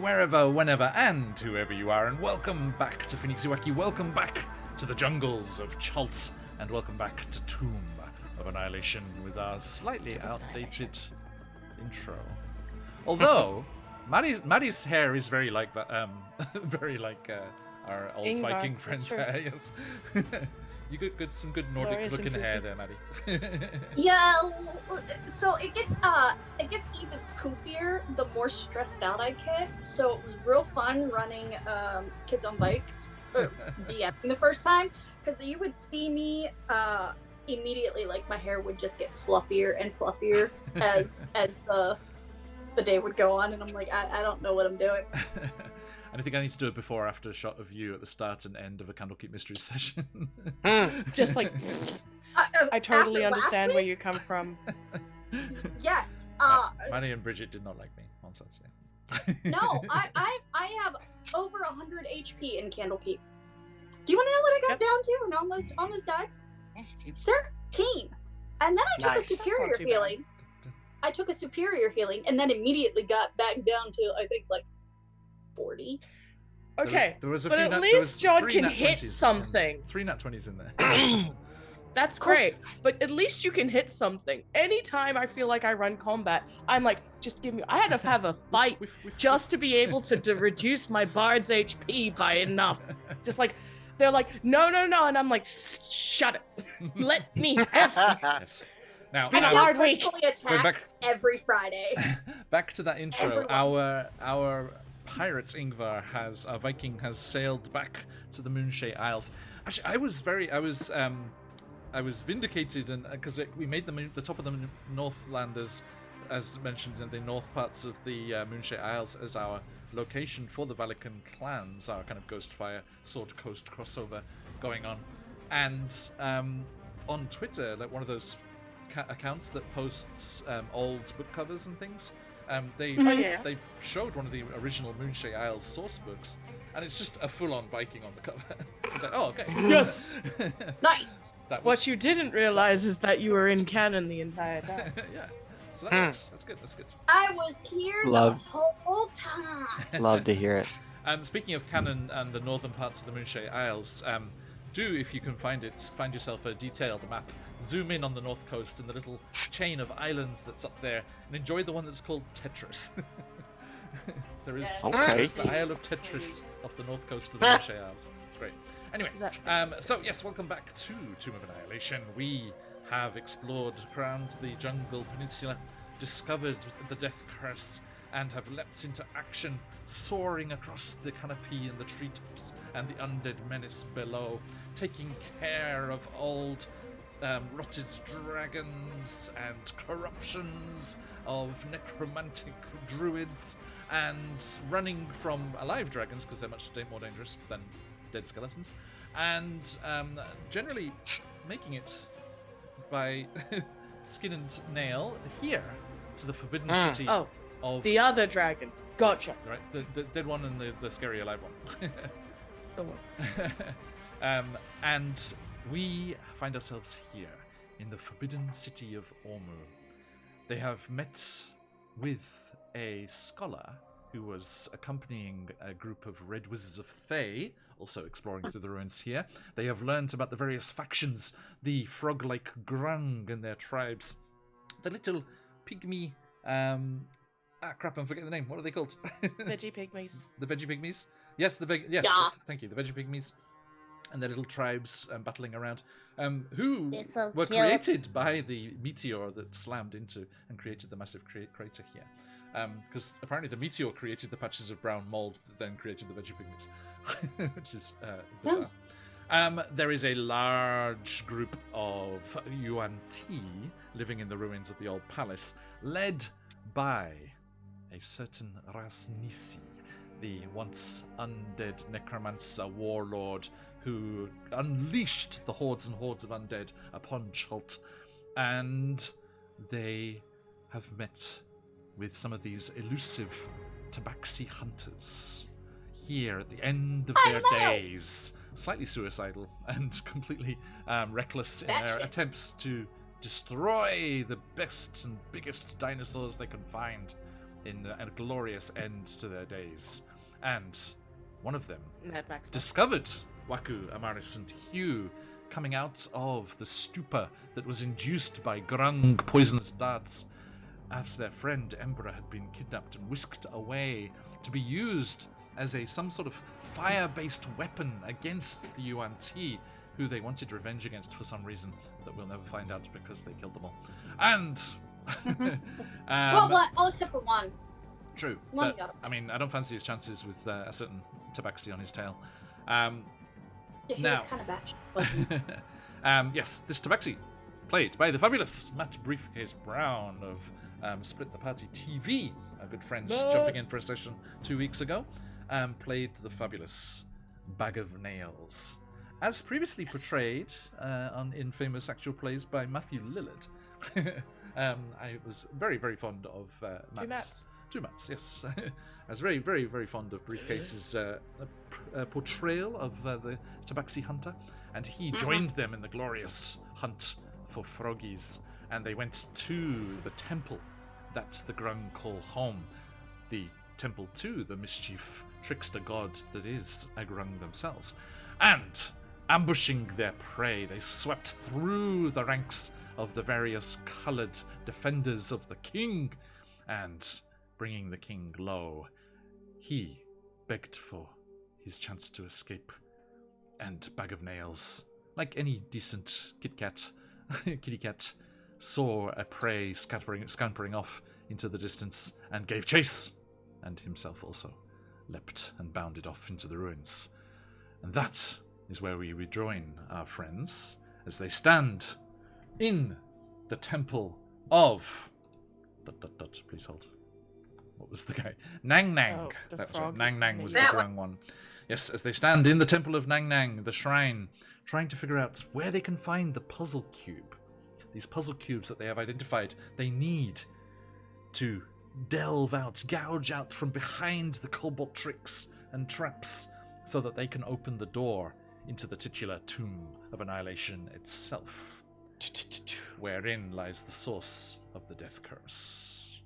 wherever, whenever, and whoever you are, and welcome back to QuestJunkiesUK, welcome back to the jungles of Chult, and welcome back to Tomb of Annihilation with our slightly outdated intro. Although, Maddie's hair is very like that, very like our old Ingvar, Viking friend's hair, yes. You got some good Nordic looking hair there, Maddie. Yeah, so it gets even poofier the more stressed out I get. So it was real fun running kids on bikes or DMing the first time, because you would see me immediately, like my hair would just get fluffier and fluffier as the day would go on, and I'm like, I don't know what I'm doing. And I think I need to do it before or after a shot of you at the start and end of a Candlekeep Mysteries session. Just like, I totally understand where you come from. Yes. Maddie and Bridget did not like me on Saturday. No, I have over 100 HP in Candlekeep. Do you want to know what I got down to and almost died? 13. And then I took a superior healing. I took a superior healing and then immediately got back down to, I think, like 40. Okay, there was a but few at least John can hit something. 3 nat 20s in there. That's great, but at least you can hit something. Anytime I feel like I run combat, I'm like, just give me... I had to have a fight just to be able to reduce my bard's HP by enough. Just like, they're like, no, and I'm like, shut it. Let me have this. Now, it's been a hard week. Back every Friday. Back to that intro. Our pirate Ingvar our Viking has sailed back to the Moonshade Isles. Actually, I was vindicated, and because we made the top of the Northlanders, as mentioned in the north parts of the Moonshade Isles, as our location for the Valican clans, our kind of Ghostfire Sword Coast crossover going on. And on Twitter, like one of those accounts that posts old book covers and things, they showed one of the original Moonshade Isles source books, and it's just a full-on Viking on the cover. It's like, oh, okay. Yes! Nice! What you didn't realize is that you were in canon the entire time. Yeah. So that works. That's good. I was here the whole time. Love to hear it. Speaking of canon and the northern parts of the Moonshade Isles, do, if you can find yourself a detailed map, zoom in on the north coast and the little chain of islands that's up there, and enjoy the one that's called Tetris. There's the Isle of Tetris off the north coast of the Moonshade Isles. It's great. Anyway, so yes, welcome back to Tomb of Annihilation. We have explored around the Jungle Peninsula, discovered the Death Curse, and have leapt into action, soaring across the canopy and the treetops and the undead menace below, taking care of old rotted dragons and corruptions of necromantic druids, and running from alive dragons because they're much more dangerous than dead skeletons, and generally making it by skin and nail here to the forbidden city of the other dragon. Gotcha. Right, the dead one and the scary alive one. The one. And we find ourselves here in the forbidden city of Ormu. They have met with a scholar who was accompanying a group of red wizards of Thay, also exploring through the ruins here. They have learnt about the various factions, the frog-like Grung and their tribes, the little pygmy... crap, I'm forgetting the name. What are they called? Veggie pygmies. The veggie pygmies? Yes, Yeah. Thank you. The veggie pygmies and their little tribes battling around, who so were cute. created by the meteor that slammed into and created the massive crater here. Because apparently the meteor created the patches of brown mold that then created the veggie pygmies, which is bizarre. There is a large group of Yuan Ti living in the ruins of the old palace, led by a certain Rasnisi, the once undead necromancer warlord who unleashed the hordes and hordes of undead upon Chult. And they have met with some of these elusive Tabaxi hunters here at the end of their days, slightly suicidal and completely reckless in their attempts to destroy the best and biggest dinosaurs they can find in a glorious end to their days. And one of them Mad Max. discovered Waku, Amaris, and Hugh coming out of the stupor that was induced by Grung poisonous darts, as their friend Embera had been kidnapped and whisked away to be used as some sort of fire-based weapon against the Yuan Ti, who they wanted revenge against for some reason that we'll never find out because they killed them all. And Well, all except for one. True, One but got him. I mean, I don't fancy his chances with a certain tabaxi on his tail. Yeah, he Now- was kind of batshit, wasn't he? Yes, this tabaxi, played by the fabulous Matt Briefcase Brown of Split the Party TV, a good friend just jumping in for a session 2 weeks ago, played the fabulous Bag of Nails, as previously portrayed in famous actual plays by Matthew Lillard. I was very, very fond of Matt's. Two Matts, yes. I was very, very, very fond of Briefcase's portrayal of the Tabaxi hunter, and he joined them in the glorious hunt for froggies, and they went to the temple that the Grung call home, the temple to the mischief trickster god that is a Grung themselves. And, ambushing their prey, they swept through the ranks of the various coloured defenders of the king, and bringing the king low, he begged for his chance to escape. And Bag of Nails, like any decent kitty cat, saw a prey scampering off into the distance and gave chase, and himself also leapt and bounded off into the ruins. And that is where we rejoin our friends as they stand in the temple of... Please hold. What was the guy? Nang Nang. Oh, the That was frog. right. Nang Nang was That the Grung one. Yes, as they stand in the temple of Nang Nang, the shrine, trying to figure out where they can find the puzzle cube. These puzzle cubes that they have identified, they need to delve out, gouge out from behind the cobalt tricks and traps so that they can open the door into the titular tomb of Annihilation itself, wherein lies the source of the death curse.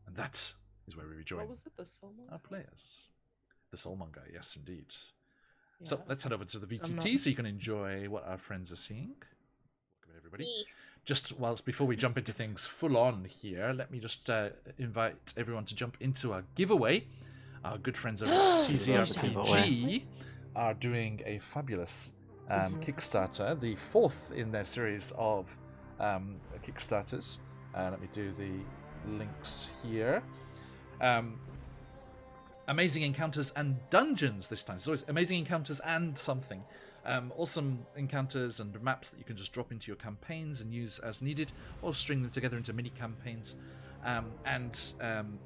And that is where we rejoin What was it? The Soulmonger? our players. The Soulmonger, yes indeed. Yeah. So let's head over to the I'm VTT not- so you can enjoy what our friends are seeing. Welcome everybody. Yee. Just whilst before we jump into things full on here, let me just invite everyone to jump into our giveaway. Our good friends over at CZRPG are doing a fabulous Kickstarter, the fourth in their series of Kickstarters. Let me do the links here. Amazing Encounters and Dungeons this time. So it's Amazing Encounters and something. Awesome encounters and maps that you can just drop into your campaigns and use as needed, or string them together into mini campaigns. And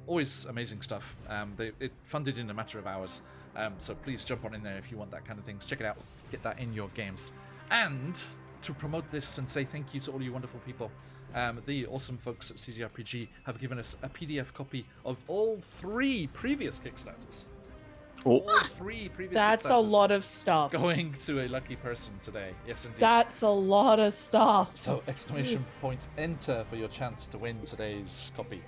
always amazing stuff. It funded in a matter of hours. So please jump on in there if you want that kind of things. Check it out. Get that in your games. And to promote this and say thank you to all you wonderful people, the awesome folks at CZRPG have given us a PDF copy of all 3 previous Kickstarters. All 3 previous That's a Kickstarters lot of stuff. going to a lucky person today. Yes, indeed. That's a lot of stuff. So, exclamation point, enter for your chance to win today's copy.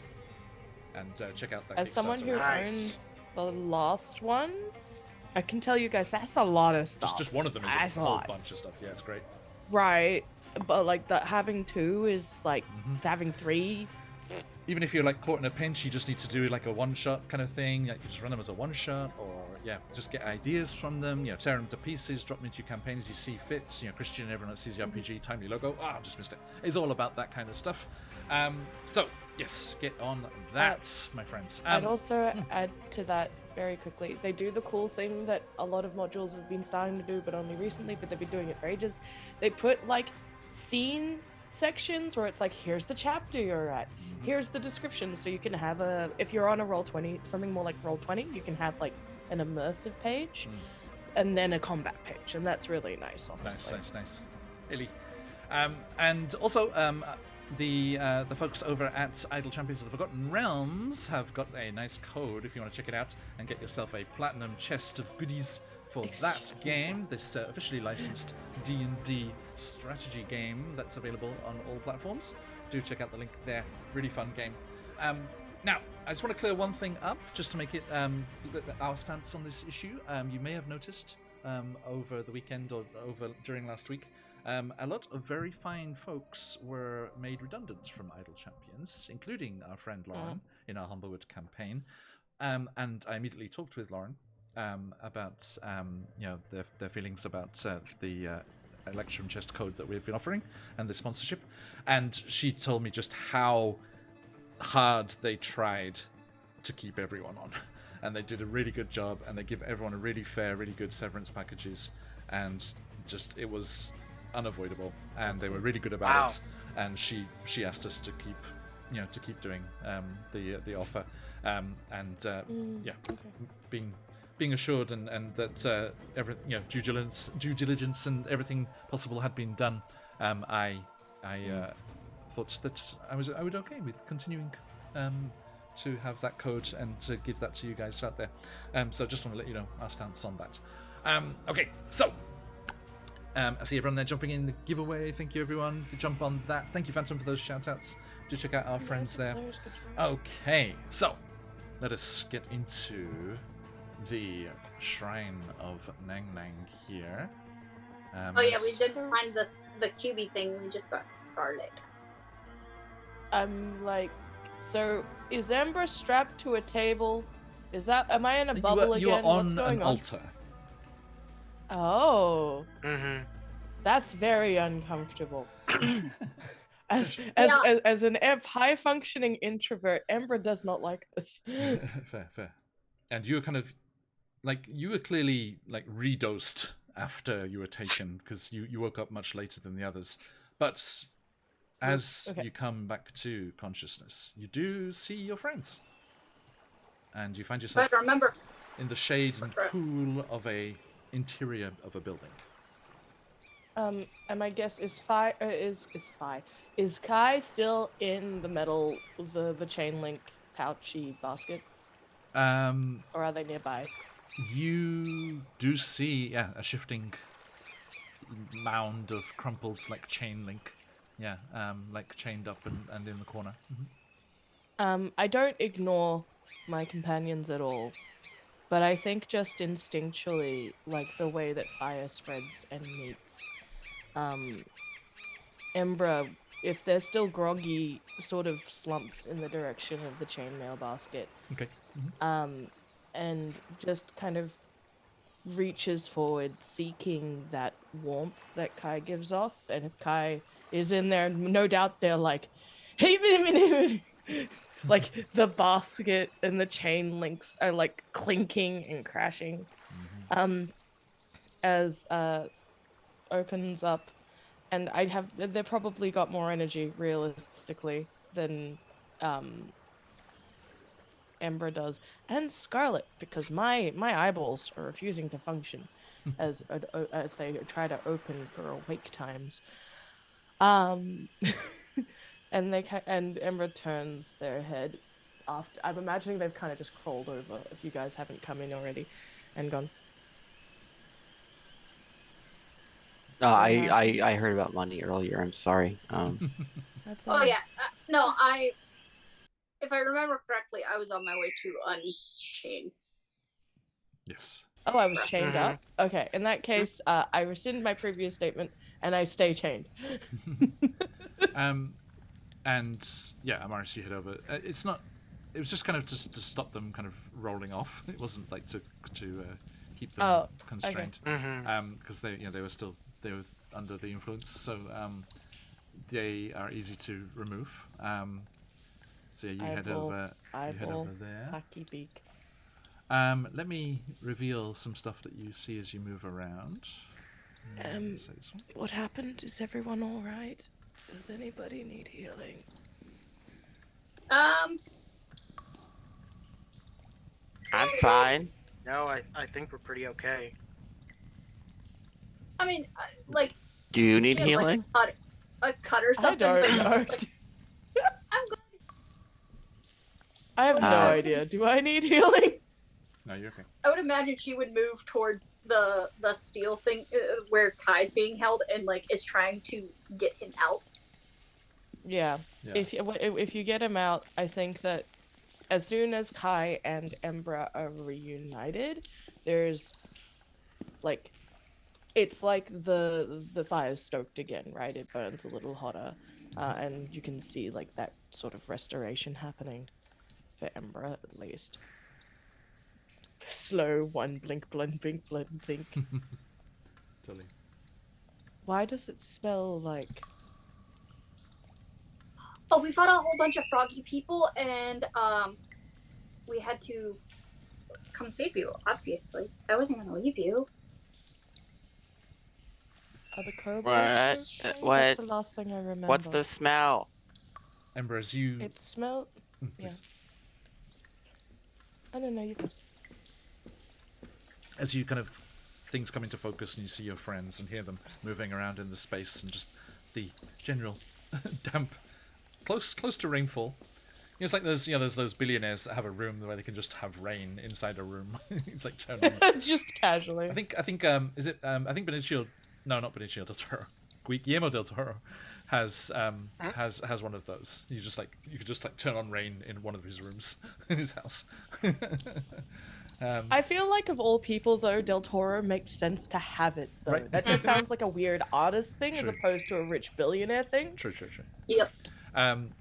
And check out that As Kickstarter. someone who Nice. owns the last one, I can tell you guys that's a lot of stuff. Just one of them is That's a a whole lot. bunch of stuff. Yeah, it's great. Right, but like having 2 is like Mhm. having 3. Even if you're like caught in a pinch, you just need to do like a one-shot kind of thing. Like you just run them as a one-shot, or yeah, just get ideas from them. You know, tear them to pieces, drop them into your campaign as you see fit. You know, Christian and everyone at CZRPG, timely logo. Ah, just missed it. It's all about that kind of stuff. So yes, get on that, my friends. I'd also add to that very quickly. They do the cool thing that a lot of modules have been starting to do, but only recently. But they've been doing it for ages. They put like scene sections where it's like, here's the chapter you're at, here's the description, so you can have if you're on a Roll20, something more like Roll20, you can have like an immersive page and then a combat page, and that's really nice, honestly. Nice. Really. And also, the folks over at Idle Champions of the Forgotten Realms have got a nice code if you want to check it out and get yourself a platinum chest of goodies for that game. This officially licensed D&D strategy game that's available on all platforms. Do check out the link there. Really fun game. Now, I just want to clear one thing up, just to make it our stance on this issue. You may have noticed over the weekend or during last week, a lot of very fine folks were made redundant from Idle Champions, including our friend Lauren in our Humblewood campaign. And I immediately talked with Lauren about their feelings about the Electrum chest code that we've been offering and the sponsorship, and she told me just how hard they tried to keep everyone on, and they did a really good job, and they give everyone a really fair, really good severance packages, and just it was unavoidable, and they were really good about it. And she asked us to keep doing the offer, being assured and that everything, due diligence and everything possible had been done. I thought that I would okay with continuing to have that code and to give that to you guys out there. So I just want to let you know our stance on that. Okay, so I see everyone there jumping in the giveaway. Thank you, everyone, to jump on that. Thank you, Phantom, for those shout-outs. Do check out our friends there. Okay, so let us get into the Shrine of Nang Nang here. We did find the QB thing. We just got Scarlet. So is Ember strapped to a table? Am I in a bubble again? You are on What's going an on? altar. Oh. Mm-hmm. That's very uncomfortable. As an high functioning introvert, Ember does not like this. Fair. And you were kind of you were clearly redosed after you were taken, because you woke up much later than the others. But as you come back to consciousness, you do see your friends, and you find yourself in the shade and cool of a interior of a building. And my guess is Kai still in the metal, the chain link pouchy basket? Or are they nearby? You do see, a shifting mound of crumpled chain link. Chained up and in the corner. Mm-hmm. I don't ignore my companions at all, but I think just instinctually, the way that fire spreads and meets, Embra, if they're still groggy, sort of slumps in the direction of the chainmail basket. Okay. Mm-hmm. And just kind of reaches forward, seeking that warmth that Kai gives off. And if Kai is in there, no doubt they're hey, the basket and the chain links are clinking and crashing. Mm-hmm. As opens up, and they probably got more energy realistically than Ember does, and Scarlet, because my eyeballs are refusing to function as they try to open for awake times. And Ember turns their head after. I'm imagining they've kind of just crawled over, if you guys haven't come in already, and gone. I heard about money earlier. I'm sorry. That's if I remember correctly, I was on my way to Unchain. Yes. Oh, I was chained up? Okay, in that case, I rescind my previous statement, and I stay chained. Amaris, you head over. It was just kind of just to stop them kind of rolling off. It wasn't to keep them constrained. Because they were under the influence, so they are easy to remove. So you head over there. Hacky beak. Let me reveal some stuff that you see as you move around. What happened? Is everyone all right? Does anybody need healing? I'm fine. No, I think we're pretty okay. I mean, Do you need healing? A cut or something. I don't know. I'm good. I have no idea. Do I need healing? No, you're okay. I would imagine she would move towards the steel thing where Kai's being held and is trying to get him out. Yeah. If you get him out, I think that as soon as Kai and Embra are reunited, there's like it's like the fire's stoked again, right? It burns a little hotter, and you can see like that sort of restoration happening for Embra at least. Slow one blink, blink, blink, blink, blink. Totally. Why does it smell like? Oh, we fought a whole bunch of froggy people, and we had to come save you. Obviously, I wasn't gonna leave you. Are the kobolds What? okay? What? That's the last thing I remember. What's the smell? Ember, as you It smelled. Yeah. please. I don't know. You can. As you kind of things come into focus and you see your friends and hear them moving around in the space and just the general damp, close to rainfall. It's like those those billionaires that have a room where they can just have rain inside a room. It's like turn on. Just casually. I think is it I think Benicio, no, not Benicio del Toro, Guillermo del Toro has one of those. You could just like turn on rain in one of his rooms in his house. I feel like of all people though, Del Toro makes sense to have it though. Right. That just sounds like a weird artist thing as True. opposed to a rich billionaire thing. True. Yep.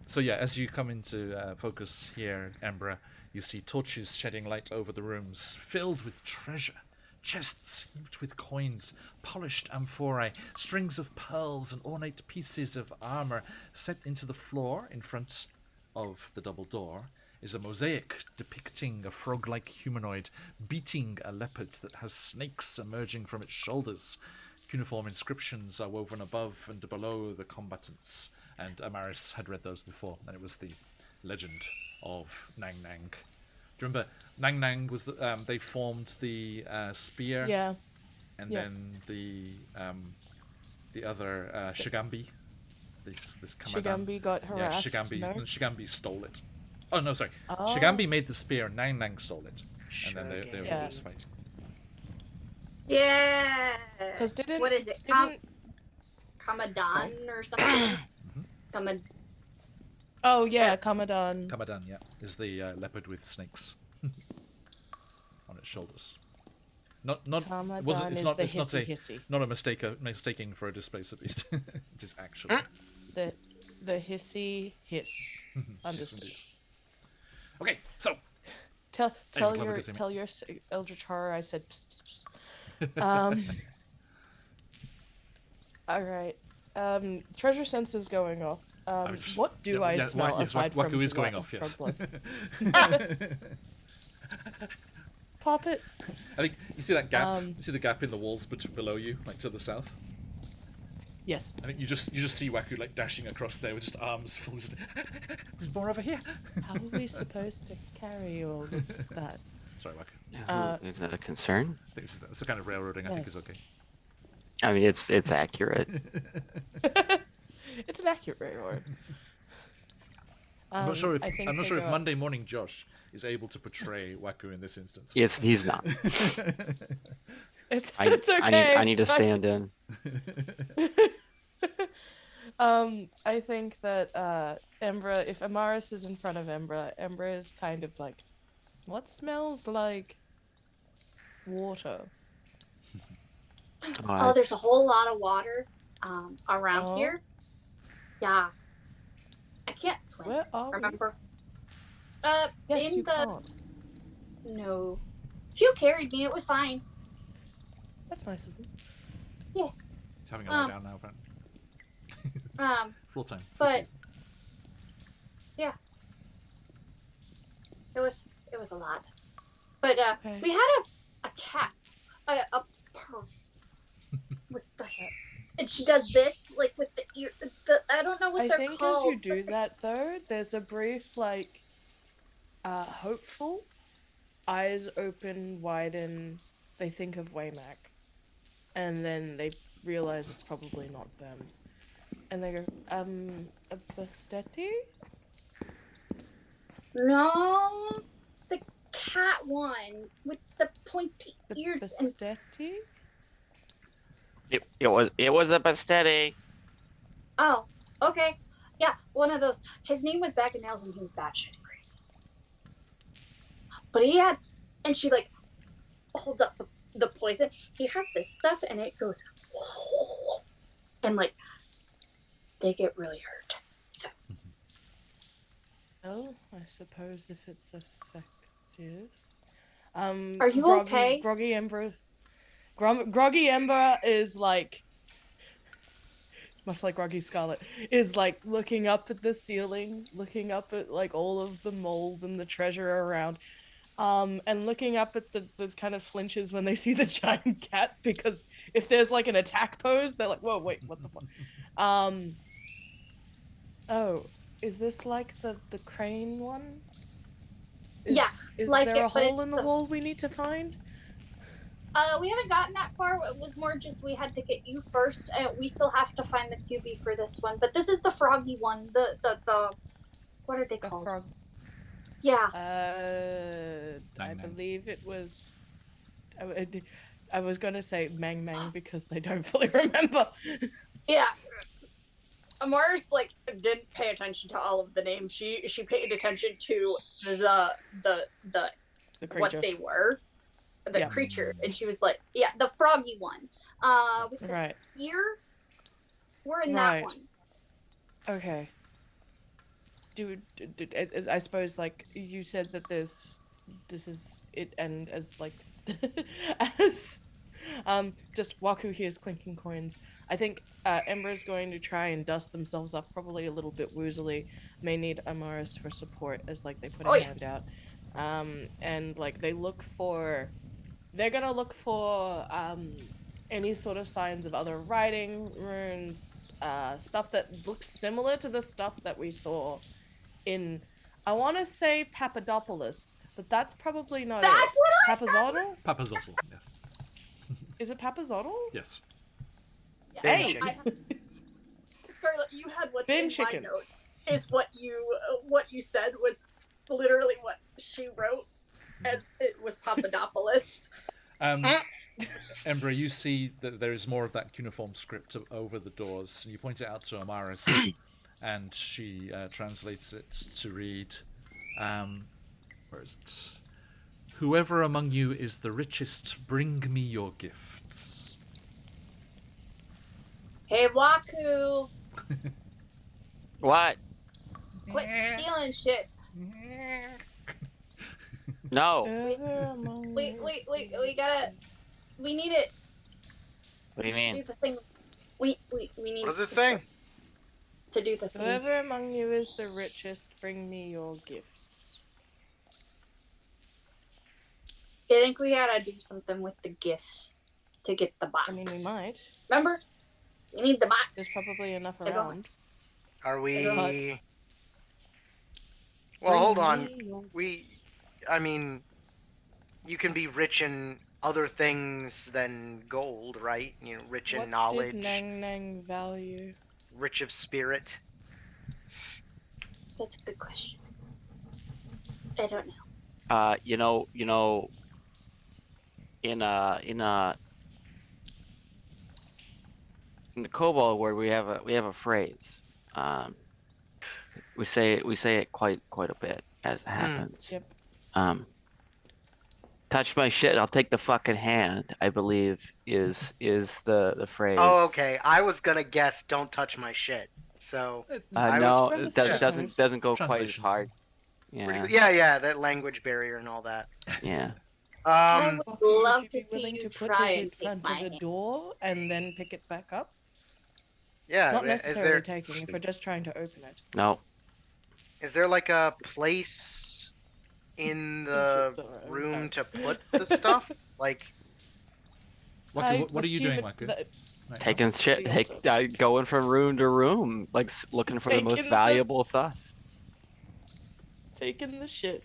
So yeah, as you come into focus here, Embra, you see torches shedding light over the rooms, filled with treasure, chests heaped with coins, polished amphorae, strings of pearls, and ornate pieces of armor set into the floor in front of the double door. Is a mosaic depicting a frog-like humanoid beating a leopard that has snakes emerging from its shoulders. Cuneiform inscriptions are woven above and below the combatants, and Amaris had read those before, and it was the legend of Nang Nang. Do you remember Nang Nang was they formed the spear, Yeah. and yeah. then the other Shigambi, this Kamadan. Shigambi got Yeah, harassed. no? Shigambi stole it. Oh no, sorry. Oh. Shigambi made the spear, and Nang Nang stole it, and then they were Yeah. always fighting. Yeah. 'Cause didn't- What is it? didn't- Kamadan or something? Oh yeah, Kamadan. Kamadan, yeah, is the leopard with snakes on its shoulders. Not it Kamadan wasn't. It's is not. the It's not a hissy. not a mistaking for a displace at least. It is actually. The hissy hiss. Yes, Understood. indeed. Okay, so Tell clever your Casimir. Eldritch Horror I said psst, psst, psst. All right. Treasure sense is going off. What do I smell aside from Waku is blood- going off, from yes. blood? Pop it. I think you see that gap. You see the gap in the walls below you, like to the south. Yes. I think you just see Waku like dashing across there with just arms full. There's more over here. How are we supposed to carry all of that? Sorry, Waku. Is that a concern? I think it's the kind of railroading I think is Yes. okay. I mean, it's accurate. It's an accurate railroad. I'm not sure if I think I'm not they sure if go up- Monday Morning Josh is able to portray Waku in this instance. He's not. It's I okay. I need to stand in. I think that Embra, if Amaris is in front of Embra, Embra is kind of like, what smells like water? Oh, there's a whole lot of water around Oh. here. Yeah. I can't swim. Where are we? Remember? Yes, in you the can't. no. Hugh carried me. It was fine. That's nice of him. He's having a lie down now, apparently. Full time. But yeah, it was a lot. But Okay. we had a cat, a perf with the hair, and she does this like with the ear. I don't know what I they're think called. as you do that though, there's a brief like hopeful, eyes open, widen, they think of Waymack. And then they realize it's probably not them. And they go, a Bastetti? No, the cat one with the pointy The ears and Bastetti? It was a Bastetti. oh, okay, yeah, one of those. His name was Back and Nails, and he was batshit crazy. but he had, and she like holds up the poison. He has this stuff, and it goes, and like they get really hurt. So. Oh, I suppose if it's effective. Are you okay? Groggy Ember is like, much like Groggy Scarlet, is like looking up at the ceiling, looking up at like all of the mold and the treasure around, and looking up at the kind of flinches when they see the giant cat, because if there's like an attack pose, they're like, whoa, wait, what the fuck? Oh, is this like the crane one? Is like there a it, but hole it's in the wall we need to find? We haven't gotten that far. It was more just we had to get you first, and we still have to find the QB for this one. But this is the froggy one. The what are they The called? frog. Yeah. I believe it was. I was gonna say Mang Mang because I don't fully remember. Yeah. Amaris like didn't pay attention to all of the names. She paid attention to the what creature. they were, the Yeah. creature, and she was like, yeah, the froggy one. With the spear. We're in that one. Okay. I suppose like you said that this is it, and as like as just Waku hears clinking coins. I think Ember is going to try and dust themselves off, probably a little bit woozily. May need Amaris for support as like they put a hand out. And like they're gonna look for any sort of signs of other writing, runes, stuff that looks similar to the stuff that we saw in, I want to say Papadopoulos, but that's probably not That's it. what Papazotl? Papazotl, yes. Is it Papazotl? Yes. Yeah, Hey! Scarlet, you had what's Bin in chicken. my notes. Is what you said was literally what she wrote, as it was Papadopoulos. Ember, you see that there is more of that cuneiform script over the doors, and you point it out to Amaris, and she translates it to read, where is it? Whoever among you is the richest, bring me your gifts. Hey, Waku, What? quit stealing shit. No. Wait, we need it. What do you Do mean? the thing. We need. What does it say? To do the thing. Whoever among you is the richest, bring me your gifts. I think we gotta do something with the gifts to get the box. I mean, we might. Remember? We need the box. There's probably enough Everyone. around. Are we? Everyone. Well, hold Bring on. me your- I mean, you can be rich in other things than gold, right? You know, rich in What knowledge, did Nang Nang value? rich of spirit. That's a good question. I don't know. You know, in the Kobold word we have a phrase. We say it quite a bit as it happens. Yep. Touch my shit, I'll take the fucking hand, I believe is the phrase. Oh, okay. I was gonna guess, don't touch my shit. So I no, was- it doesn't go quite as Translation. hard. pretty Yeah. good. Yeah, that language barrier and all that. Yeah. I Um, would love Would to you be see willing you to put try it in and take front my of the hand. door and then pick it back up? yeah. Not Is necessarily there taking, if we're just trying to open it. No. like a place in the It's alright. room to put the stuff? Like, Waku, what are you assume doing, it's Waku? the- Right. Taking shit, going from room to room, like looking for the most Taking the- valuable stuff. Taking the shit.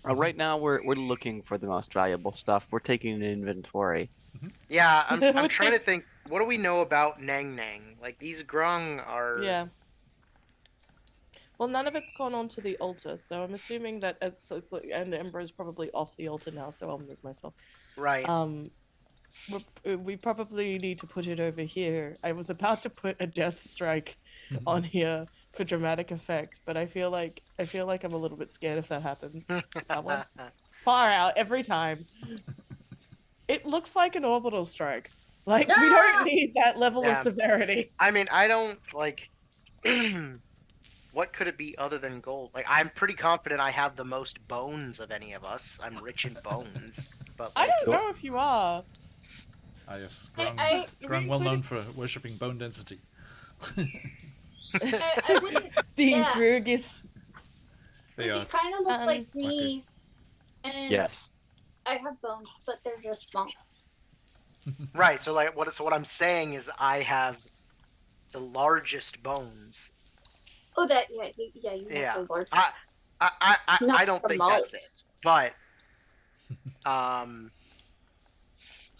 Right now, we're looking for the most valuable stuff. We're taking an inventory. yeah, I'm We're trying to think. What do we know about Nang Nang? Like, these grung are. Yeah. Well, none of it's gone onto the altar, so I'm assuming that it's like, and Ember is probably off the altar now, so I'll move myself. Right. We probably need to put it over here. I was about to put a death strike on here for dramatic effect, but I feel like I'm a little bit scared if that happens. That one? far out every time. It looks like an orbital strike. Like, we don't need that level of severity. I mean, I don't, like... What could it be other than gold? Like, I'm pretty confident I have the most bones of any of us. I'm rich in bones. But I like, don't know if you are. Ah, yes. I- Grung well known for worshipping bone density. I wouldn't. Being Yeah. frugus. They Does are. he kind of look like me? And Yes. I have bones, but they're just small. right, so like what I'm saying is I have the largest bones. Oh, that you Yeah. have the large. I Not don't the think that's it. most. But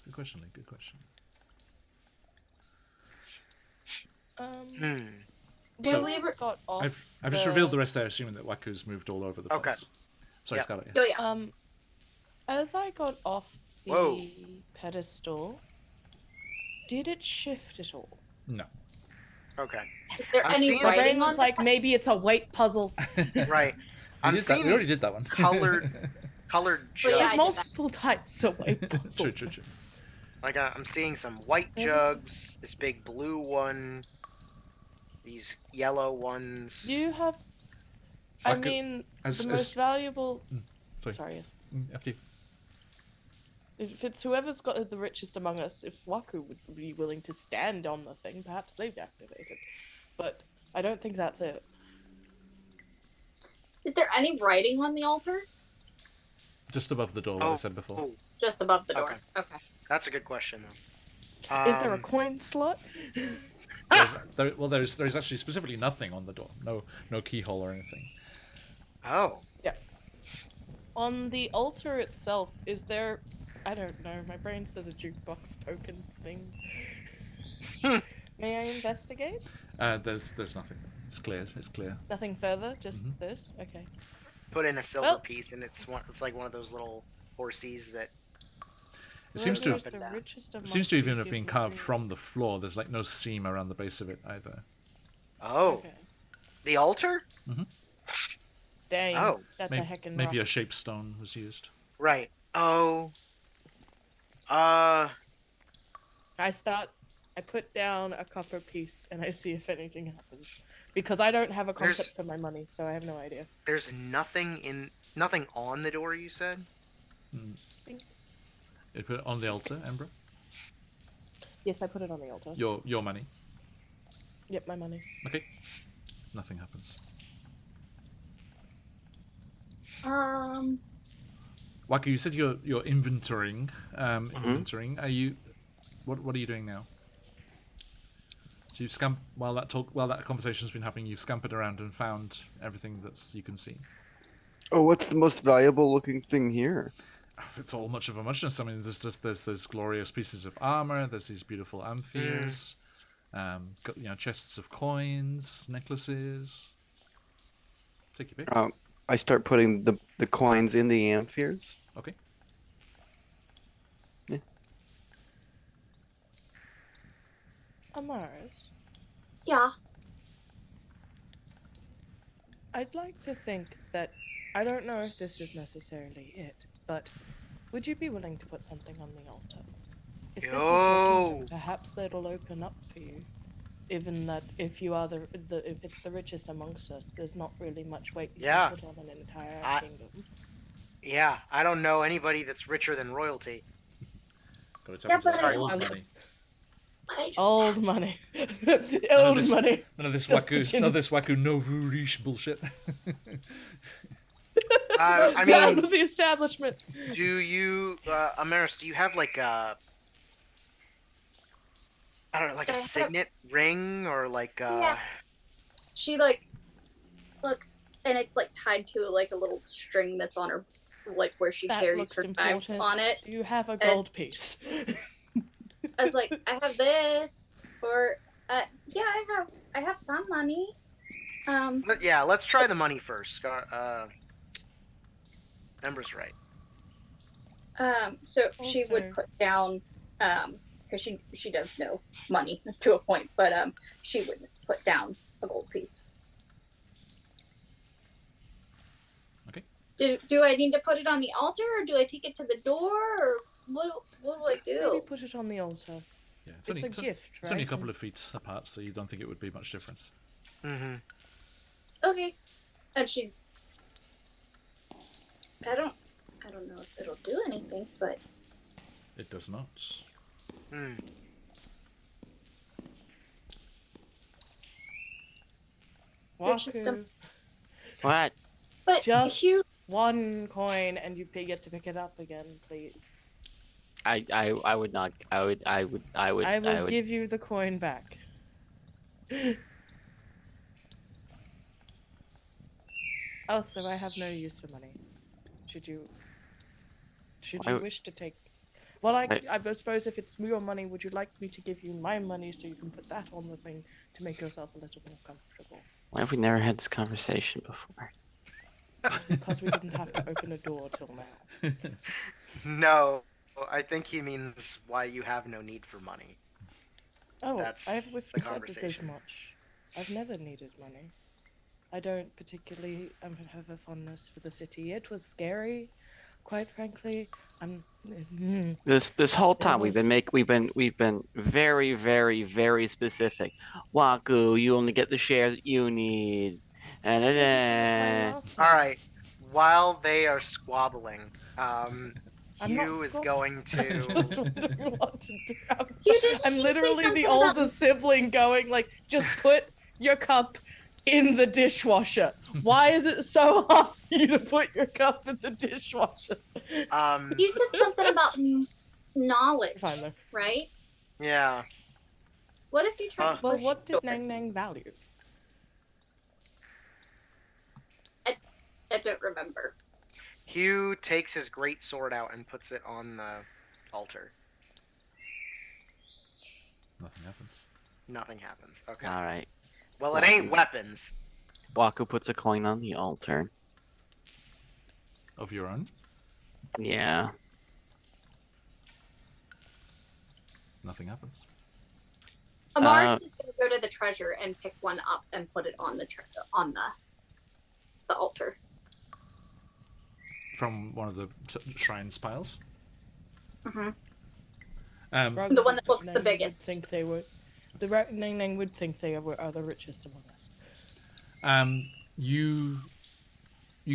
Good question, Lee. Good question. Do So- we ever? got off I've just revealed the rest there, assuming that Waku's moved all over the Okay. place. Sorry, Yep. Scarlett. Oh yeah. As I got off the Whoa. pedestal, did it shift at all? No. okay, Is there I'm any seeing- My writing brain on was like, maybe it's a weight puzzle. right. We I'm did that. seeing We already these did that one. colored Well, jugs. yeah, I There's did multiple types of weight puzzles. True. Like I'm seeing some white There jugs, this big blue one, these yellow ones. You have. I Waku- mean, as- the as- most valuable. Sorry. Sorry. Yes. After you. If it's whoever's got the richest among us, if Waku would be willing to stand on the thing, perhaps they've activated. But I don't think that's it. Is there any writing on the altar? Just above the door, what I said before. Oh, Just above the door. Okay. Okay. that's a good question though. Is there a coin slot? There's actually specifically nothing on the door. No keyhole or anything. Oh, On the altar itself, is there... I don't know, my brain says a jukebox tokens thing. May I investigate? There's nothing. It's clear. It's clear. Nothing further, just Mhm. this? Okay. put in a silver Well- piece, and it's like one of those little horsies that. It seems to Whoever have- is the richest It seems amongst to you even have give been me carved three. from the floor. There's like no seam around the base of it either. Oh, Okay. the altar? Dang, Oh. that's Maybe, a heckin' maybe a rough. shaped stone was used. Right. Oh. I put down a copper piece and I see if anything happens. Because I don't have a There's- concept for my money, so I have no idea. There's nothing on the door. You said. You put it on the altar, Ember. Yes, I put it on the altar. Your money. Yep, my money. Okay. Nothing happens. Waku, you said you're inventorying. Inventorying. Are you? What are you doing now? So you've while that conversation's been happening, you've scampered around and found everything you can see. Oh, what's the most valuable looking thing here? It's all much of a muchness. I mean, there's glorious pieces of armor. There's these beautiful amphirs. Chests of coins, necklaces. Take your pick. I start putting the coins in the amphirs. Okay. Amaris, Yeah. I'd like to think that I don't know if this is necessarily it, but would you be willing to put something on the altar? If this is your kingdom, perhaps that'll open up for you. Even that if you are if it's the richest amongst us, there's not really much weight you Yeah. can put on an entire I- kingdom. Yeah, I don't know anybody that's richer than royalty. Got to Yeah, tap but into I- old I- money. Old money. None Old of this- money. None of this Just the Waku. chin. None of this Waku Novu Riche bullshit. I Down mean, with the establishment. do you, Amaris? Do you have like a, I don't know, like a signet ring or like Yeah. She like looks, and it's like tied to like a little string that's on her, like where she That carries looks her knives important. on it. Do you have a gold piece? I was like, I have this, or yeah, I have some money. Yeah, let's try the money first. Ember's right. So she Also- would put down, because she does know money to a point, but she would put down a gold piece. Do I need to put it on the altar, or do I take it to the door, or what do I do? Maybe put it on the altar. Yeah, It's a gift, right? It's only a couple of feet apart, so you don't think it would be much difference. Mm-hmm. Okay. And she. I don't know if it'll do anything, but. It does not. Hmm. It's just Waku. What? But Just Hugh, 1 coin, and you get to pick it up again, please. I would not. I would. I will give you the coin back. Also, I have no use for money. Should you wish to take? Well, I suppose if it's your money, would you like me to give you my money so you can put that on the thing to make yourself a little more comfortable? Why have we never had this conversation before? Because we didn't have to open a door till now. No, I think he means why you have no need for money. Oh, That's we've the said this conversation. much. I've never needed money. I don't particularly have a fondness for the city. It was scary, quite frankly. This whole time was- we've been very, very, very specific. Waku, you only get the shares that you need. All right. While they are squabbling, I'm not Hugh is squabbling. going I'm just to. wondering what to do. You didn't I'm you say literally the something about- older sibling going like, just put your cup in the dishwasher. Why is it so hard for you to put your cup in the dishwasher? You said something about knowledge, Fine though. right? Yeah. What if you try to Well, push what the did door? Nang Nang value? I don't remember. Hugh takes his great sword out and puts it on the altar. Nothing happens. Nothing happens. Okay. All right. Well, it ain't weapons. Waku puts a coin on the altar. Of your own? Yeah. Nothing happens. Amaris is going to go to the treasure and pick one up and put it on the the altar. From one of the shrines piles. Mm-hmm. Um, The one that looks the Nang Nang would biggest. Think they were. Nang Nang would think they are the richest among us. you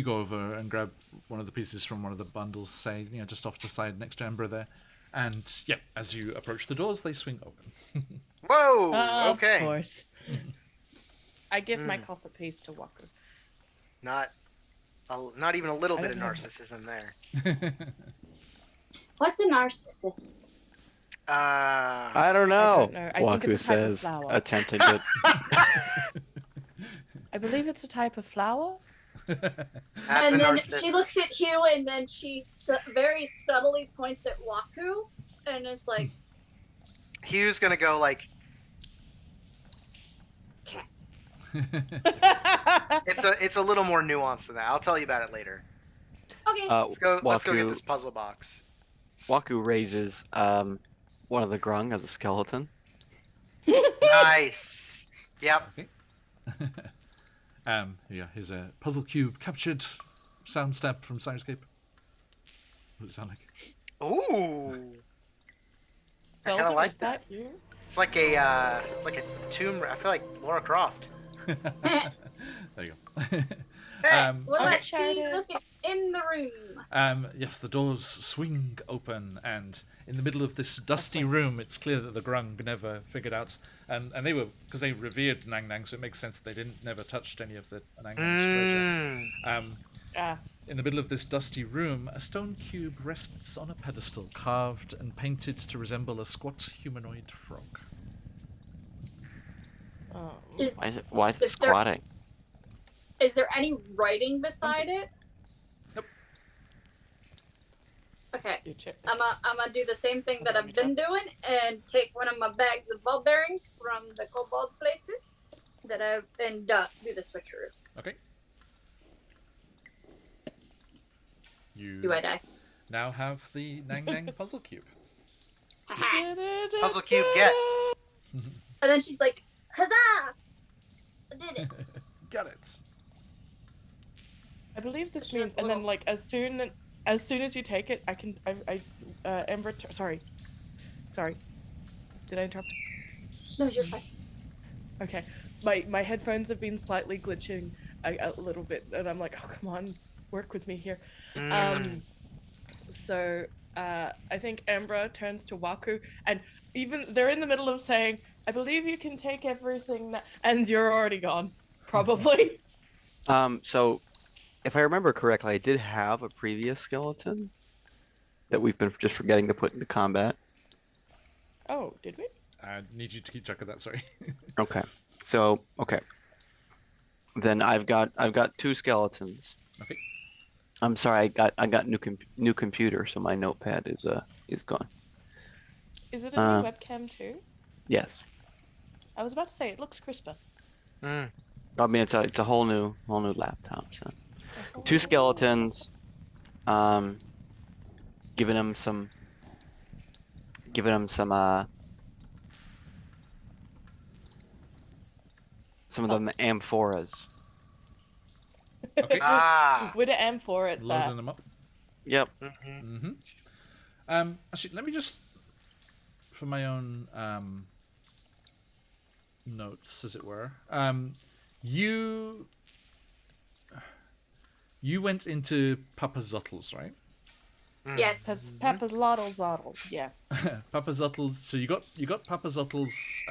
go over and grab one of the pieces from one of the bundles, say, just off to the side next to Ember there. And yeah, as you approach the doors, they swing open. Whoa. Okay. Of course. I give my coffee piece to Waku. Not even a little I bit of don't have- narcissism there. What's a narcissist? I don't know. don't know. I think Waku it's a type of says, flower. attempting to. I believe it's a type of flower. That's a And then narcissist. she looks at Hugh, and then she very subtly points at Waku, and is like, Hugh's gonna go like, it's a little more nuanced than that. I'll tell you about it later. okay. Let's go get Waku, this puzzle box. Waku raises one of the grung as a skeleton. Nice. Yep. Yeah, here's a puzzle cube captured sound step from Sirenscape. What does it sound like? Ooh. I Zelda, kinda like is that you? It's like a tomb. I feel like Laura Croft. There you go. Alright, what do I Uncharted. see looking in the room? Yes, the doors swing open, and in the middle of this dusty room, it's clear that the Grung never figured out, and they were, because they revered Nang Nang, so it makes sense that they never touched any of the Nang Nang's treasure. In the middle of this dusty room, a stone cube rests on a pedestal, carved and painted to resemble a squat humanoid frog. Is, Why is it Is there- squatting? is there any writing beside it? Nope. Okay. You check. I'm gonna do the same thing that I've been doing and take one of my bags of ball bearings from the kobold places and do the switcheroo. Okay. You Do I die? now have the Nang Nang puzzle cube. Puzzle cube get. And then she's like, "Huzzah! I did it!" Got it. I believe this She has means, a and then little- like as soon as you take it, Ember. Sorry. Did I interrupt? No, you're fine. Okay. My headphones have been slightly glitching a little bit, and I'm like, oh come on, work with me here. So I think Ambra turns to Waku, and even they're in the middle of saying, "I believe you can take everything," and you're already gone, probably. So if I remember correctly, I did have a previous skeleton that we've been just forgetting to put into combat. Oh, did we? I need you to keep track of that. Sorry. Okay. So, okay. Then I've got 2 skeletons. Okay. I'm sorry, I got new computer, so my notepad is gone. Is it a new webcam too? Yes. I was about to say it looks crisper. I mean, it's a whole new laptop. So 2 skeletons, giving them some some of them amphoras. Okay. With the M4, it's Loading them up. Yep. Mm-hmm. Actually, let me just, for my own notes, as it were. You went into Papa Zottel's, right? Yes. Pepper's Lottle Zottle. Yeah. Papa Zottel's. So you got Papa Zottel's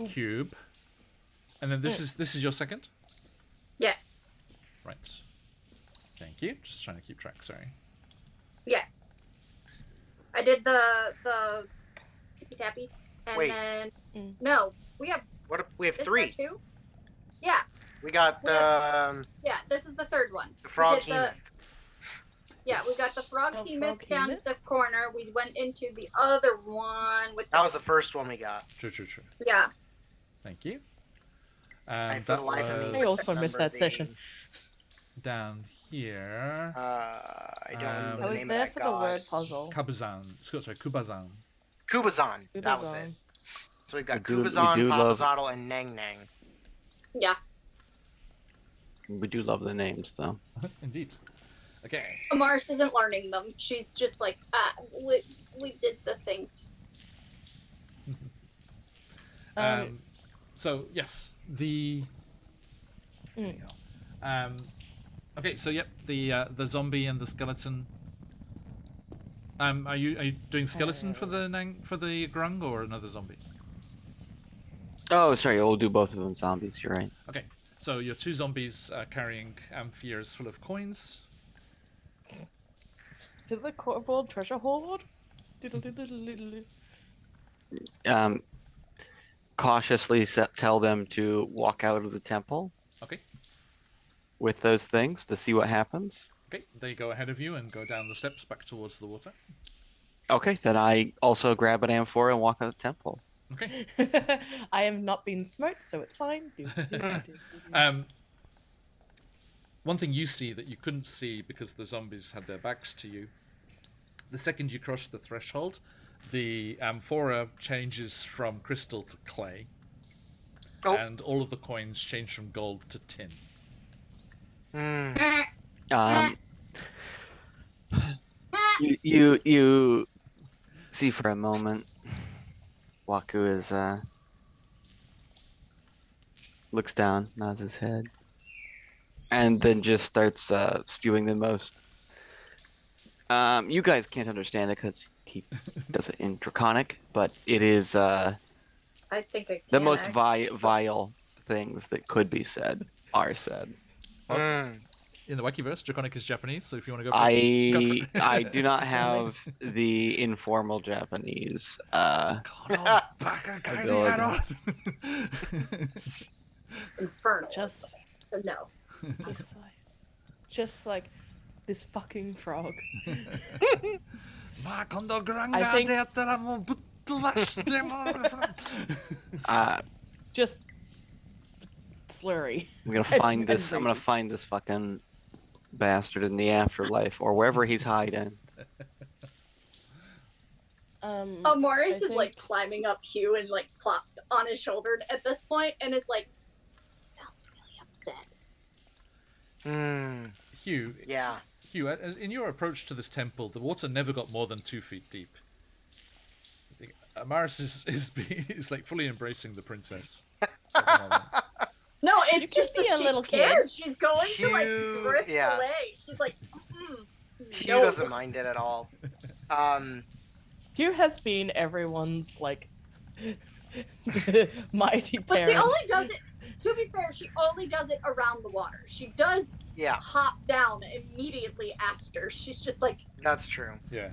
cube, and then this is your second. Yes. Right. Thank you. Just trying to keep track. Sorry. Yes. I did the tippy tappies, and Wait. then no, we have We have is 3. there 2? Yeah, We got We have- yeah. This is the third one. the frog we did hemoth. Yeah, we got the frog Oh, behemoth frog down behemoth? at the corner. We went into the other one with That was the first one we got. True. yeah. Thank you. I, And for the that life of me, I also remember missed that the- session. down here. I don't remember I the I was name there of that for god. the word puzzle. Kubazan. Sorry, Kubazan. Kubazan. That was Kubazan. it. So we've got We do Kubazan, love- Papazotl, and Nang Nang. Yeah. We do love the names, though. Indeed. Okay. Mars isn't learning them. She's just like, we did the things. So yes, the. There you go. Okay, so yep, the zombie and the skeleton. Are you doing skeleton for the grung or another zombie? Oh, sorry, we'll do both of them zombies. You're right. Okay, so your 2 zombies carrying amphiers full of coins. To the cardboard treasure hoard. Diddle-diddle-diddle-diddle. Cautiously tell them to walk out of the temple Okay. with those things to see what happens. Okay, they go ahead of you and go down the steps back towards the water. Okay, then I also grab an amphora and walk out of the temple. Okay. I am not being smoked, so it's fine. One thing you see that you couldn't see because the zombies had their backs to you. The second you cross the threshold, the amphora changes from crystal to clay, and all of the coins change from gold to tin. You see for a moment, Waku is looks down, nods his head, and then just starts spewing the most. You guys can't understand it because he does it in Draconic, but it is I think I can. the most vile things that could be said are said. In the Wikiverse, Draconic is Japanese, so if you want to go for it. I do not have the informal Japanese. Infernal. Just No. just like this fucking frog. Ma quando granga I think- detteramo Just slurry. I'm gonna find this. I'm gonna outrageous. find this fucking bastard in the afterlife or wherever he's hiding. Morris I is like climbing up Hugh and like plopped on his shoulder at this point and is like, sounds really upset. Hmm. Hugh, Yeah. Hugh, in your approach to this temple, the water never got more than 2 feet deep. I think Amaris is like fully embracing the princess at the moment. No, You it's can just be that a she's little scared. kid. She's going to like Hugh- drift yeah. away. She's like, Hugh no. doesn't mind it at all. Hugh has been everyone's like mighty But parent. they only does it. To be fair, she only does it around the water. She does Yeah, hop down immediately after. She's just like, that's true. Yeah.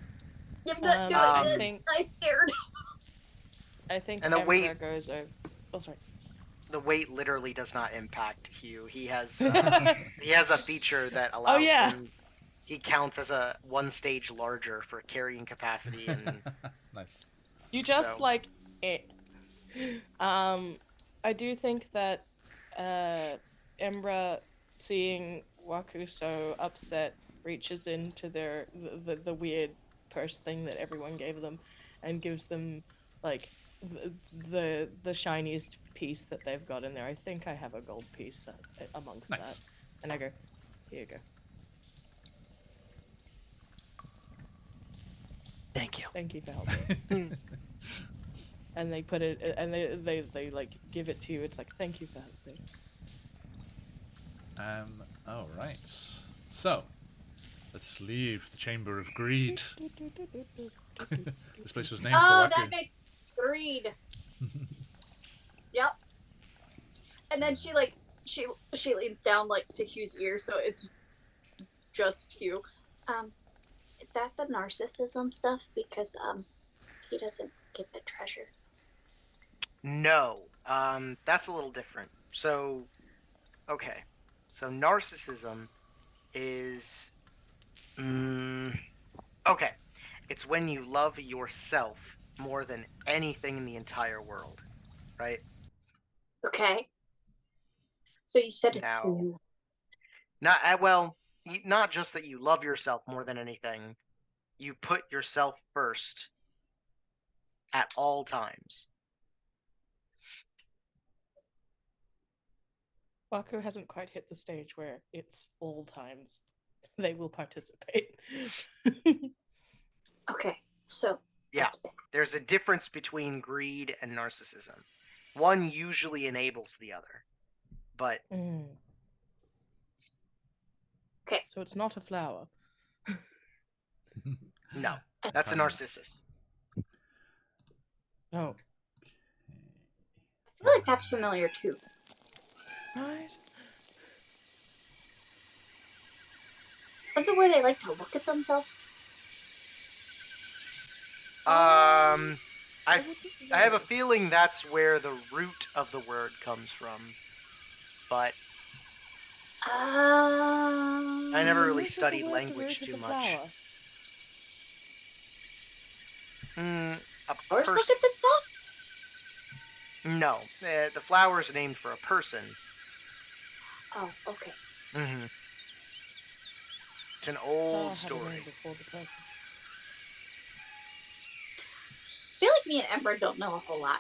I'm not doing I this. think I scared. I think And the Emra weight- goes over. Oh, sorry. The weight literally does not impact Hugh. He has a feature that allows yeah. him. He counts as a 1 stage larger for carrying capacity, and Nice. You just So- like it. I do think that Emra seeing Waku so upset reaches into the weird purse thing that everyone gave them and gives them like the shiniest piece that they've got in there. I think I have a gold piece amongst Nice. that. And I go, here you go. Thank you. Thank you for helping. And they put it, and they like give it to you. It's like, thank you for helping. All right. So, let's leave the Chamber of Greed. This place was named Oh, for Waku. that makes greed. Yep. And then she like she leans down like to Hugh's ear, so it's just Hugh. Is that the narcissism stuff? Because he doesn't get the treasure. no, that's a little different. So, okay, so narcissism is, okay, it's when you love yourself more than anything in the entire world, right? Okay. So you said it's Now- new. Not just that you love yourself more than anything, you put yourself first at all times. Waku hasn't quite hit the stage where it's all times. They will participate. Okay. So Yeah. that's bad. There's a difference between greed and narcissism. One usually enables the other, but Mm. Okay. So it's not a flower. no, that's a narcissus. Oh. I feel like that's familiar too. Right. Something where they like to look at themselves. I wouldn't have a know. feeling that's where the root of the word comes from, but I never really Root of the studied word, the language root of too the much. flower. A Flowers person? look at themselves? No, the flower is named for a person. Oh, okay. Mm-hmm. It's an Flower old had a story. name before the person. I feel like me and Ember don't know a whole lot.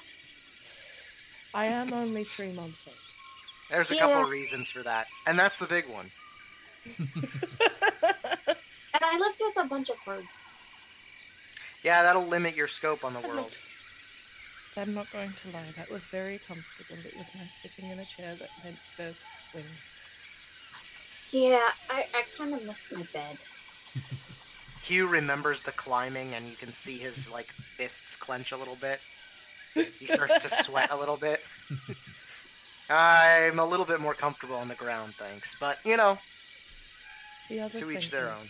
I am only 3 months old. There's a couple of reasons for that, and that's the big one. And I lived with a bunch of birds. Yeah, that'll limit your scope on the world. I'm not going to lie, that was very comfortable. It was nice sitting in a chair that had the wings. Yeah, I kind of miss my bed. Hugh remembers the climbing, and you can see his fists clench a little bit. He starts to sweat a little bit. I'm a little bit more comfortable on the ground, thanks. But The other To thing each their is, own.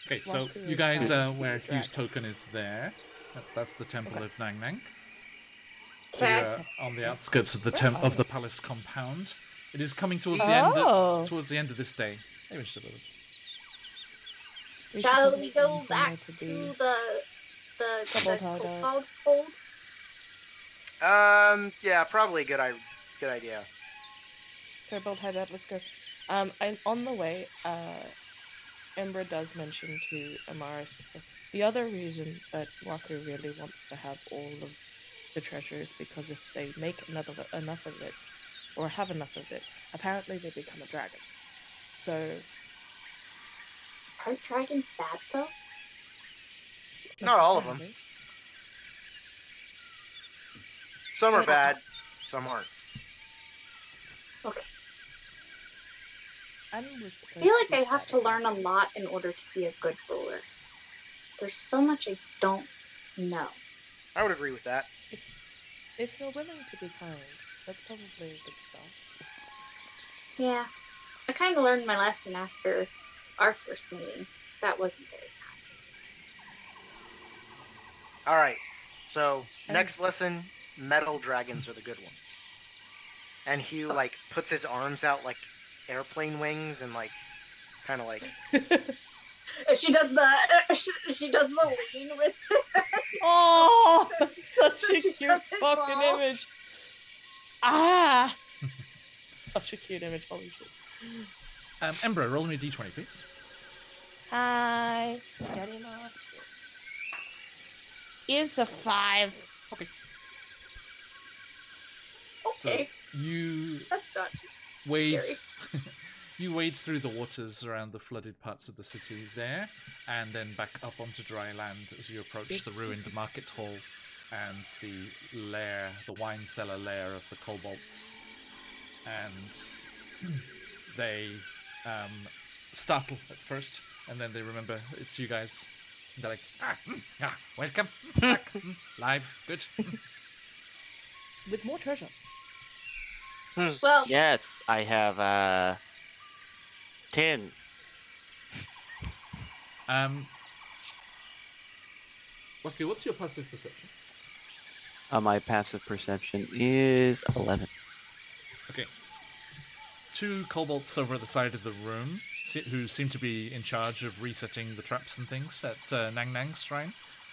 Okay, so Waku you is guys trying where to Hugh's drag. token is there. That's the Temple Okay. of Nang Nang. So Okay. you're on the outskirts of the Where are of the you? palace compound. It is coming towards the end. Oh. Towards the end of this day. Maybe still with us. We should Shall probably we go find somewhere back to to be. the Double tie-dye. called hold? Yeah, probably a good idea. Kobold hide out, let's go. And on the way, Ember does mention to Amaris, it's like, the other reason that Waku really wants to have all of the treasure is because if they make enough of it, or have enough of it, apparently they become a dragon. So Aren't dragons bad though? Not all of them. necessarily. Some are Yeah. bad, some aren't. Okay. I I feel like I have to learn a lot in order to be a good ruler. There's so much I don't know. I would agree with that. If you're willing to be kind, that's probably a good start. Yeah. I kind of learned my lesson after our first meeting. That wasn't very kind. All right. So And- next lesson, metal dragons are the good ones. And Hugh like puts his arms out like airplane wings and like kind of like She does the lean with Oh, such a She cute doesn't fucking fall. image. Ah, such a cute image. Holy shit. Ember, roll me a d20, please. Hi. Getting off. Is a 5. Okay. Okay, So you that's not wade. scary. You wade through the waters around the flooded parts of the city there, and then back up onto dry land as you approach the ruined market hall and the lair, the wine cellar lair of the kobolds. And they startle at first, and then they remember it's you guys. And they're like, welcome, back, live, good. With more treasure. Well, Yes, I have 10. Okay, what's your passive perception? My passive perception is 11. Okay. Two kobolds over at the side of the room, who seem to be in charge of resetting the traps and things at Nang Nang's shrine,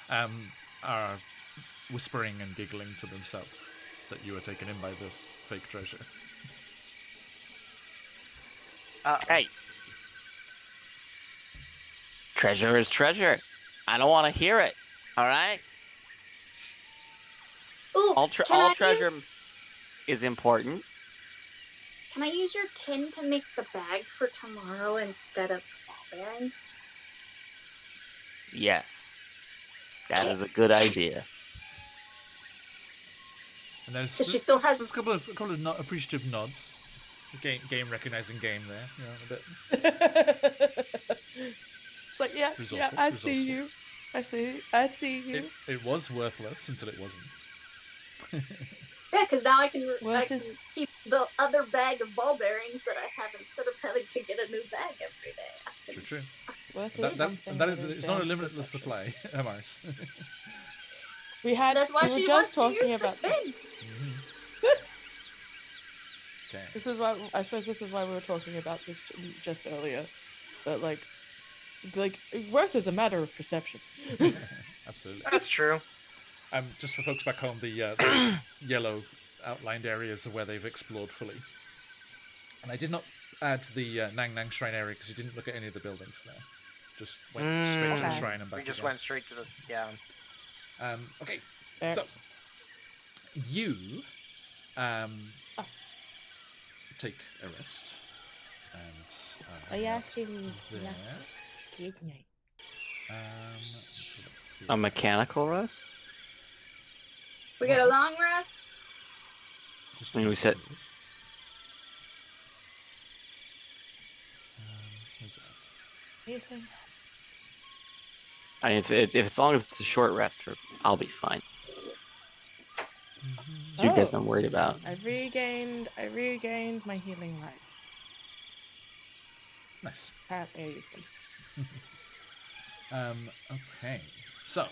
are whispering and giggling to themselves that you were taken in by the fake treasure. Hey. Treasure is treasure. I don't want to hear it. All right? ooh, All can I treasure use- is important. Can I use your tin to make the bag for tomorrow instead of ball bearings? Yes. That is a good idea. And there's, So she still has- there's a couple of not appreciative nods. Game recognizing game there, you know, a bit. It's like, yeah, Resourceful, I resourceful. see you. I see you. It was worthless until it wasn't. Yeah, because now I can Worth is- keep the other bag of ball bearings that I have instead of having to get a new bag every day. I can- True. Worth That, is that, something that, that is it's not a down to limitless perception. supply, Mars. We That's why we were she just wants to talking use about the tin. Okay. this is why I suppose this is why we were talking about this just earlier. But like worth is a matter of perception. Absolutely. That's true. Just for folks back home, the yellow outlined areas are where they've explored fully. And I did not add the Nang Nang Shrine area because you didn't look at any of the buildings there. Just went straight to the Okay. shrine and back We just again. went straight to the Okay, Fair. so you Us. take a rest. And Oh yeah, see me. there. Yeah. Let's have a look here. A mechanical rest? We get a long rest. Just I mean, we said- please. Where's that? Anything? I mean, if as long as it's a short rest, I'll be fine. So you guys Oh. not worried about. I regained my healing lights. Nice. Apparently I used them. Okay. So,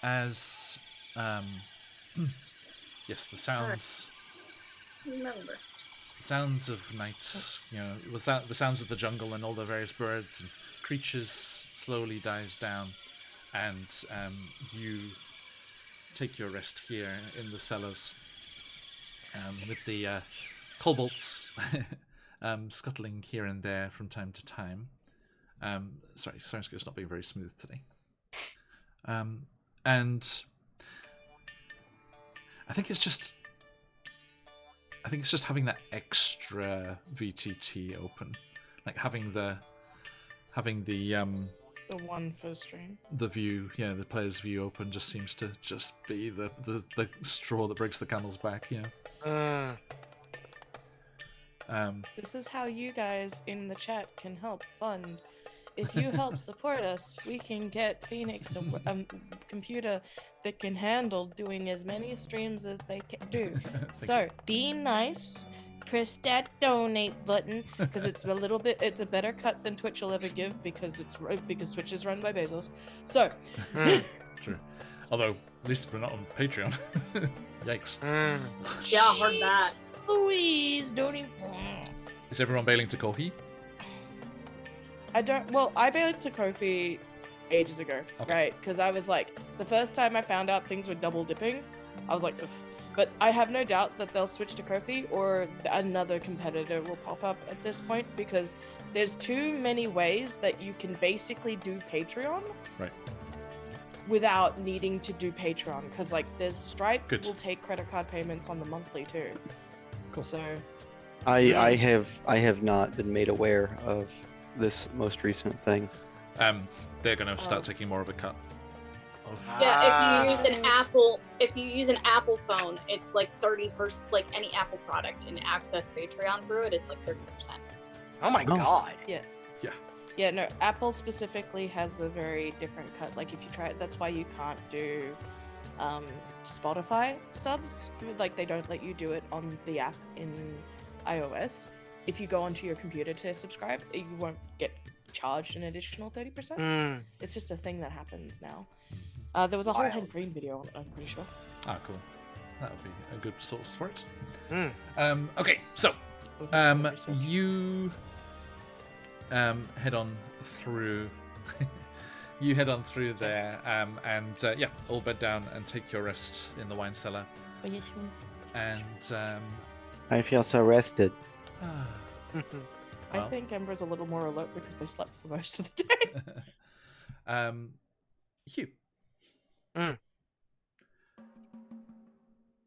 as yes, the sounds Rest. of night, you know, the sounds of the jungle and all the various birds and creatures slowly dies down, and you take your rest here in the cellars, with the kobolds scuttling here and there from time to time. Sorry, Soundscape's not being very smooth today. And I think it's just I think it's just having that extra VTT open, like having the The one for stream. the view, the player's view open just seems to just be the straw that breaks the camel's back, This is how you guys in the chat can help fund. If you help support us, we can get Phoenix a computer that can handle doing as many streams as they can do. So be nice. Press that donate button because it's a better cut than Twitch will ever give because Twitch is run by Bezos. So True. Although at least we're not on Patreon. Yikes. Yeah, heard that. Louise, don't even. Is everyone bailing to Kohi? I bailed to Kofi ages ago, right? Because I was like, the first time I found out things were double dipping, I was like, ugh. But I have no doubt that they'll switch to Kofi or another competitor will pop up at this point because there's too many ways that you can basically do Patreon. Right. Without needing to do Patreon, because like there's Stripe Good. will take credit card payments on the monthly too. Cool. So I have not been made aware of this most recent thing. They're going to start taking more of a cut. Yeah, if you use an Apple phone, it's like 30%. Like any Apple product, and access Patreon through it, it's like 30%. Oh my god. yeah, no, Apple specifically has a very different cut. Like if you try it, that's why you can't do Spotify subs. Like they don't let you do it on the app in iOS. If you go onto your computer to subscribe, you won't get charged an additional 30%. It's just a thing that happens now. There was a whole Head Green video on it, I'm pretty sure. Ah, cool. That would be a good source for it. Okay, so you head on through. You head on through there, and all bed down and take your rest in the wine cellar. Oh, yes, And I feel so rested. I think Ember's a little more alert because they slept for most of the day. Hugh.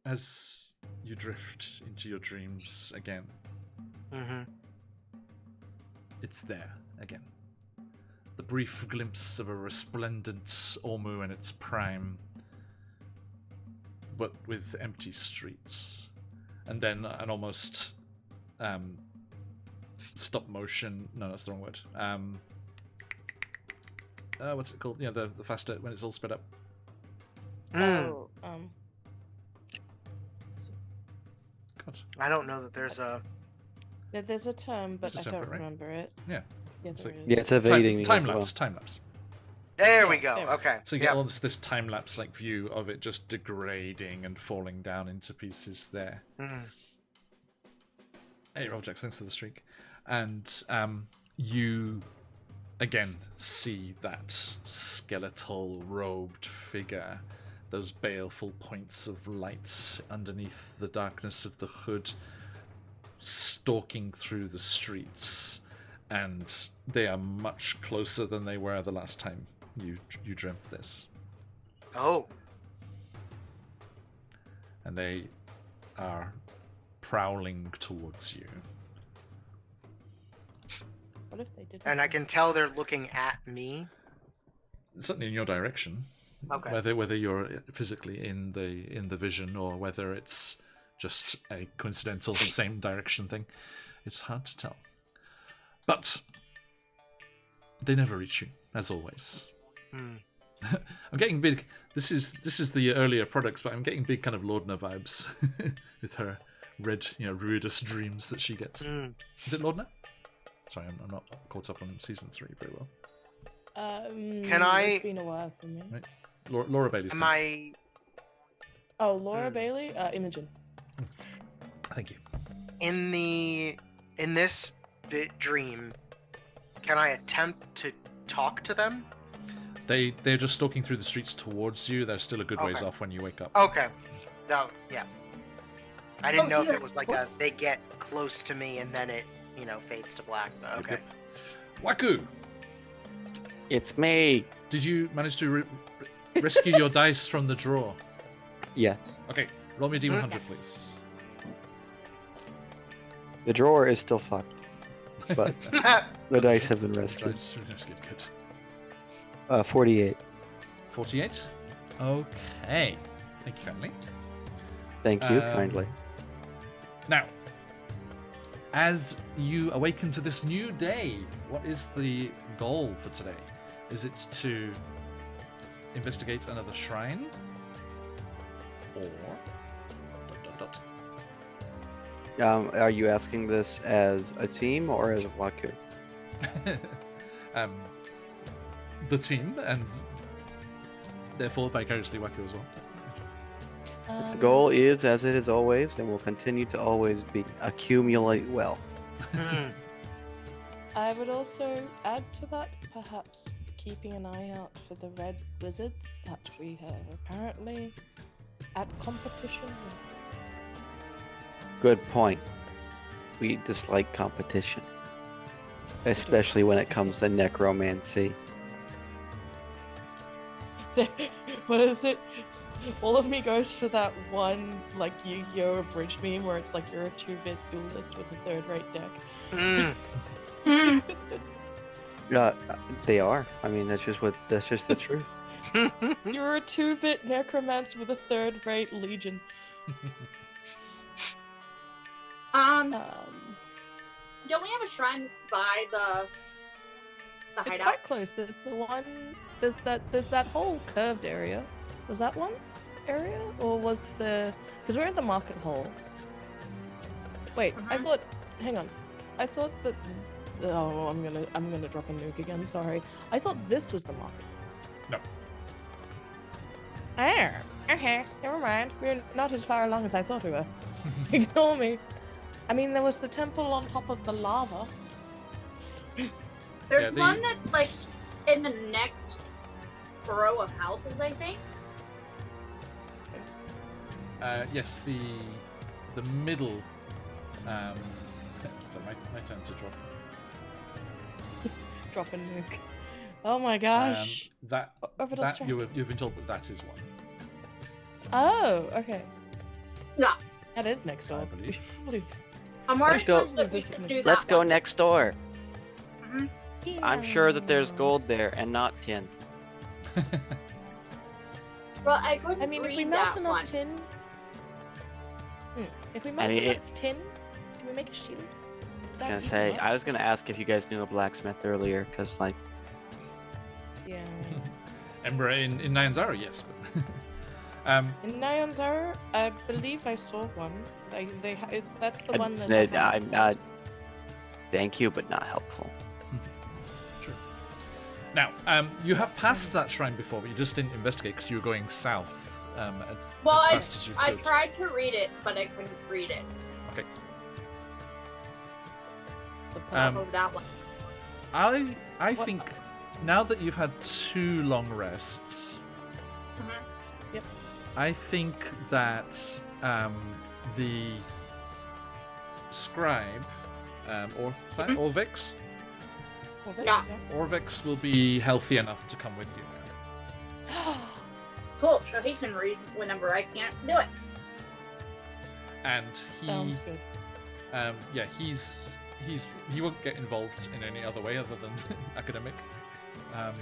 As you drift into your dreams again, it's there again. The brief glimpse of a resplendent Ormu in its prime, but with empty streets. And then an almost stop motion. No, that's the wrong word. What's it called? Yeah, the faster when it's all sped up. Oh, God. I don't know that there's a. there's a term, but There's a I term don't for it, right? remember it. Yeah. Yeah, So- there is. Yeah, it's evading me Time as well. lapse. Time lapse. There we Yeah, go. there. Okay. So you get all this time lapse like view of it just degrading and falling down into pieces there. Hey, roll Jack, thanks for the streak. And you again see that skeletal robed figure, those baleful points of light underneath the darkness of the hood, stalking through the streets, and they are much closer than they were the last time you dreamt this. Oh. And they are prowling towards you. What if they did? And I can tell they're looking at me. Certainly in your direction. Okay. Whether you're physically in the vision or whether it's just a coincidental same direction thing, it's hard to tell. But they never reach you, as always. I'm getting big. This is the earlier products, but I'm getting big kind of Lordna vibes with her red, ruidest dreams that she gets. Is it Lordna? Sorry, I'm not caught up on season 3 very well. Can I- It's been a while for me. Right. Laura Bailey's. Am I? Oh, Laura Bailey, Imogen. Thank you. In this dream, can I attempt to talk to them? They're just stalking through the streets towards you. They're still a good ways Okay. off when you wake up. Okay. No. Yeah. I didn't know if yeah, it was like what's- they get close to me and then it, fades to black. But okay. Waku! It's me. Did you manage to rescue your dice from the drawer? Yes. Okay, roll me a D100, please. The drawer is still fucked, but the dice have been rescued. Good. 48. 48. Okay. Thank you kindly. Thank you kindly. Now, as you awaken to this new day, what is the goal for today? Is it to investigate another shrine? Or... ... Are you asking this as a team or as Waku? The team, and therefore vicariously Waku as well. The goal is, as it is always, and will continue to always be, accumulate wealth. I would also add to that, perhaps keeping an eye out for the red wizards that we are apparently at competition with. Good point. We dislike competition, especially when it comes to necromancy. What is it? All of me goes for that one, like, Yu-Gi-Oh! Abridged meme where it's like you're a 2-bit duelist with a third-rate deck. They are. I mean, that's just the truth. You're a 2-bit necromancer with a third-rate legion. Don't we have a shrine by the It's hideout? quite close. There's the one. There's that whole curved area. Was that one area, or was the? Because we're in the market hall. Wait, I thought. Hang on. I thought that. Oh, I'm gonna drop a nuke again. Sorry. I thought this was the market. No. Ah. Okay. Never mind. We're not as far along as I thought we were. Ignore me. I mean, there was the temple on top of the lava. There's one that's like in the next row of houses, I think. Yes, the middle. So my turn to drop. Drop a nuke. Oh my gosh. That you've been told that is one. Oh, okay. No. That is next door. I believe. I'm already Let's go. told that we can do that Let's go one. next door. Mhm. I'm sure that there's gold there and not tin. Well, I couldn't I mean, if read we melt that enough one. tin. If we melt mean, enough tin, can we make a shield? I was gonna ask if you guys knew a blacksmith earlier, because like, Yeah. Ember in Nyanzara, yes. But, In Nyanzara, I believe I saw one. That's the one that. I'm not. Thank you, but not helpful. True. Now, you have passed that shrine before, but you just didn't investigate because you were going south Well, as fast as you I could. tried to read it, but I couldn't read it. Okay. Over that one. I think now that you've had 2 long rests, Yep. I think that the scribe Orvex Yeah. Orvex will be healthy enough to come with you now. Cool, so he can read whenever I can't do it. And Sounds good. he won't get involved in any other way other than academic.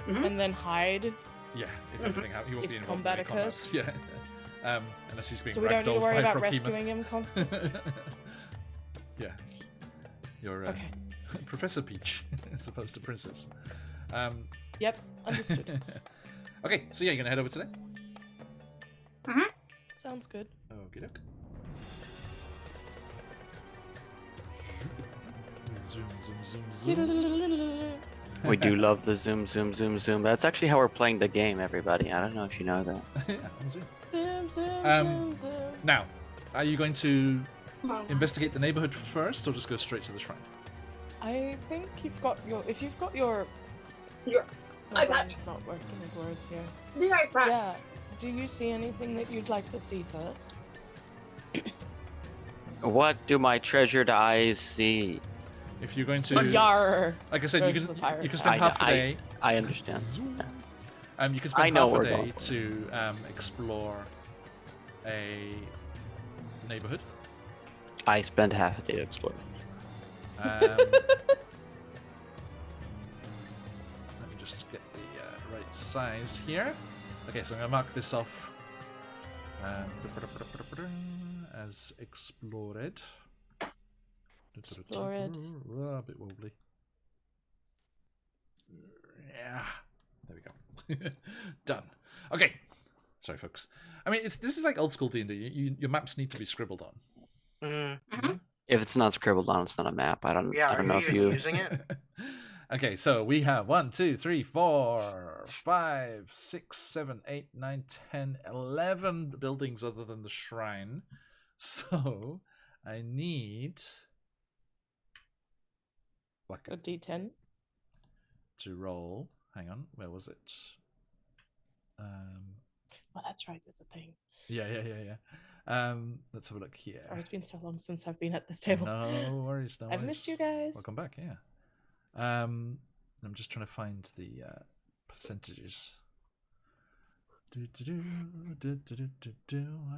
And then hide. Yeah, if anything happens, he won't If be involved combat in any occurs. combats. Yeah, unless he's being So we don't need to ragdolled worry by about Froghemoths. rescuing him constantly. Yeah, you're Okay. Professor Peach as opposed to Princess. Yep. Understood. Okay, so yeah, you're gonna head over today. Sounds good. Okie doke. Zoom, zoom, zoom, zoom. We do love the zoom, zoom, zoom, zoom. That's actually how we're playing the game, everybody. I don't know if you know that. Yeah, on Zoom. Zoom, zoom, Um, zoom, zoom. Now, are you going to investigate the neighborhood first, or just go straight to the shrine? I think you've got your. If you've got your. I My got- brain's not working with words here. Be right back. Yeah. Do you see anything that you'd like to see first? What do my treasured eyes see? If you're going to, Yar. like I said, Go you to can the pirate you can spend half a day. I understand. Zoom. You can I spend know half a we're day going. to explore a neighborhood. I spend half a day exploring. Let me just get the right size here. Okay, so I'm gonna mark this off as explored. Explored. A bit wobbly. Yeah, there we go. Done. Okay. Sorry, folks. I mean, this is like old school D&D. Your maps need to be scribbled on. If it's not scribbled on, it's not a map. I don't know if you using it. Okay, so we have 1, 2, 3, 4, 5, 6, 7, 8, 9, 10, 11 buildings other than the shrine. So I need like A D10. to roll. Hang on, where was it? Oh, that's right. There's a thing. Yeah. Let's have a look here. Sorry, it's been so long since I've been at this table. No worries, no I've worries. missed you guys. Welcome back, yeah. I'm just trying to find the percentages. I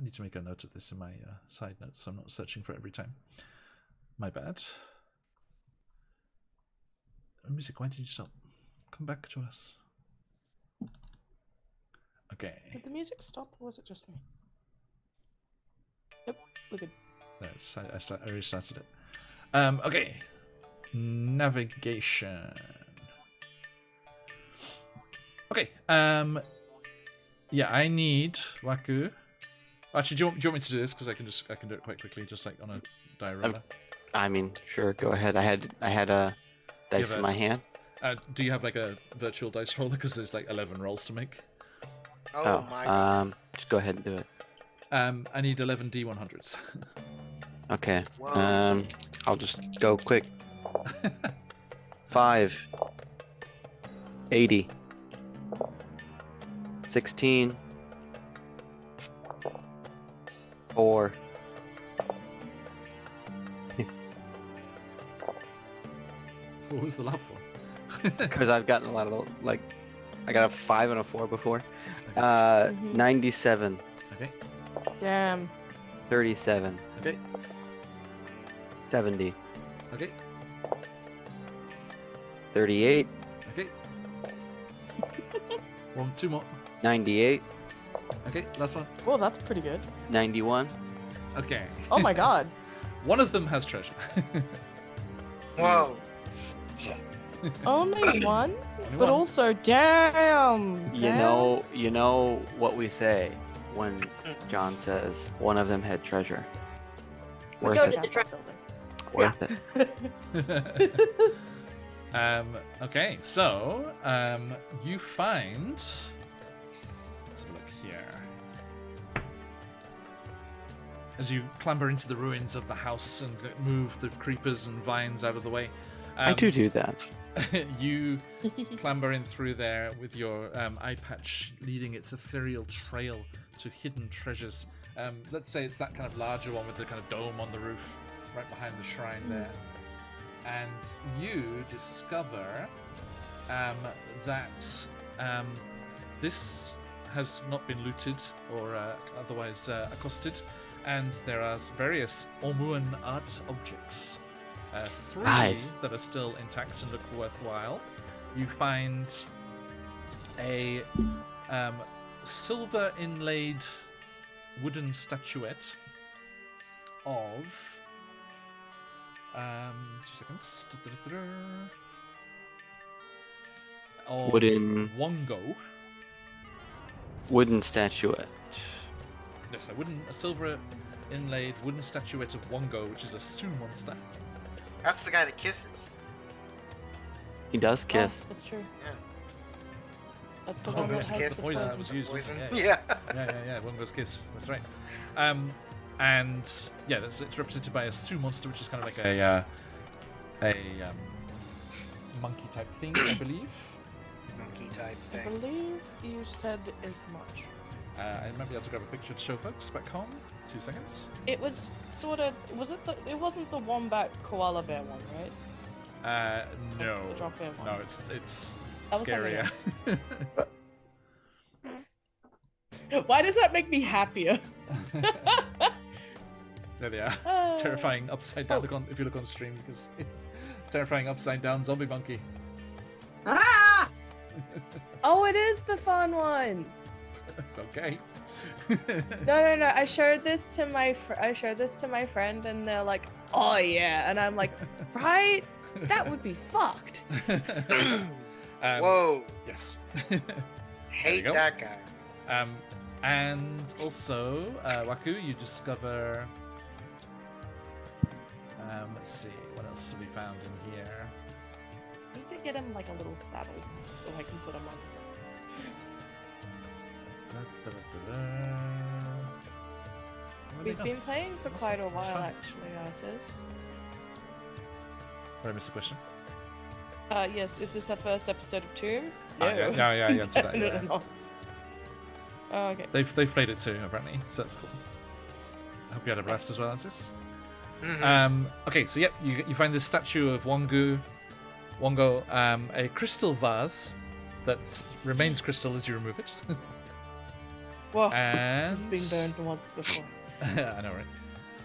need to make a note of this in my side notes, so I'm not searching for it every time. My bad. Music, why did you stop? Come back to us. Okay. Did the music stop, or was it just me? Nope, we're good. No, I restarted it. Okay. Navigation. Okay. Yeah, I need Waku. Actually, do you want me to do this? Because I can do it quite quickly, just like on a diorama. I mean, sure, go ahead. I had a dice in my hand. Do you have like a virtual dice roller? Because there's like 11 rolls to make. Oh my god. Just go ahead and do it. I need 11 D100s. Okay. Whoa. I'll just go quick. 5. 80. 16. 4. What was the laugh for? Because I've gotten a lot of like, I got a 5 and a 4 before. Okay. 97. Okay. Damn. 37. Okay. 70. Okay. 38. Okay. Two more. 98. Okay, last one. Well, that's pretty good. 91. Okay. Oh my god. One of them has treasure. Whoa. Only one? Only But one. also, damn. You know what we say when John says one of them had treasure. Worth Go it. to the tra- Worth it. Okay, so you find. Let's have a look here. As you clamber into the ruins of the house and move the creepers and vines out of the way, I do that. you clamber in through there with your eye patch leading its ethereal trail to hidden treasures. Let's say it's that kind of larger one with the kind of dome on the roof right behind the shrine there. And you discover that this has not been looted or otherwise accosted, and there are various Omuan art objects. 3 Nice. that are still intact and look worthwhile. You find a silver inlaid wooden statuette of 2 seconds. Of Wooden- Wongo. Wooden statuette. Yes, a silver inlaid wooden statuette of Wongo, which is a Sioux monster. That's the guy that kisses. He does kiss. Oh, that's true. Yeah. That's the Oh, one yeah, that that's has the the poison that poison. was used, wasn't it? Yeah. Yeah, Wongo's kiss. That's right. And yeah, it's represented by a Sioux monster, which is kind of like a monkey type thing, I believe. Monkey type I thing. believe you said as much. I might be able to grab a picture to show folks back home. 2 seconds. It was sort of. It wasn't the wombat koala bear one, right? No. The drop bear one. No, it's That was something scarier. Why does that make me happier? There they are. Ah. Terrifying upside down. Look on if you look on stream because Terrifying upside down zombie monkey. Ah! Oh, it is the fun one. Okay. No. I showed this to my friend, and they're like, "Oh yeah," and I'm like, "Right? That would be fucked." Whoa. Yes. Hate go. that guy. And also, Waku, you discover. Let's see, what else have we found in here? I need to get him like a little saddle so I can put him on. We've been playing for quite a while, actually, artists. Did I miss the question? Yes. Is this our first episode of Tomb? Oh, yeah. That's that, yeah. No. Oh, okay. They've played it too, apparently, so that's cool. I hope you had a blast as well as this. Mhm. Okay, so yep, you find this statue of Wongo, a crystal vase that remains crystal as you remove it. Well, And it's been burned once before. I know,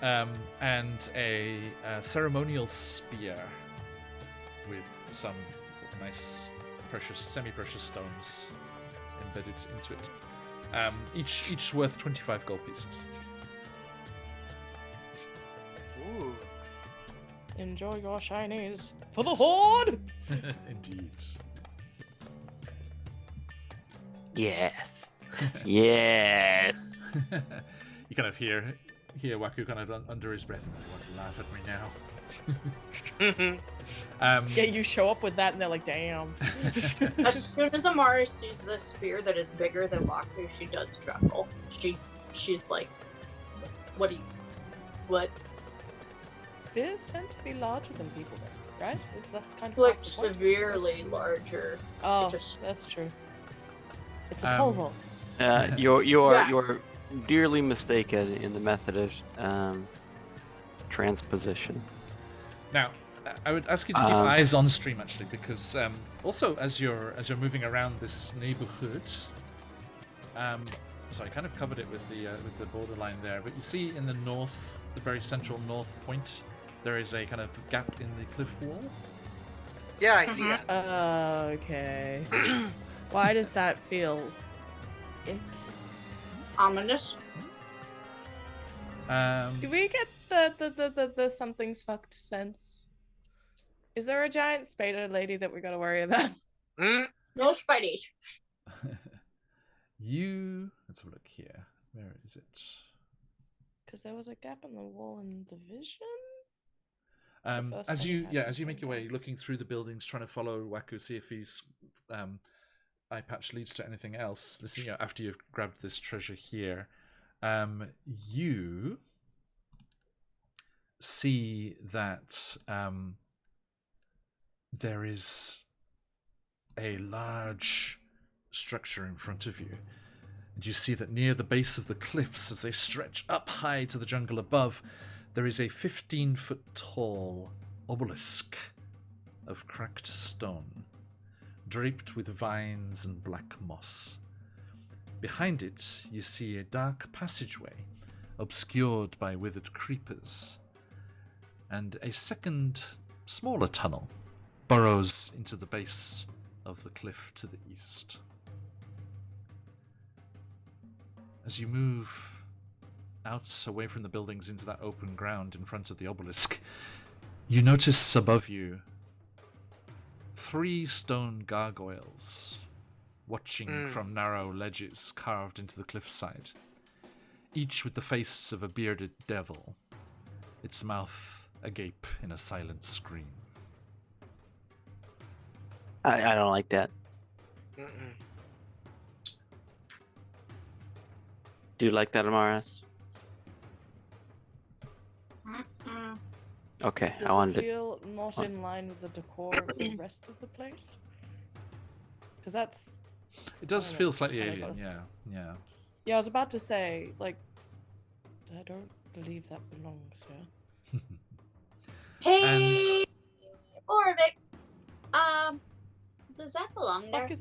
right? And a ceremonial spear with some nice, precious, semi-precious stones embedded into it. Each worth 25 gold pieces. Ooh. Enjoy your shinies for the horde. Indeed. Yes. Yes. You kind of hear Waku kind of under his breath. "You want to laugh at me now?" Yeah, you show up with that, and they're like, "Damn." As soon as Amara sees the spear that is bigger than Waku, she does struggle. She's like, what? Spears tend to be larger than people, then, right? That's kind of Like half the point. severely larger. Oh, just- that's true. It's a pole vault. You're dearly mistaken in the method of transposition. Now, I would ask you to keep eyes on stream actually, because also as you're moving around this neighborhood, so I kind of covered it with the borderline there, but you see in the north, the very central north point, there is a kind of gap in the cliff wall. Yeah, I see it. Okay. Why does that feel ick? Ominous. Do we get the something's fucked sense? Is there a giant spider lady that we gotta worry about? Mm? No Spideys. Let's have a look here. Where is it? Because there was a gap in the wall in the vision. first As thing you I as you make your way, remember. looking through the buildings, trying to follow Waku, see if his eye patch leads to anything else. This, after you've grabbed this treasure here, you see that there is a large structure in front of you. And you see that near the base of the cliffs, as they stretch up high to the jungle above, there is a 15-foot tall obelisk of cracked stone, draped with vines and black moss. Behind it, you see a dark passageway, obscured by withered creepers, and a second, smaller tunnel burrows into the base of the cliff to the east. As you move out away from the buildings into that open ground in front of the obelisk, you notice above you 3 stone gargoyles watching from narrow ledges carved into the cliffside, each with the face of a bearded devil, its mouth agape in a silent scream. I don't like that. Mm-mm. Do you like that, Amaris? Mm-mm. Okay, Does I wanted it to. feel not in line with the decor of the rest of the place? Because that's... It does Oh, feel it's slightly kind of alien, both. yeah. Yeah, I was about to say, like, I don't believe that belongs here. Hey, Orvix. Does that belong What there?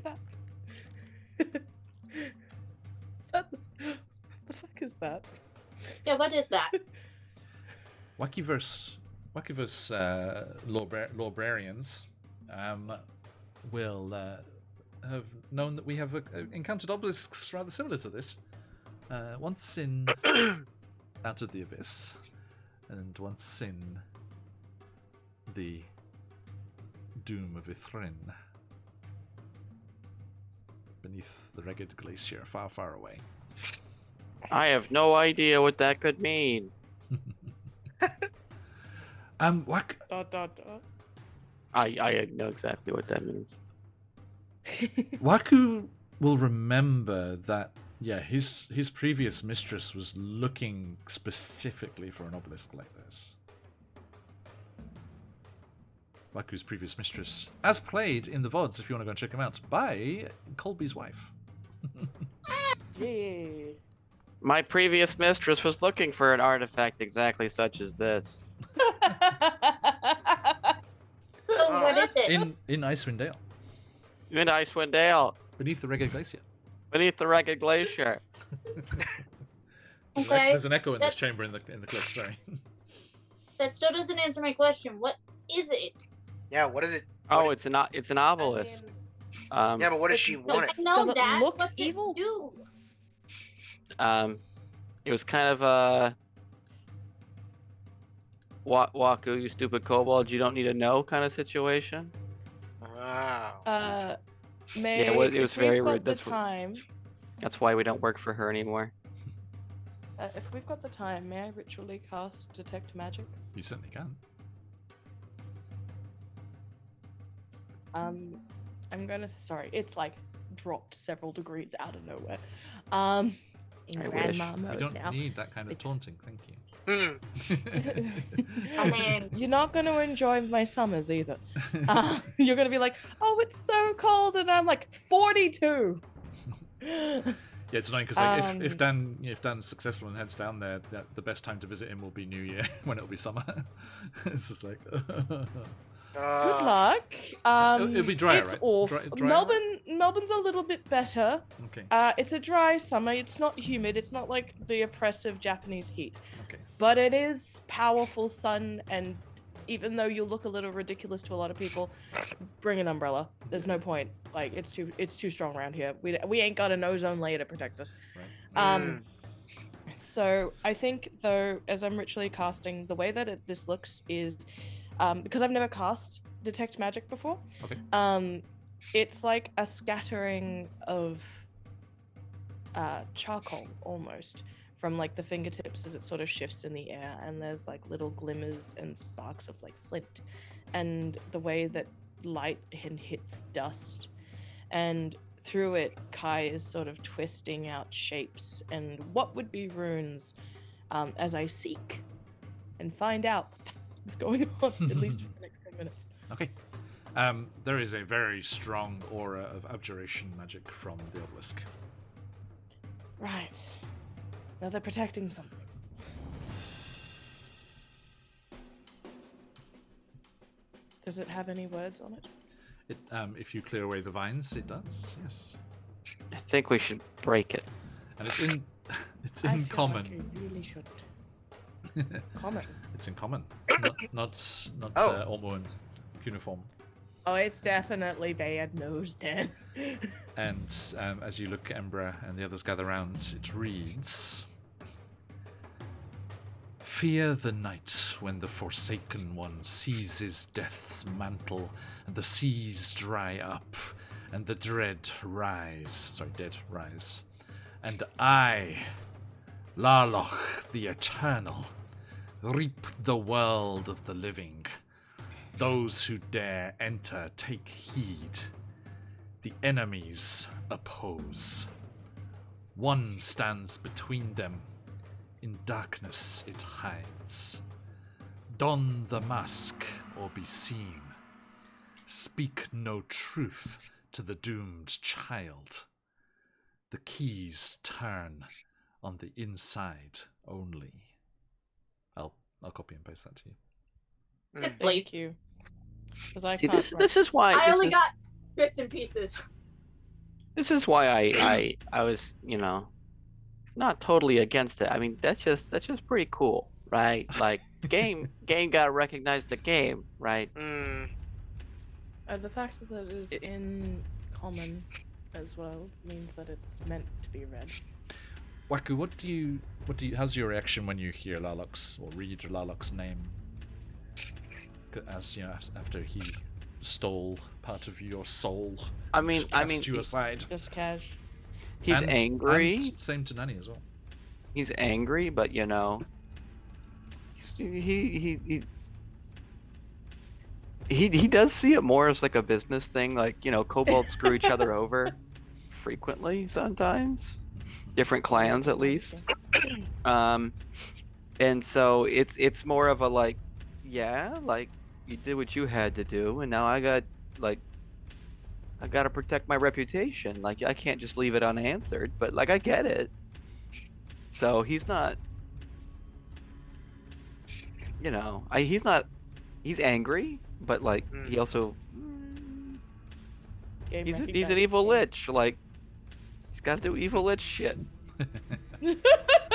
the fuck is that? The fuck is that? Yeah, what is that? Wakiverse Wakivus Lawbrarians will have known that we have encountered obelisks rather similar to this. Once in Out of the Abyss, and once in the Doom of Ithrin, beneath the rugged glacier, far, far away. I have no idea what that could mean. I know exactly what that means. Waku will remember that, yeah, his previous mistress was looking specifically for an obelisk like this. Waku's previous mistress, as played in the VODs, if you want to go and check them out, by Colby's wife. Yeah. My previous mistress was looking for an artifact exactly such as this. So what is it? In Icewind Dale, In Icewind Dale, beneath the rugged glacier. beneath the rugged glacier. Okay. There's an echo in this chamber in the cliff. Sorry. That still doesn't answer my question. What is it? Yeah, what is it? Oh, it's an obelisk. Yeah, but what does she want? I know Does it that. look What's evil? it do? It was kind of a Waku, you stupid kobold, you don't need to know kind of situation. Wow. May Yeah, it was if very we've got rude. the That's what- time. That's why we don't work for her anymore. If we've got the time, may I ritually cast Detect Magic? You certainly can. I'm gonna. Sorry, it's like dropped several degrees out of nowhere. In I grandma wish. We mode don't now. need that kind of taunting. Thank you. I mean, You're not gonna enjoy my summers either. You're gonna be like, "Oh, it's so cold," and I'm like, "It's 42." Yeah, it's annoying because like, Um, if Dan's successful and heads down there, the best time to visit him will be New Year when it'll be summer. It's just like Good luck. It'll be drier, It's right? awful. Drier? Melbourne's a little bit better. Okay. It's a dry summer. It's not humid. It's not like the oppressive Japanese heat. Okay. But it is powerful sun, and even though you look a little ridiculous to a lot of people, bring an umbrella. There's no point. Like it's too strong around here. We ain't got an ozone layer to protect us. Right. So I think though, as I'm ritually casting, the way that this looks is, because I've never cast Detect Magic before. Okay. It's like a scattering of charcoal almost from like the fingertips as it sort of shifts in the air, and there's like little glimmers and sparks of like flint, and the way that light hits dust, and through it Kai is sort of twisting out shapes and what would be runes, as I seek and find out what's going on, at least for the next 10 minutes. Okay. There is a very strong aura of abjuration magic from the obelisk. Right. Now they're protecting something. Does it have any words on it? It, if you clear away the vines, it does. Yes. I think we should break it. And it's in it's I in feel common. like you really shouldn't. Common. It's in common. Not Oh. Ormo and cuneiform. Oh, it's definitely bad news, Dan. And as you look, Embra and the others gather round, it reads: Fear the night when the Forsaken One seizes death's mantle, and the seas dry up, and the dead rise. And I, Larloch the Eternal, reap the world of the living. Those who dare enter take heed. The enemies oppose. One stands between them. In darkness it hides. Don the mask or be seen. Speak no truth to the doomed child. The keys turn on the inside only. I'll copy and paste that to you. It's Blaze. Thank you. 'Cause I See, can't this is why I this only is, got bits and pieces. this is why I was, you know, not totally against it. I mean, that's just pretty cool, right? Like game gotta recognize the game, right? The fact that it is in common as well means that it's meant to be read. Waku, how's your reaction when you hear Lalok's or read Lalok's name? As you know, after he stole part of your soul. I mean, cast you aside. Just cash. He's angry. And same to Nani as well. He's angry, but you know, he does see it more as like a business thing. Like, you know, kobolds screw each other over frequently sometimes. Different clans, at least. And so it's more of a like, yeah, like you did what you had to do, and now I got to protect my reputation. Like, I can't just leave it unanswered. But like, I get it. So he's not, you know, he's angry, but like he also he's an evil lich. Like, he's got to do evil lich shit.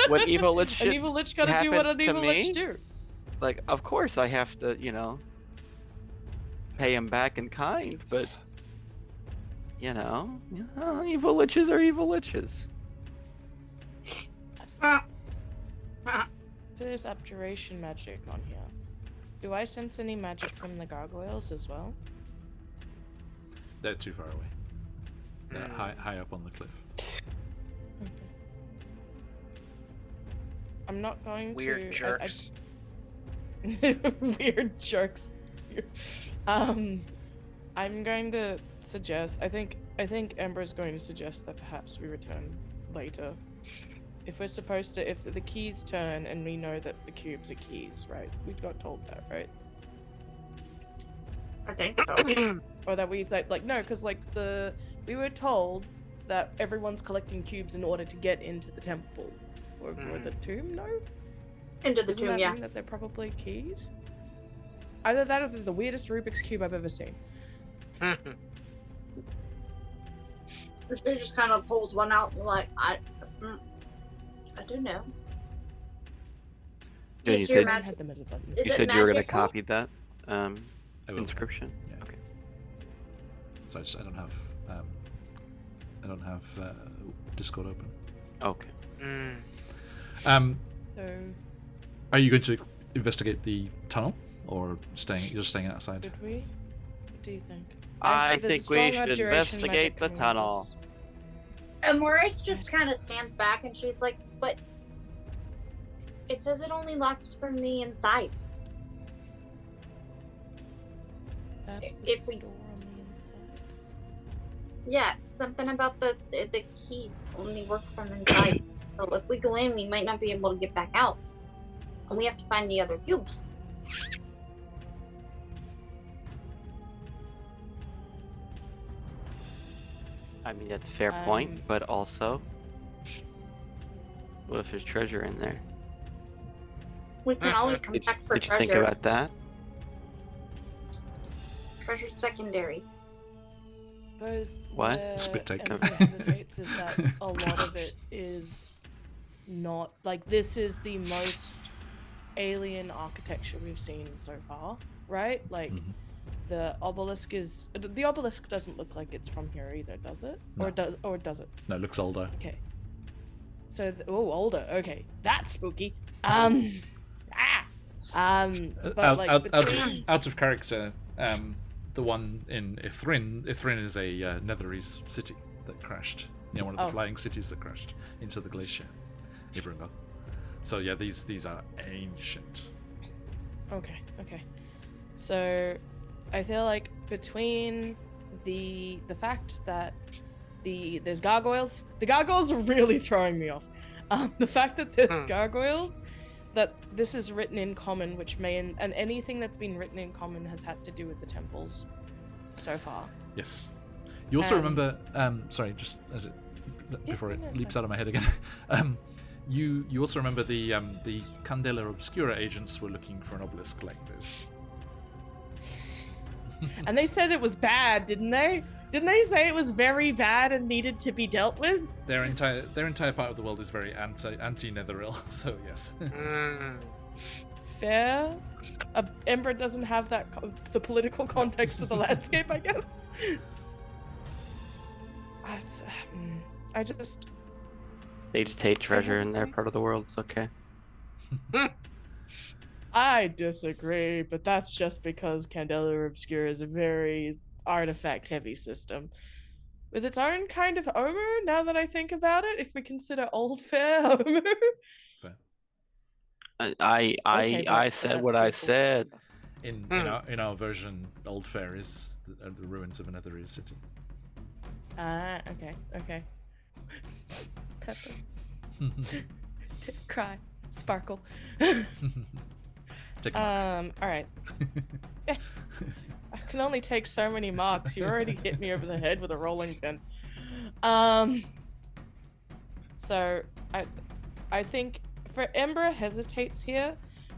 When evil lich shit an evil lich gotta do what an evil lich do. Like, of course I have to, you know, pay him back in kind, but you know, evil liches are evil liches. There's abjuration magic on here. Do I sense any magic from the gargoyles as well? They're too far away. They're high up on the cliff. Okay. I'm not going Weird to. jerks. Weird jerks. I'm going to suggest. I think Ember's going to suggest that perhaps we return later. If we're supposed to, if the keys turn and we know that the cubes are keys, right? We got told that, right? I think so. Or that we like no, because like we were told that everyone's collecting cubes in order to get into the temple or the tomb. No, Into the doesn't tomb, that yeah. mean that they're probably keys? Either that or they're the weirdest Rubik's cube I've ever seen. She just kind of pulls one out and like, I don't know. Yeah, Is you your said- I magic- had them as a button. is You it said you were gonna magical? copy that I will. inscription. Yeah. Okay. So I don't have Discord open. Okay. So Are you going to investigate the tunnel, or you're just staying outside? did we? What do you think? I There's a think we strong should abjuration investigate magic the coming with tunnel. us. And Maurice just kind of stands back and she's like, but it says it only locks from the inside. That's If the we- door on the inside. Yeah, something about the keys only work from inside. So if we go in, we might not be able to get back out. And we have to find the other cubes. I mean, that's a fair point, Um, but also, what if there's treasure in there? We can always come back for Did you think treasure. about that? Treasure's secondary. Suppose What? where Spit take. Ember hesitates is that a lot of it is not like this is the most alien architecture we've seen so far, right? Like Mhm. the obelisk doesn't look like it's from here either, does it? No. Or does it? No, it looks older. Okay. So older. Okay, that's spooky. But between Out of character, the one in Ithrin is a Netherese city that crashed. You know, one of the Oh. flying cities that crashed into the glacier. Ibrunga. So yeah, these are ancient. Okay. So I feel like between the fact that there's gargoyles, the gargoyles are really throwing me off. The fact that there's gargoyles, that this is written in common, which and anything that's been written in common has had to do with the temples so far. Yes. You also Um, remember? Sorry, just as it before it no, leaps fine. out of my head again. You also remember the Candela Obscura agents were looking for an obelisk like this. And they said it was bad, didn't they? Didn't they say it was very bad and needed to be dealt with? Their entire part of the world is very anti Netheril. So yes. fair. Ember doesn't have that the political context of the landscape, I guess. I just They just take treasure in their part of the world. It's okay. I disagree, but that's just because Candela Obscura is a very artifact-heavy system. With its own kind of Omer, now that I think about it, if we consider Old Fair Omer. Fair. I said what I said. In our version, Old Fair is the ruins of another city. Okay. Pepper. Cry. Sparkle. Take a all right. I can only take so many marks. You already hit me over the head with a rolling pin. So I think for Ember hesitates here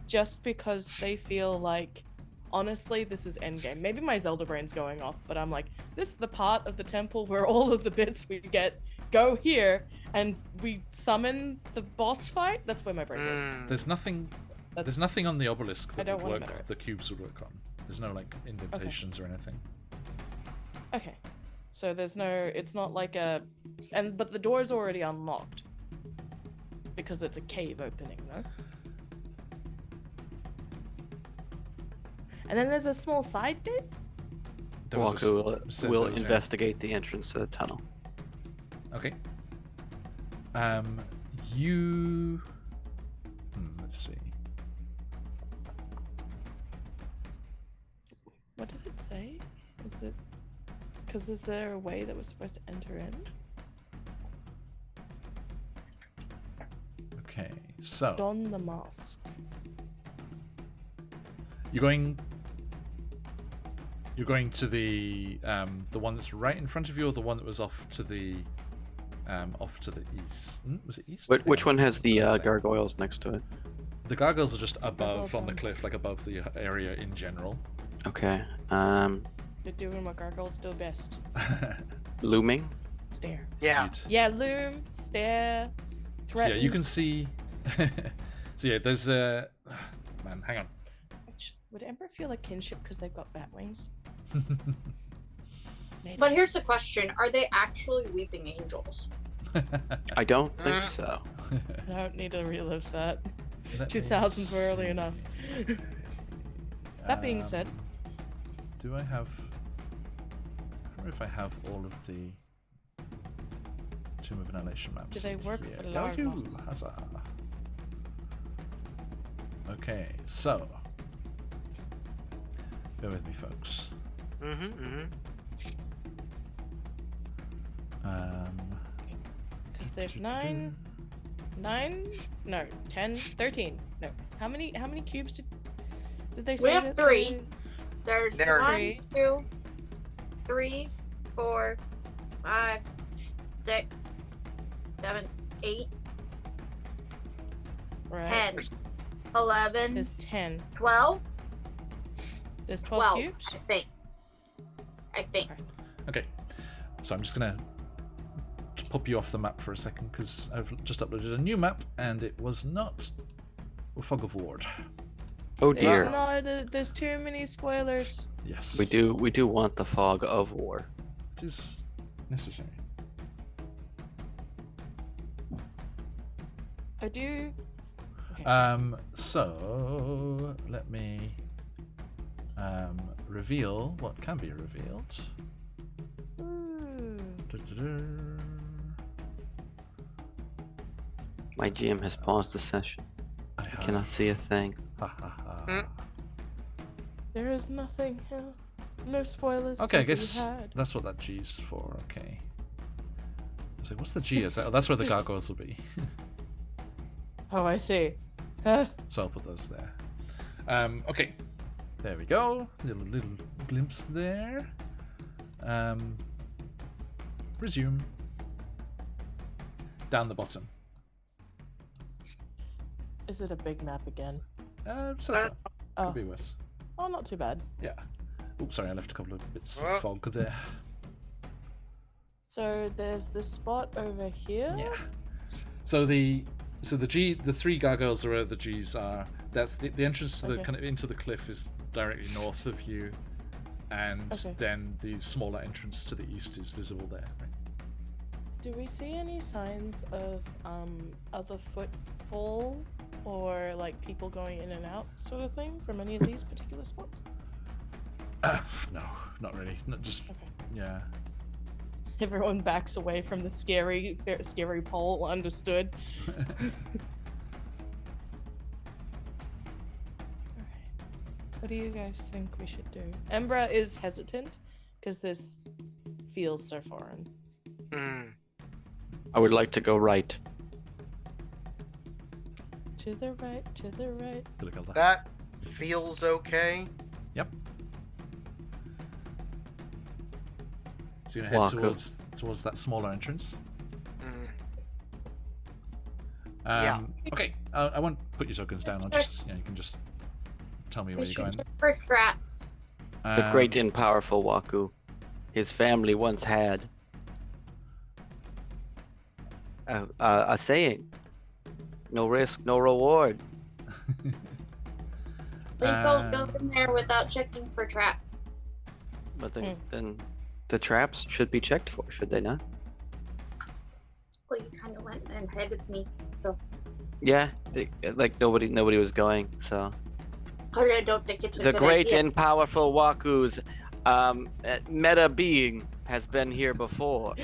just because they feel like, honestly, this is endgame. Maybe my Zelda brain's going off, but I'm like, this is the part of the temple where all of the bits we get go here and we summon the boss fight. That's where my brain goes. There's nothing on the obelisk that don't would wanna work. know it. The cubes would work on. There's no like indentations or anything. Okay. So there's no, it's not like but the door's already unlocked. Because it's a cave opening, no? And then there's a small side bit? Walker will investigate the entrance to the tunnel. Okay. Let's see. What did it say? Is it... Because is there a way that we're supposed to enter in? Okay, so... Don the mask. You're going to the one that's right in front of you, or the one that was off to the east? Was it east? Which one has the gargoyles next to it? The gargoyles are just above Gargoyles on the on- cliff, like above the area in general. Okay. They're doing what gargoyles do best. Looming. Stare. Yeah. Cute. Yeah, loom, stare, So threaten. yeah, you can see. So yeah, there's a man. Hang on. Would Emperor feel a kinship because they've got bat wings? Maybe. But here's the question: are they actually weeping angels? I don't think so. I don't need to relive that. Let me 2000s were early see. enough. That being Um, said, do I have? I don't know if I have all of the Tomb of Annihilation maps. Do they work here. for Go larva? you, huzzah. Okay, so bear with me, folks. because there's 9, no, 10, 13. No. How many cubes did they say? We have that 3. There's There are 1, three. 2, 3, 4, 5, 6, 7, 8, Right. 10, 11, There's 10. 12. There's 12 12, cubes? I think. Okay, so I'm just gonna pop you off the map for a second because I've just uploaded a new map and it was not Fog of Ward. Oh There's dear. there's too many spoilers. Yes, We do want the fog of war. It is necessary. I do. Okay. So let me reveal what can be revealed. Ooh. My GM has paused the session. I I have. cannot see a thing. Ha, ha, ha. There is nothing here. No spoilers. Okay, I to be guess had. that's what that G's for. Okay. I was like, what's the G? Oh, that's where the gargoyles will be. Oh, I see. So I'll put those there. Okay. There we go. Little glimpse there. Resume. Down the bottom. Is it a big map again? So. Oh. Could be worse. Oh, not too bad. Yeah. Oops, sorry, I left a couple of bits of fog there. So there's this spot over here. Yeah. So the So the three gargoyles are where the G's are. That's the entrance to the kind of into the cliff is directly north of you, and then the smaller entrance to the east is visible there. Right? Do we see any signs of other footfall or like people going in and out sort of thing from any of these particular spots? No, not really. Not just yeah. Everyone backs away from the scary pole. Understood. What do you guys think we should do? Embra is hesitant because this feels so foreign. I would like to go right. To the right, to the right. That feels okay. Yep. So you're gonna head towards that smaller entrance. Yeah. Okay. I won't put your tokens down. I'll just you can just tell me where you're going. For traps. The great and powerful Waku, his family once had a saying: "No risk, no reward." Please don't go in there without checking for traps. But then the traps should be checked for, should they not? Well, you kind of went ahead of me, so. Yeah, like nobody was going, so. I don't think it's a The good great idea. and powerful Waku's meta being has been here before.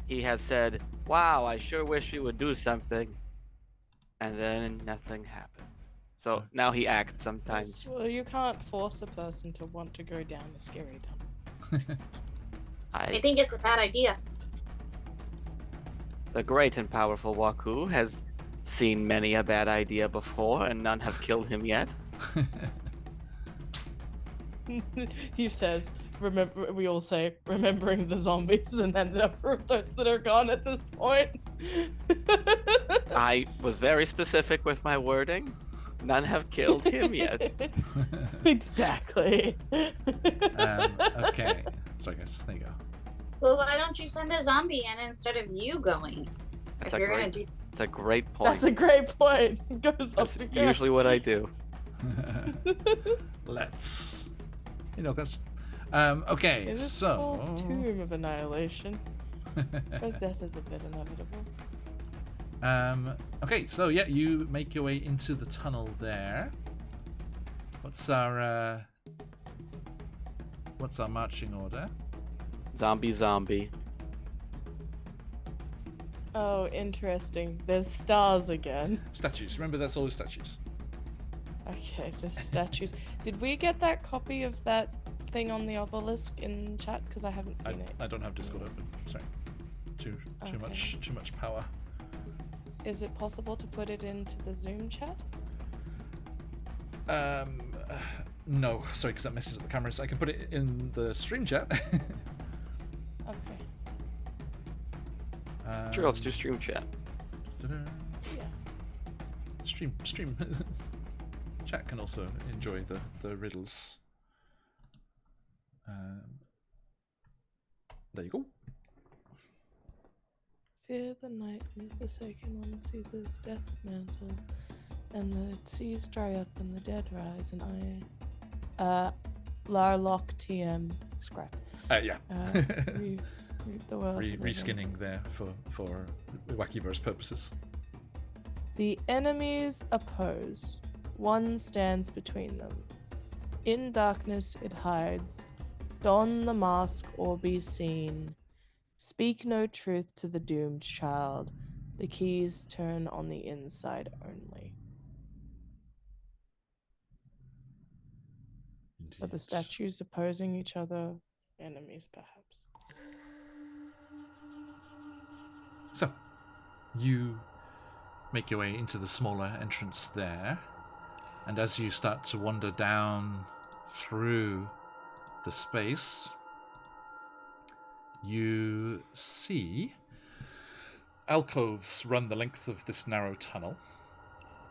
He has said, "Wow, I sure wish we would do something," and then nothing happened. So now he acts sometimes. Well, you can't force a person to want to go down a scary tunnel. I think it's a bad idea. The great and powerful Waku has seen many a bad idea before, and none have killed him yet. He says, "Remember." We all say, "Remembering the zombies," and then the number of those that are gone at this point. I was very specific with my wording. None have killed him yet. Exactly. Okay. So I guess there you go. Well, why don't you send a zombie in instead of you going? That's if a you're great, gonna do. That's a great point. That's a great point. Goes That's up again. usually what I do. Let's. Guys. Okay, Is this so. called Tomb of Annihilation? I suppose death is a bit inevitable. Okay, so yeah, you make your way into the tunnel there. What's our marching order? Zombie. Oh, interesting. There's stars again. Statues. Remember, that's always statues. Okay, the statues. Did we get that copy of that thing on the obelisk in chat? Because I haven't seen it. I don't have Discord open. Sorry. Too much power. Is it possible to put it into the Zoom chat? No, sorry, because that messes up the cameras. I can put it in the stream chat. Okay. Sure, let's do stream chat. Yeah. Stream. Chat can also enjoy the riddles. There you go. Fear the night and the Forsaken One sees his death mantle, and the seas dry up and the dead rise, and Larlock TM scrap. Yeah. Reap the world. Reskinning there for Wackyverse purposes. The enemies oppose. One stands between them. In darkness it hides. Don the mask or be seen. Speak no truth to the doomed child. The keys turn on the inside only. Indeed. Are the statues opposing each other enemies, perhaps? So, you make your way into the smaller entrance there, and as you start to wander down through the space, you see alcoves run the length of this narrow tunnel,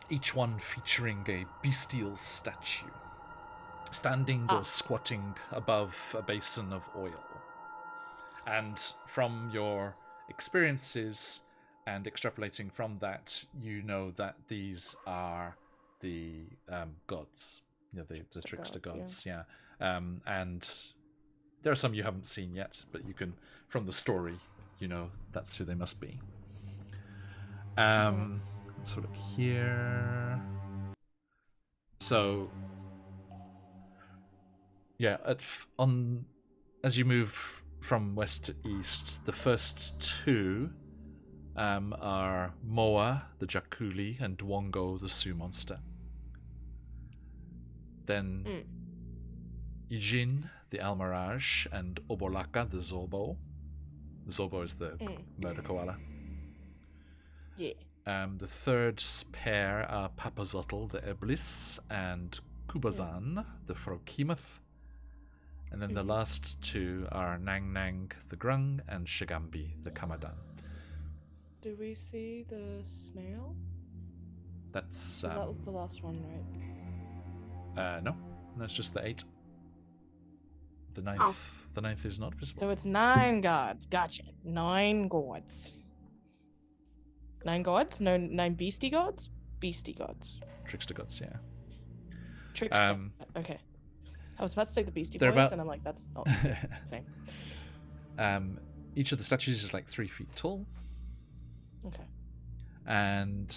each one featuring a bestial statue, standing or squatting above a basin of oil. And from your experiences, and extrapolating from that, you know that these are the gods, the trickster gods, yeah. And there are some you haven't seen yet, but you can, from the story, that's who they must be. Let's look here. So, yeah, as you move from west to east, the first two are Moa, the Jakuli, and Dwongo, the Sioux monster. Then Ijin, the Almirage, and Obolaka, the Zobo. The Zobo is the murder koala. Yeah. The third pair are Papazotl, the Eblis, and Kubazan, the Frokemoth. And then the last two are Nang Nang, the Grung, and Shigambi, the Kamadan. Do we see the snail? That's... that was the last one, right? No, it's just the 8. The ninth is not visible. So it's 9 gods. Gotcha. 9 gods. 9 gods? No, 9 beastie gods? Beastie gods. Trickster gods, yeah. Trickster. Okay. I was about to say the Beastie They're Boys, and I'm like, that's not the same. Each of the statues is like 3 feet tall. Okay. And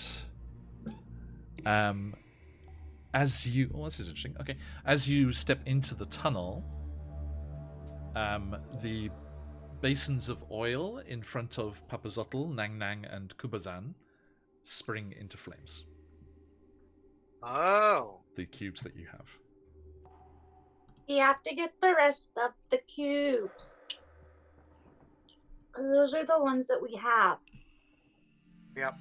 this is interesting. Okay, as you step into the tunnel, the basins of oil in front of Papazotl, Nang Nang, and Kubazan spring into flames. Oh. The cubes that you have. We have to get the rest of the cubes. Those are the ones that we have. Yep.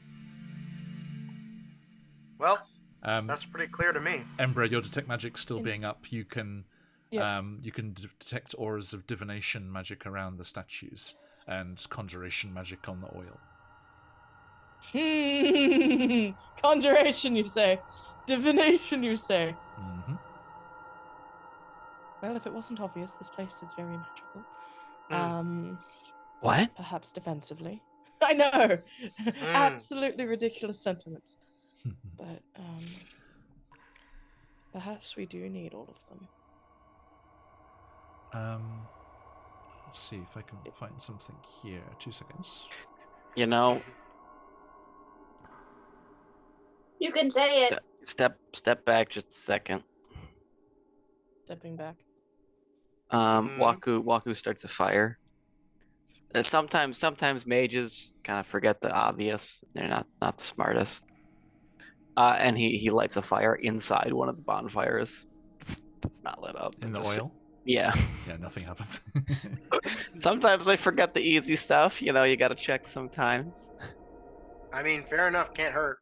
Well, that's pretty clear to me. Embra, your detect magic still being up, you can detect auras of divination magic around the statues and conjuration magic on the oil. Conjuration, you say? Divination, you say? Mm-hmm. Well, if it wasn't obvious, this place is very magical. What? Perhaps defensively. I know! Absolutely ridiculous sentiments. But, perhaps we do need all of them. Let's see if I can find something here. 2 seconds. You know, You can say it. step back just a second. Stepping back. Waku starts a fire. Sometimes mages kind of forget the obvious. They're not the smartest. And he lights a fire inside one of the bonfires. It's not lit up. In the oil? Yeah. Yeah, nothing happens. Sometimes I forget the easy stuff. You gotta check sometimes. I mean, fair enough. Can't hurt.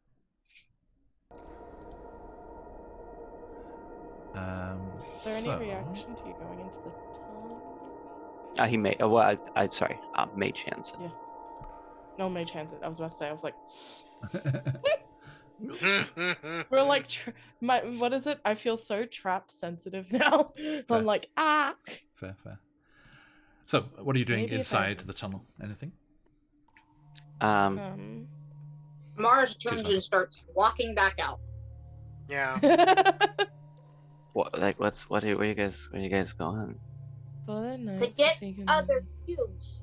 Is there any reaction to you going into the tunnel? He made. Mage hands it. Yeah. No, mage hands it. I was about to say. I was like, we're like, what is it? I feel so trap sensitive now. I'm like, Fair. So, what are you doing Maybe inside the tunnel? Anything? Mars turns and starts walking back out. Yeah. Where you guys going? For the night, To get forsaken other land. cubes.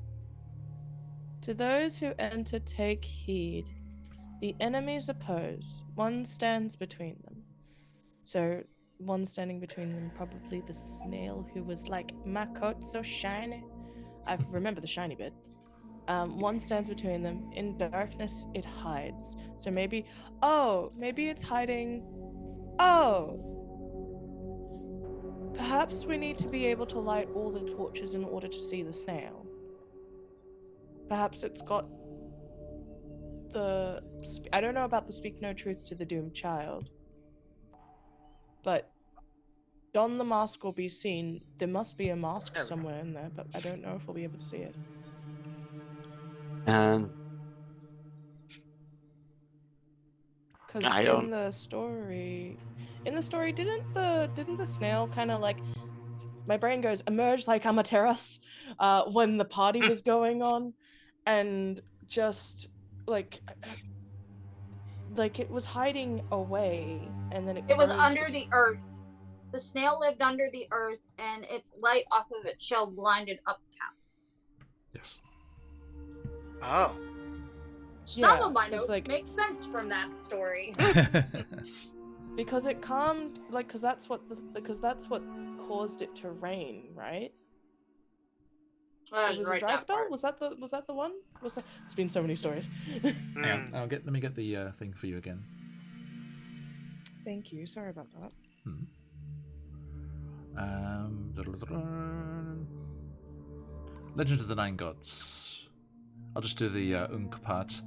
To those who enter, take heed. The enemies oppose. One stands between them. So, one standing between them, probably the snail who was like, my coat's so shiny. I remember the shiny bit. One stands between them. In darkness, it hides. So maybe it's hiding. Perhaps we need to be able to light all the torches in order to see the snail. Perhaps it's got I don't know about the speak no truth to the doomed child. But don the mask or be seen. There must be a mask somewhere in there, but I don't know if we'll be able to see it. And Because I in don't- the story, didn't the snail kind of like, my brain goes emerge like Amaterasu when the party was going on, and just like it was hiding away, and then It was rose- under the earth. The snail lived under the earth, and its light off of its shell blinded uptown. Yes. Oh. Some Yeah, of my 'cause, notes like- make sense from that story. because it calmed, like, because that's what caused it to rain, right? It was a dry spell. Was that the one? It's been so many stories. Hang on, let me get the thing for you again. Thank you. Sorry about that. Legend of the Nine Gods. I'll just do the Unk part.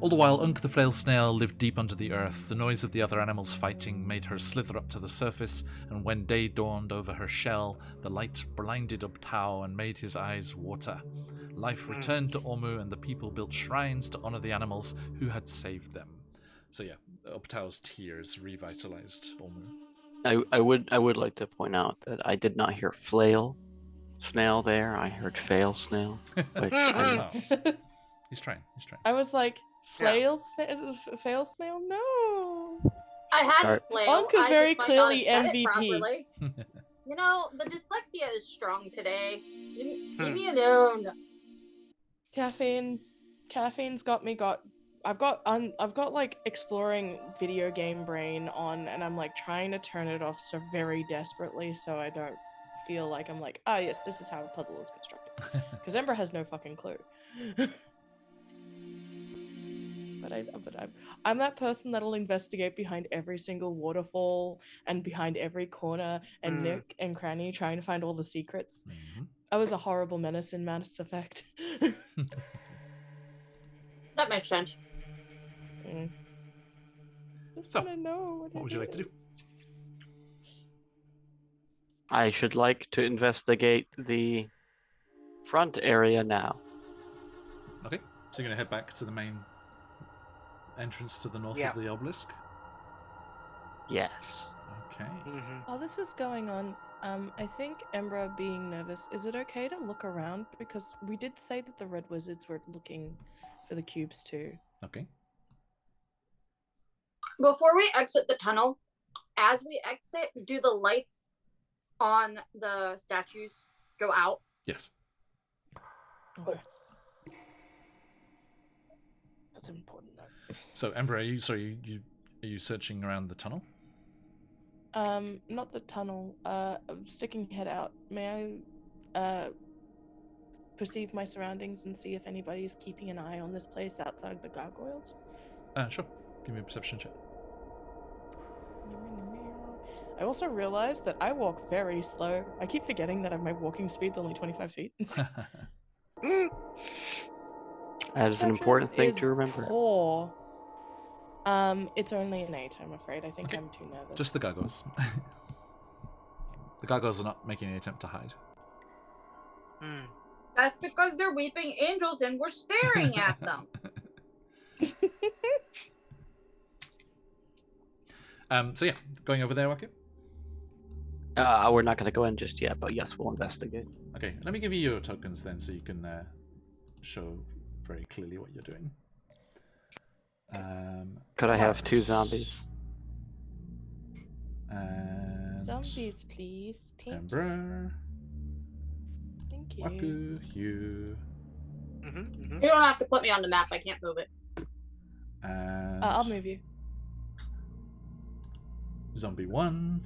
All the while, Unk the flail snail lived deep under the earth. The noise of the other animals fighting made her slither up to the surface, and when day dawned over her shell, the light blinded Ubtao and made his eyes water. Life returned to Ormu, and the people built shrines to honor the animals who had saved them. So yeah, Ubtao's tears revitalized Ormu. I would like to point out that I did not hear flail snail there. I heard fail snail. Which Oh. He's trying. I was like, fail snail? No. I had Alright. flail. Unk is I very just might not clearly have said it MVP. properly. You know, the dyslexia is strong today. Leave me alone. Caffeine's got me. I've got like exploring video game brain on, and I'm like trying to turn it off so very desperately, so I don't feel like I'm like, yes, this is how a puzzle is constructed. Because Ember has no fucking clue. But I'm that person that'll investigate behind every single waterfall and behind every corner and nook and cranny, trying to find all the secrets. I was a horrible menace in Mass Effect. That makes sense. Just So, wanna know what would you like to do? I should like to investigate the front area now. Okay, so you're gonna head back to the main entrance to the north of the obelisk. Yes. Okay. While this was going on, I think Embra being nervous, is it okay to look around? Because we did say that the Red Wizards were looking for the cubes too. Okay. Before we exit the tunnel, as we exit, do the lights on the statues go out? Yes. Okay. That's important though. So, Ember, are you searching around the tunnel? Not the tunnel. I'm sticking head out. May I perceive my surroundings and see if anybody's keeping an eye on this place outside of the gargoyles? Sure. Give me a perception check. I also realized that I walk very slow. I keep forgetting that my walking speed's only 25 feet. That is an important thing to remember. Poor. It's only an 8, I'm afraid. I think I'm too nervous. Just the gargoyles. The gargoyles are not making any attempt to hide. That's because they're weeping angels and we're staring at them. So yeah, going over there, Waku? We're not going to go in just yet, but yes, we'll investigate. Okay, let me give you your tokens then, so you can show very clearly what you're doing. Could I have 2 zombies? And Zombies, please. Ember, Thank you. Waku, Hugh, You don't have to put me on the map. I can't move it. and I'll move you. Zombie 1,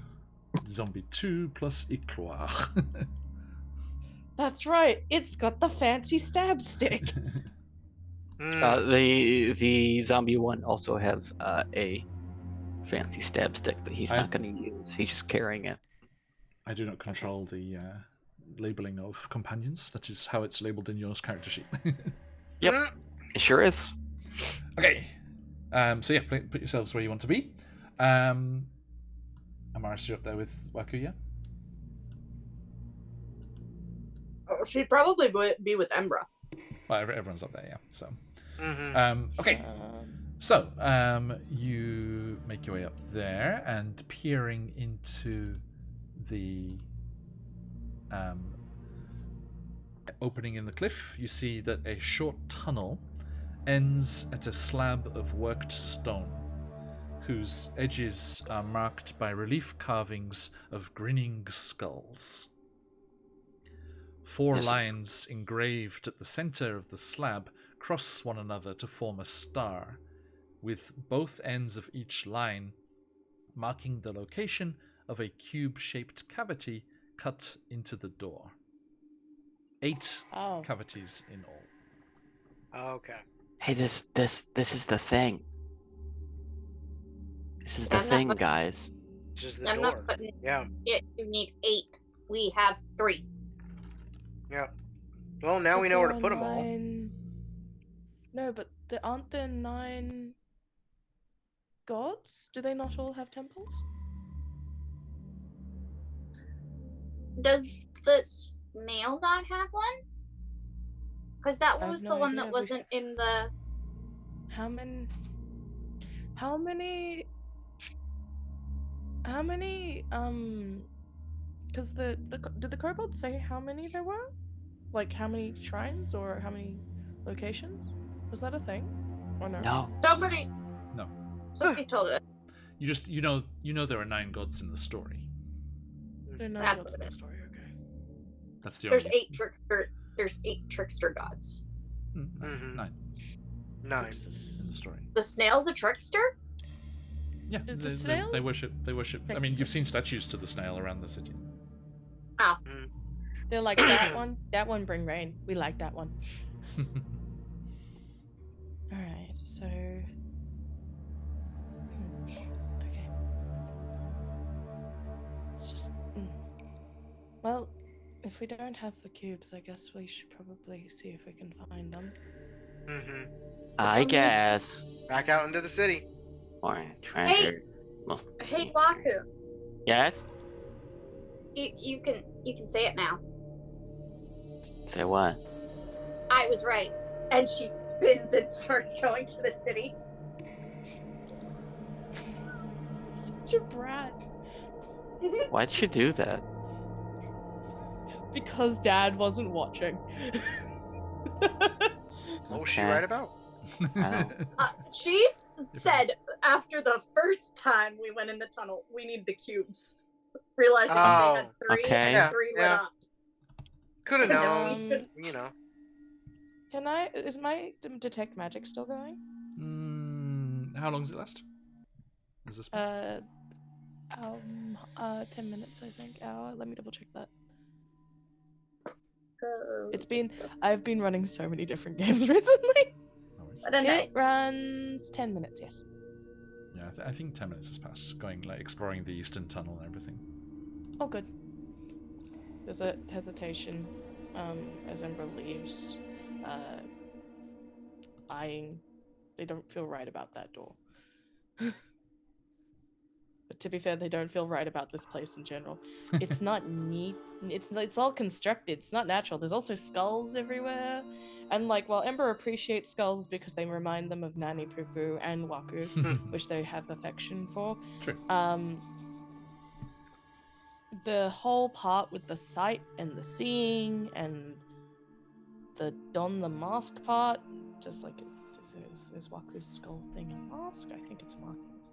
Zombie 2 plus Icloir. That's right. It's got the fancy stab stick. The zombie one also has a fancy stab stick that he's not going to use. He's just carrying it. I do not control the labeling of companions. That is how it's labeled in your character sheet. Yep, it sure is. Okay. So yeah, put yourselves where you want to be. Amaris, you're up there with Waku, yeah? Oh, she'd probably be with Embra. Well, everyone's up there, yeah. So, okay. So, you make your way up there, and peering into the opening in the cliff, you see that a short tunnel ends at a slab of worked stone, whose edges are marked by relief carvings of grinning skulls. 4 lines engraved at the center of the slab cross one another to form a star, with both ends of each line marking the location of a cube-shaped cavity cut into the door. 8 cavities in all. Okay. Hey, this is the thing. This is the thing, guys. Just the I'm door. not putting Yeah. it. You need 8. We have 3. Yeah. Well, now we know where to put them all. No, but aren't there 9 gods? Do they not all have temples? Does the snail not have one? Because that I have was no the one idea. that wasn't in the. How many? Because did the kobold say how many there were? Like how many shrines or how many locations? Was that a thing? Or no? No. Somebody. No. Somebody told us. You just you know there are 9 gods in the story. They're not That's gods what in it the is. story. Okay. That's the There's only 8 trickster. There's 8 trickster gods. 9 9. in the story. The snail's a trickster. Yeah, Is the they snail? worship. I mean, you've seen statues to the snail around the city. They're like that one. That one bring rain. We like that one. All right. So. Okay. It's just. Well, if we don't have the cubes, I guess we should probably see if we can find them. I guess. Back out into the city. Or treasures. Hey, Waku. Yes? You can say it now. Say what? I was right. And she spins and starts going to the city. Such a brat. Why'd she do that? Because Dad wasn't watching. What was she right about? I don't. She said after the first time we went in the tunnel, we need the cubes. Realizing they had 3 okay. and 3 lit Yeah. up. Could have And then known. we should- You know. Can is my detect magic still going? How long does it last? Is this 10 minutes, I think. Hour. Let me double check that. I've been running so many different games recently. It runs 10 minutes, yes. Yeah, I think 10 minutes has passed. Going exploring the eastern tunnel and everything. Oh, good. There's a hesitation as Ember leaves, eyeing. They don't feel right about that door. But to be fair, they don't feel right about this place in general. It's not neat. It's all constructed. It's not natural. There's also skulls everywhere. And while Ember appreciates skulls because they remind them of Nani Pupu and Waku, which they have affection for. True. The whole part with the sight and the seeing and the don the mask part, just like is Waku's skull thing a mask? I think it's markings.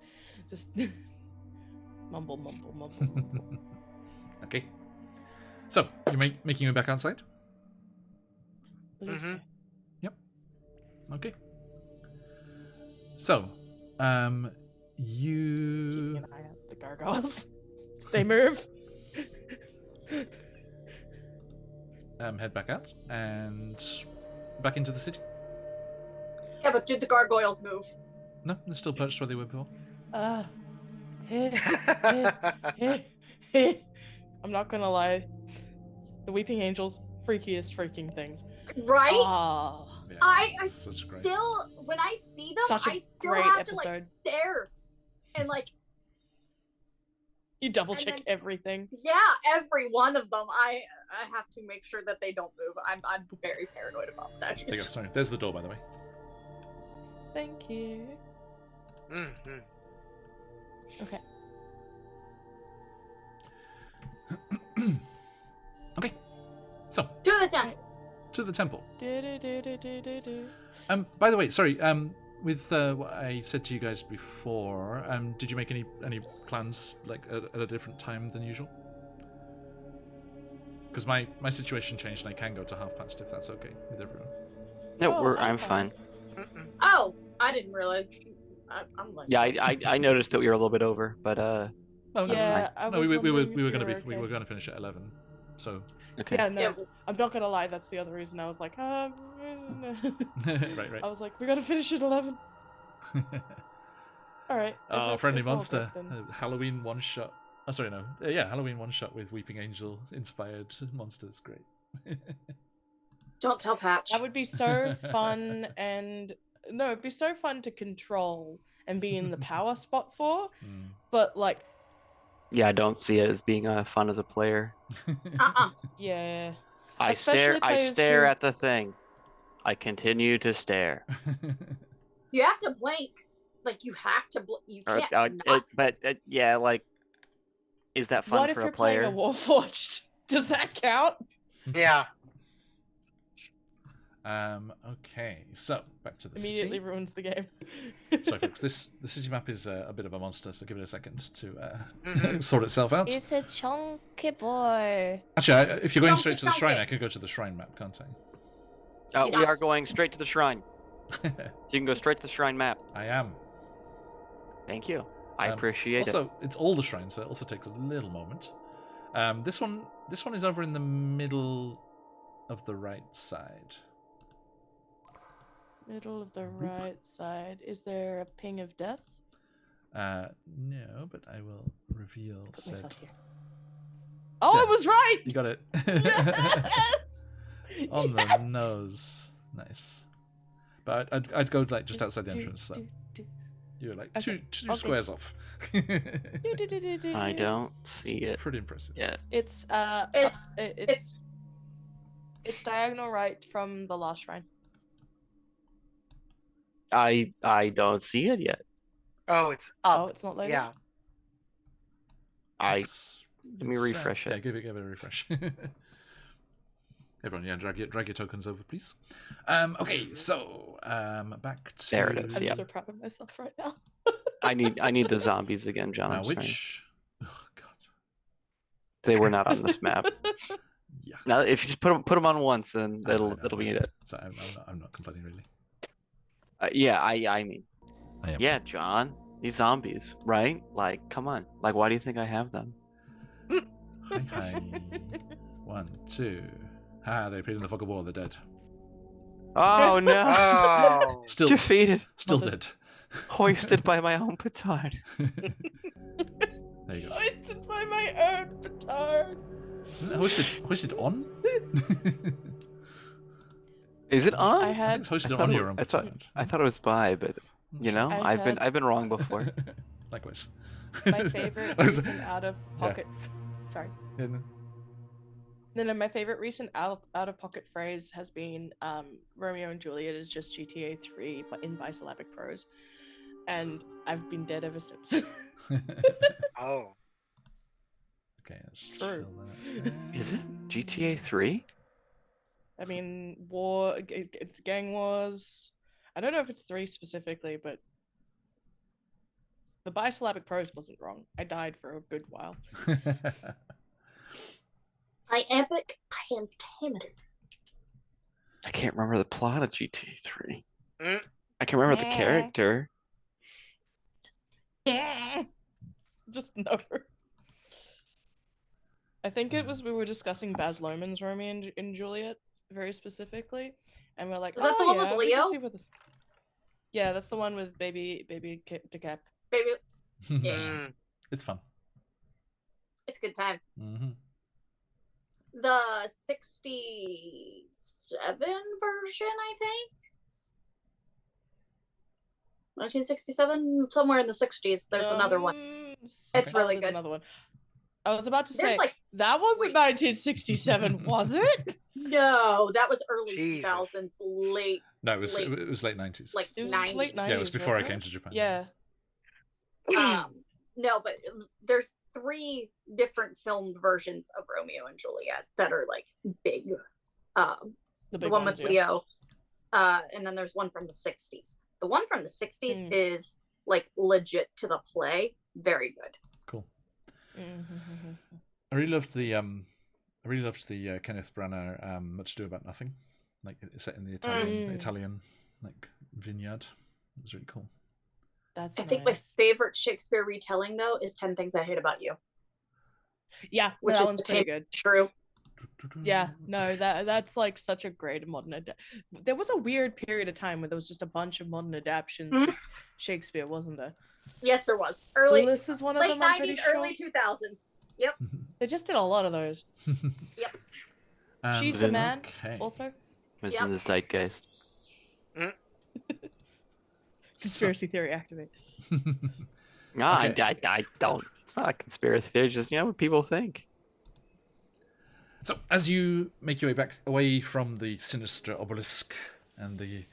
Just mumble. Okay. So, you're making your way back outside? Believe so. Yep. Okay. So, you... Keeping an eye out the gargoyles. They move. head back out and back into the city. Yeah, but did the gargoyles move? No, they're still perched where they were before. I'm not gonna lie. The Weeping Angels, freakiest freaking things. Right? Yeah, I such great. still, when I see them, Such a I still great have to episode. stare and You double And check then- everything. yeah, every one of them. I have to make sure that they don't move. I'm very paranoid about There you go. statues. Sorry, there's the door, by the way. Thank you. Okay. Okay, so To the temple. to the temple. Do-do-do-do-do-do-do. By the way, sorry. With what I said to you guys before, did you make any plans like at a different time than usual? Because my situation changed and I can go to past if that's okay with everyone. No, Oh, I'm fine. Oh, I didn't realize. I'm like. Yeah, I noticed that we were a little bit over, but Oh no, Yeah, I no, was we were wondering if you gonna were we were okay. gonna finish at 11. So okay. Yeah, no, Yeah. I'm not gonna lie. That's the other reason I was like, right. I was like, we gotta finish at 11. All right. Oh, friendly it's all monster. good then. Halloween one shot. Oh, sorry, no. Yeah, Halloween one shot with Weeping Angel inspired monsters. Great. Don't tell Patch. That would be so fun, and no, it'd be so fun to control and be in the power spot for. But like, Yeah, I don't see it as being fun as a player. yeah, I Especially players stare who- at the thing. I continue to stare. You have to blink. Like you have to. You can't. Yeah, like, is that fun what if for you're a player? playing a Warforged? Does that count? Yeah. Okay, so back to the Immediately city. ruins the game. Sorry, folks. The city map is a bit of a monster, so give it a second to Mhm. sort itself out. It's a chunky boy. Actually, if you're going Chunky, straight to the shrine, chunky. I could go to the shrine map, can't We Yes. are going straight to the shrine. I? You can go straight to the shrine map. I am. Thank you. I Um, appreciate it. Also, it's all the shrines, so it also takes a little moment. This one is over in the middle of the right side. Middle of the right side. Is there a ping of death? No, but I will reveal Put said. myself here. Oh, Yeah. I was right. You got it. Yes. On the Yes! nose. Nice. But I'd go like just outside the entrance. So Do, you're like Okay, two okay. squares off. I don't see it. Pretty impressive. Yeah. It's It's it's diagonal right from the last shrine. I don't see it yet. Oh, it's Oh, up. it's not loading. Yeah. Let me refresh it. Yeah, give it a refresh. Everyone, yeah, drag your tokens over, please. Okay, so back to There it is, I'm yeah. so proud of myself right now. I need the zombies again, John. Now, I'm sorry. which? Oh God. They were not on this map. Yeah. Now, if you just put them on once, then I know, that'll be it. So I'm not complaining really. Yeah, I mean, I am. yeah, John, these zombies, right? Like, come on. Like, why do you think I have them? Hi. 1, 2. Ah, they appeared in the fog of war. They're dead. Oh no! Oh. Still Defeated, Mother- dead. hoisted by my own petard. There you go. Hoisted by my own petard. Isn't it hoisted on? Is it on? I I had think it's hoisted I thought on it- your own. I thought petard. I thought it was by, but you know, I I've had- been wrong before. Likewise. my favorite recent out of pocket. Sorry. No, my favorite recent out of pocket phrase has been Romeo and Juliet is just GTA 3 but in bisyllabic prose, and I've been dead ever since. Oh. Okay, let's True. chill that. Is it GTA 3? I mean, it's gang wars. I don't know if it's 3 specifically, but the bisyllabic prose wasn't wrong. I died for a good while. I epic. I am timid. I can't remember the plot of GTA 3. Mm. I can remember the character. Just never. I think it was we were discussing Baz Luhrmann's Romeo and Juliet very specifically, and we're like, Is that oh, the one yeah, with we can Leo? see what this... Yeah, that's the one with baby DeCap. Baby, Mm. It's fun. it's a good time. Hmm. The 67 version, I think. 1967, somewhere in the 60s. There's another one. It's really there's good. Another one. I was about to There's say like that wasn't wait. 1967, was it? no, that was early Jesus. 2000s, late No, it was Late. late 90s. like It was 90s. late 90s. Yeah, it was before I wasn't came it? to Japan. Yeah. No, but there's 3 different filmed versions of Romeo and Juliet that are like big. The The big one ones, with yeah. Leo, and then there's one from the 60s. The one from the 60s is like legit to the play. Very good. Cool. I really loved the Kenneth Branagh Much Ado About Nothing, like it's set in the Italian like vineyard. It was really cool. I think my favorite Shakespeare retelling though is 10 Things I Hate About You. Yeah, which that is one's pretty good. True. Yeah, no, that's like such a great modern there was a weird period of time where there was just a bunch of modern adaptations of Shakespeare, wasn't there? Yes, there was. This is one of late them, I'm 90s, pretty sure. early 2000s. Yep. They just did a lot of those. Yep. She's the Man, okay. also. It's in the zeitgeist. Conspiracy theory activate. No, I don't. It's not a conspiracy theory. Just what people think. So, as you make your way back away from the sinister obelisk and the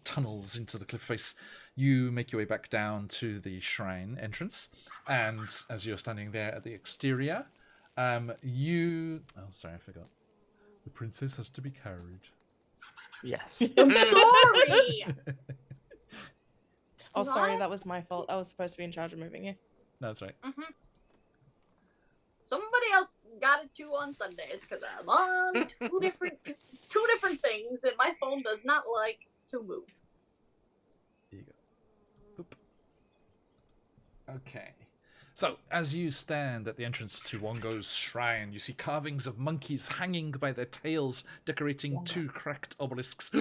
tunnels into the cliff face, you make your way back down to the shrine entrance. And as you're standing there at the exterior, you... Oh, sorry, I forgot. The princess has to be carried. Yes. I'm sorry! Oh, sorry, that was my fault. I was supposed to be in charge of moving you. No, that's right. Somebody else got it too on Sundays because I'm on two different things and my phone does not like to move. There you go. Oop. Okay. So, as you stand at the entrance to Wongo's shrine, you see carvings of monkeys hanging by their tails, decorating two cracked obelisks.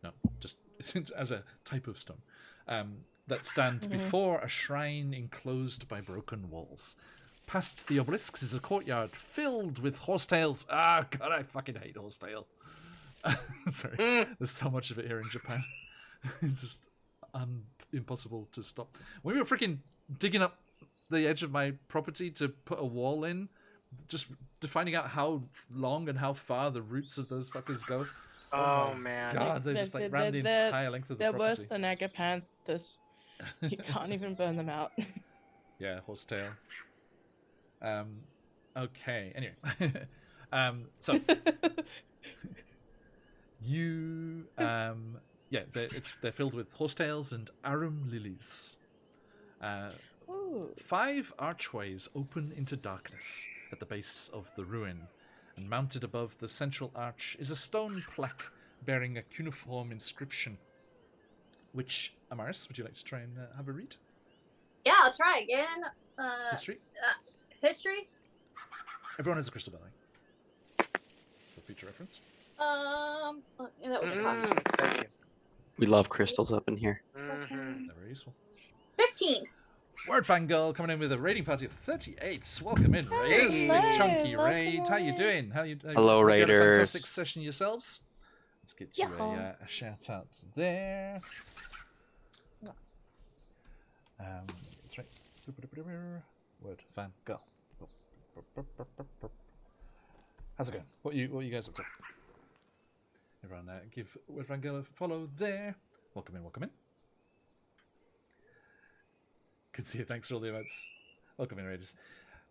No, just as a type of stone. That stand before a shrine enclosed by broken walls. Past the obelisks is a courtyard filled with horsetails. Ah, God, I fucking hate horsetail. Sorry, there's so much of it here in Japan. It's just impossible to stop. When we were freaking digging up the edge of my property to put a wall in, just finding out how long and how far the roots of those fuckers go. Oh man. God, they just like ran the entire length of the property. They're worse than agapanthus. You can't even burn them out. Yeah, horsetail. Okay. Anyway, so you, they're filled with horsetails and arum lilies. 5 archways open into darkness at the base of the ruin, and mounted above the central arch is a stone plaque bearing a cuneiform inscription. Which, Amaris, would you like to try and have a read? Yeah, I'll try again. History? History? Everyone has a crystal, by the way. For future reference. That was fun. Thank you. We love crystals up in here. They're very useful. 15. Word Fangirl coming in with a rating party of 38. Welcome in, Raiders. Hello, Big chunky welcome raid. How you in. doing? Hello, you had a Raiders. fantastic session yourselves. Let's get you Yeah. a shout out there. That's right. Word Fangirl. How's it going? What are you guys up to? Everyone, give Word Fangirl a follow there. Welcome in. Welcome in. Good to see you. Thanks for all the emotes. Welcome in, Raiders.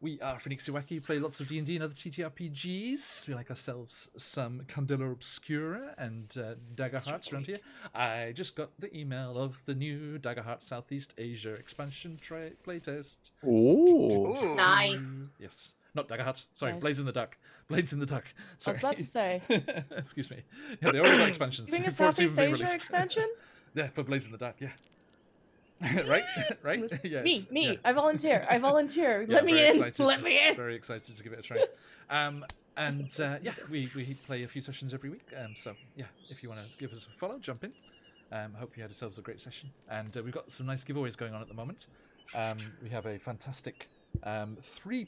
We are QuestJunkiesUK, play lots of D&D and other TTRPGs. We like ourselves some Candela Obscura and Dagger Hearts around here. I just got the email of the new Dagger Hearts Southeast Asia expansion playtest. Ooh. Nice. Yes. Not Dagger Hearts. Sorry, Nice. Blades in the Dark. Blades in the Dark. I Sorry. was about to say. Excuse me. Yeah, they already got expansions. You mean a before it's even Southeast been Asia released. expansion? Yeah, for Blades in the Dark, yeah. right? Yeah, Me. yeah. I volunteer. Yeah, Let me very in. excited. Let me in. Very excited to give it a try. We play a few sessions every week. So yeah, if you want to give us a follow, jump in. Hope you had yourselves a great session. And we've got some nice giveaways going on at the moment. We have a fantastic 3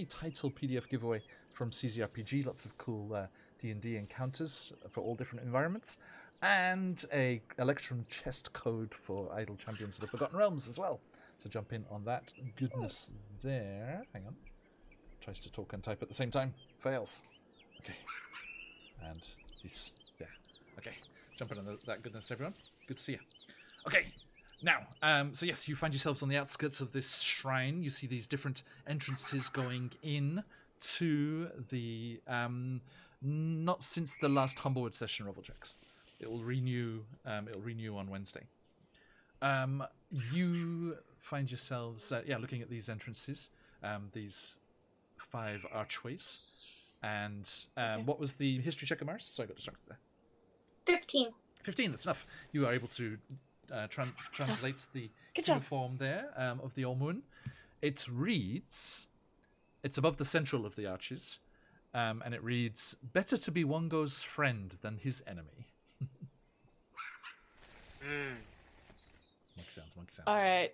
title PDF giveaway from CZRPG. Lots of cool D&D encounters for all different environments. And a Electrum chest code for Idle Champions of the Forgotten Realms as well. So jump in on that goodness there. Hang on. Tries to talk and type at the same time. Fails. Okay. And this. Yeah. Okay. Jump in on that goodness, everyone. Good to see you. Okay. Now, so yes, you find yourselves on the outskirts of this shrine. You see these different entrances going in to the not since the last Humblewood session Revel checks. It will renew. It'll renew on Wednesday. You find yourselves, looking at these entrances, these 5 archways, and what was the history check of Mars? So I got distracted there. 15. 15. That's enough. You are able to translate the Good job. form there of the Olmoon. It reads. It's above the central of the arches, and it reads, "Better to be Wongo's friend than his enemy." Monkey sounds. All right.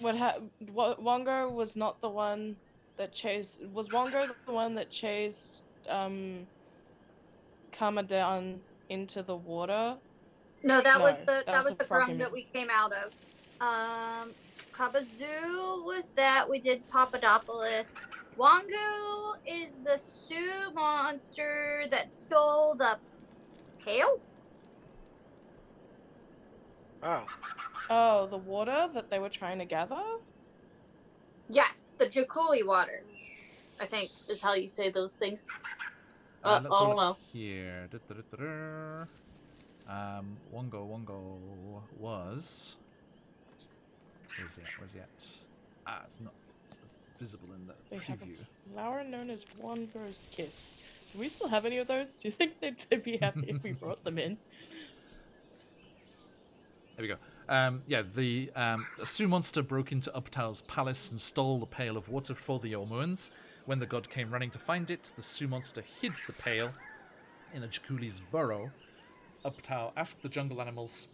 Wongo was not the one that chased. Was Wongo the one that chased Kama down into the water? No, that No, was the frog grung that image. we came out of. Kabazoo was that we did Papadopoulos. Wangu is the Sioux monster that stole the pail. Oh. Oh, the water that they were trying to gather? Yes, the Jaculi water, I think is how you say those things. Let's I have a don't look know. here. Wongo was. Where's he at? It's not visible in the They have preview. a flower known as Wongo's Kiss. Do we still have any of those? Do you think they'd be happy if we brought them in? There we go. The Sioux monster broke into Uptal's palace and stole the pail of water for the Olmoans. When the god came running to find it, the Sioux monster hid the pail in a Jaculi's burrow. Uptal asked the jungle animals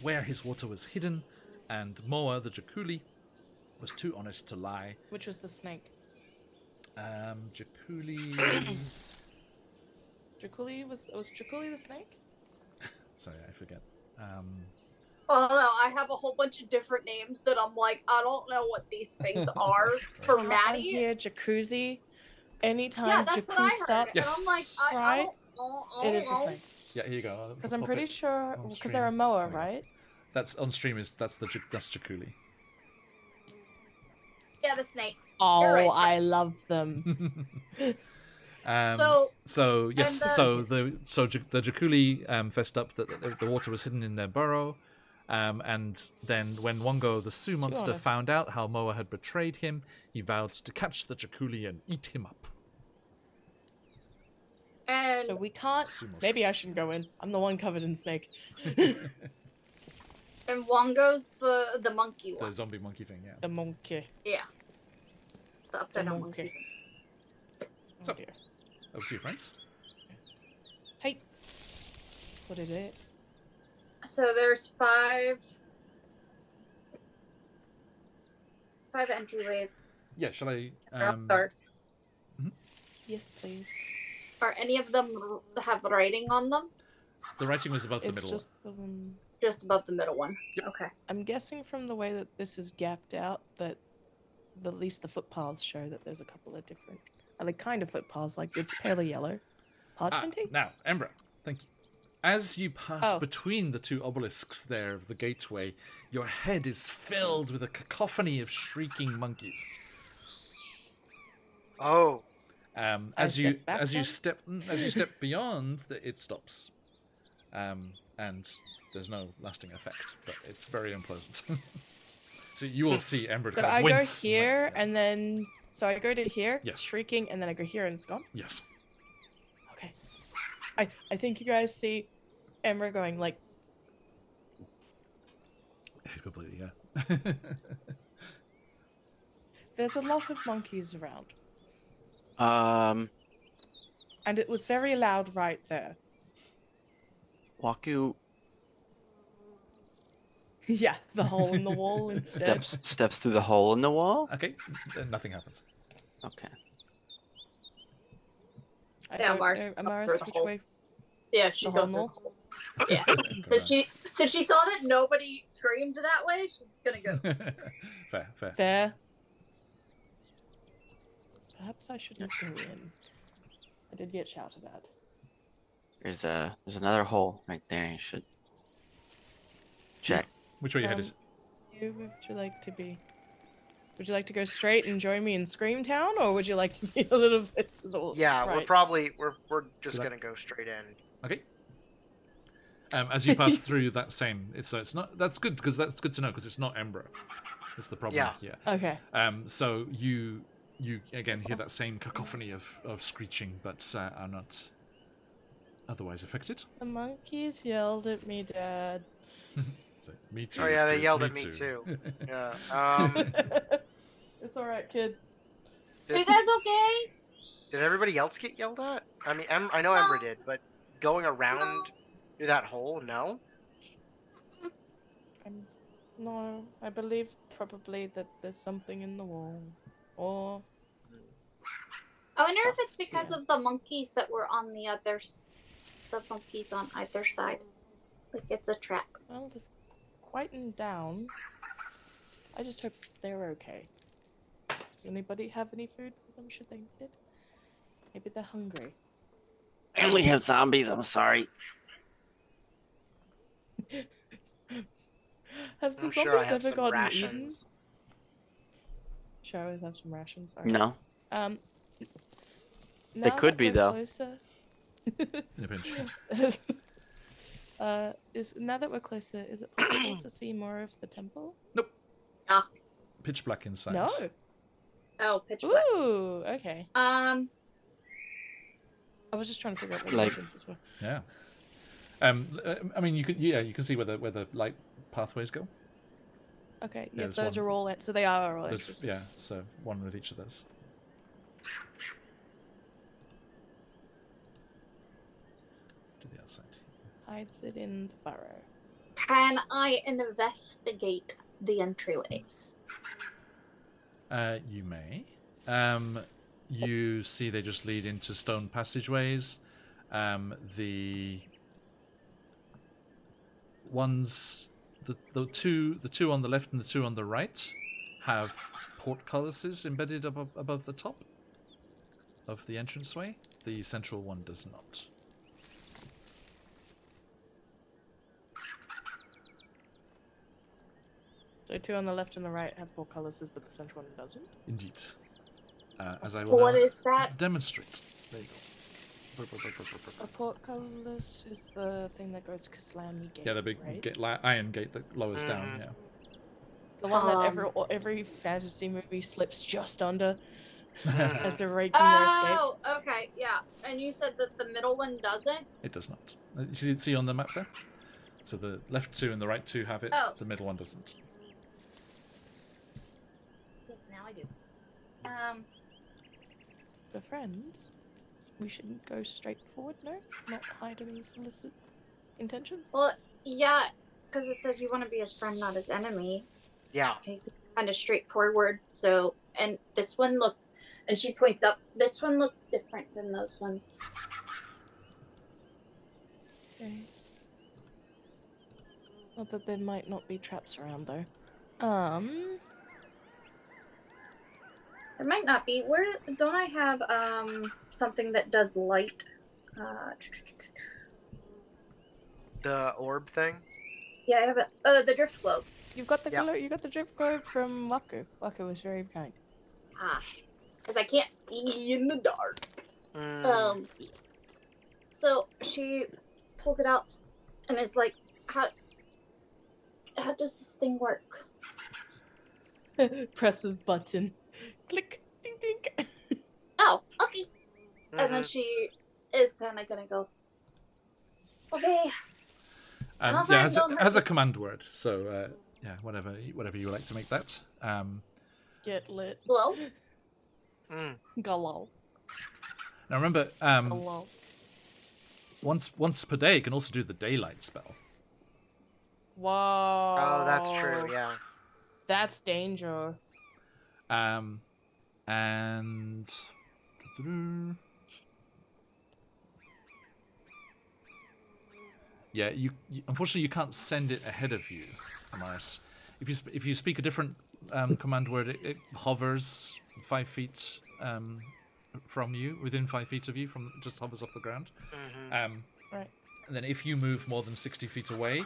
where his water was hidden, and Moa, the Jaculi, was too honest to lie. Which was the snake? Jaculi... Jaculi was Jaculi the snake? Sorry, I forget. I don't know. I have a whole bunch of different names that I'm like, I don't know what these things are for I Maddie. hear jacuzzi. Anytime Yeah, that's what I jacuzzi heard. stops, And I'm like, I right? don't It is the know. snake. Yeah, here you go. Because I'm Pop pretty it sure, on because they're a stream. moa, There you go. right? That's on stream. That's Jaculi. Yeah, the snake. Oh, right. I love them. So the and Jaculi fessed up that the water was hidden in their burrow, and then when Wongo the Sioux monster honest. found out how Moa had betrayed him, he vowed to catch the Jaculi and eat him up. And So we can't. Sioux monsters. Maybe I shouldn't go in. I'm the one covered in snake. and Wongo's the monkey The one. zombie monkey thing, yeah. The monkey. Yeah. The upside The down monkey. monkey. Oh So- dear. Over to you, friends. Hey. What is it? So there's five entryways. Yeah, shall I? They're up dark. Yes, please. Are any of them have writing on them? The writing was above the It's middle. just the one. Just above the middle one. Yep. Okay. I'm guessing from the way that this is gapped out that at least the footpaths show that there's a couple of different, like kind of footpaths, like it's paler yellow. Parchmenty? Now, Embra, thank you. As you pass Oh. between the 2 obelisks there of the gateway, your head is filled with a cacophony of shrieking monkeys. Oh. As you step back as you then? step beyond, it stops, and there's no lasting effect, but it's very unpleasant. So you will see Embra So kind of I go wince. here like, and then, so I go to here, Yes. shrieking, and then I go here and it's gone. yes. Okay. I think you guys see Emra going like, Completely, yeah. there's a lot of monkeys around. And it was very loud right there. Waku Yeah, the hole in the wall instead. steps through the hole in the wall. Okay, then nothing happens. Okay. I Yeah, don't Mars know, is up Amaris, through the which hole. way? Yeah, The she's whole going mall? Yeah. So she saw that nobody screamed that way. She's gonna go. Fair. There. Perhaps I shouldn't go in. I did get shouted at. There's another hole right there. You should check. Which way you headed? Would you like to be? Would you like to go straight and join me in Scream Town, or would you like to be a little bit to the Yeah, right? we're just Good. gonna go straight in. Okay. as you pass through that same. It's not. That's good because that's good to know because it's not Ember. That's the problem here. Okay. So you again hear that same cacophony of screeching, but are not otherwise affected. The monkeys yelled at me, Dad. So, me too. Oh yeah, they kid, yelled at me too. Yeah. It's alright, kid. Are you guys okay? Did everybody else get yelled at? I mean, I know No. Ember did, but going around through that hole, no. No, I believe probably that there's something in the wall. Or I wonder if Stuff, it's because yeah. of the monkeys that were on the monkeys on either side. Like it's a trap. well, they've quietened down. I just hope they're okay. Does anybody have any food for them? Should they need it? Maybe they're hungry. I only have zombies. I'm sorry. Have the I'm zombies sure I have ever some gotten rations. eaten? Should I always have some rations? No. Um. They now could that be, we're though. Closer... In a pinch. Now that we're closer, is it possible to see more of the temple? Pitch black inside. No. Oh, pitch black. Ooh. Okay. I was just trying to figure out what Like- entrances were. Yeah. I mean, you can see where the light pathways go. Okay. Yeah, Yeah, there's those one. are all. So they are all There's, entrances. yeah, so one with each of those. To the outside. Hides it in the burrow. Can I investigate the entryways? You may. You see they just lead into stone passageways. The ones, the two on the left and the two on the right, have portcullises embedded above the top of the entranceway. The central one does not. So two on the left and the right have portcullises, but the central one doesn't. Indeed. As I will What now is that? demonstrate. There you go. A portcullis is the thing that goes to Kaslami Gate. Yeah, the big right? iron gate that lowers down. Yeah. The one that Um, every fantasy movie slips just under as they're making their escape. Oh, okay, yeah. And you said that the middle one doesn't? It does not. You see on the map there? So the left two and the right two have it. Oh. The middle one doesn't. Yes, now I do. For friends, we shouldn't go straight forward, no? Not hide any solicit intentions? Well, yeah, because it says you want to be his friend, not his enemy. Yeah. Okay, so kind of straightforward. So, and this one and she points up, this one looks different than those ones. Okay. Not that there might not be traps around, though. There might not be. Where don't I have something that does light? The orb thing. Yeah, I have the drift globe. You've got the Yeah. you got the drift globe from Waku. Waku was very kind. Because I can't see in the dark. Mm. So she pulls it out and is like, how does this thing work? Presses button. Click. Ding ding. Oh, okay. And then Mhm. she is kind of gonna go, okay. I'll Yeah, find them. has a command word. So yeah, whatever you like to make that. Get lit. Hello? Mm. Galal. Now remember, Galal. once per day, you can also do the daylight spell. Whoa. Oh, that's true. Yeah. That's danger. And yeah, you unfortunately you can't send it ahead of you, Amaris. If you speak a different command word, it hovers 5 feet from you, within 5 feet of you, just hovers off the ground. Mm-hmm. Right. And then if you move more than 60 feet away,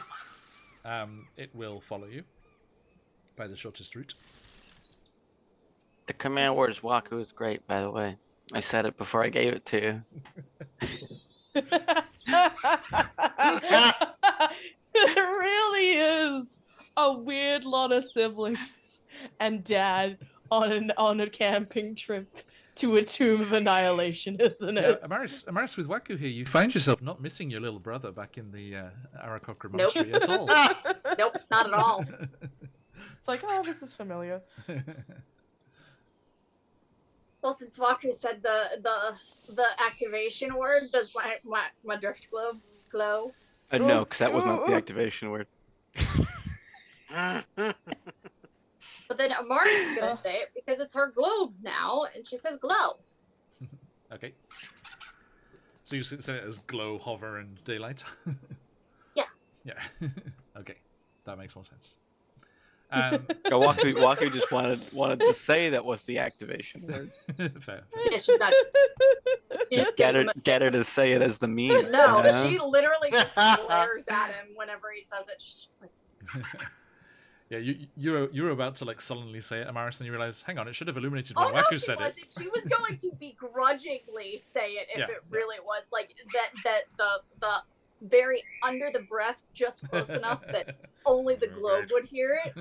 it will follow you by the shortest route. The command word is Waku is great, by the way. I said it before I gave it to you. It really is a weird lot of siblings and dad on a camping trip to a tomb of annihilation, isn't Yeah, it? Amaris with Waku here, you find yourself not missing your little brother back in the Arakocra Nope. monastery at all. Nope, not at all. It's like, oh, this is familiar. Well, since Walker said the activation word, does my drift glow? No, because that was not the activation word. But then Amari's gonna say it because it's her globe now, and she says glow. Okay. So you say it as glow, hover, and daylight? Yeah. Yeah. Okay. That makes more sense. Waku just wanted to say that was the activation word. Fair. Yeah, she's not. She just gives him a Get her to say it as the meme. No, you know? she literally just glares at him whenever he says it. She's just like, Yeah, you were about to like sullenly say it, Amaris, and you realize, hang on, it should have illuminated oh when no, Waku she said wasn't. it. She was going to begrudgingly say it if Yeah, it really was like that the very under the breath, just close enough that only the globe would hear it.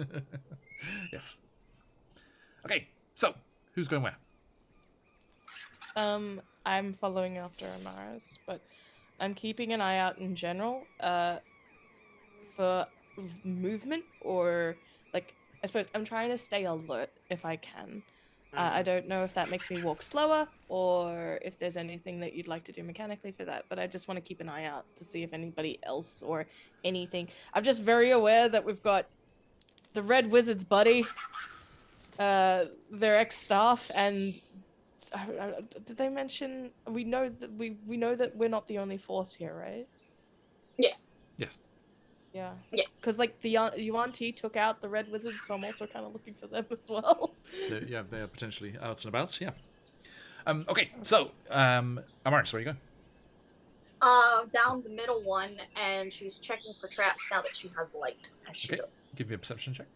Yes. Okay, so who's going where? I'm following after Amaris, but I'm keeping an eye out in general, for movement or like I suppose I'm trying to stay alert if I can. I don't know if that makes me walk slower or if there's anything that you'd like to do mechanically for that, but I just want to keep an eye out to see if anybody else or anything. I'm just very aware that we've got the Red Wizard's buddy, their ex-staff, and did they mention we know that we're not the only force here, right? Yes. Yes. Yeah. Yeah. Because like the Yuan Ti took out the Red Wizard, so I'm also kind of looking for them as well. They're potentially out and about. Yeah. Okay, so Amaris, where are you going? Down the middle one, and she's checking for traps now that she has light. As she Okay. does. Give me a perception check.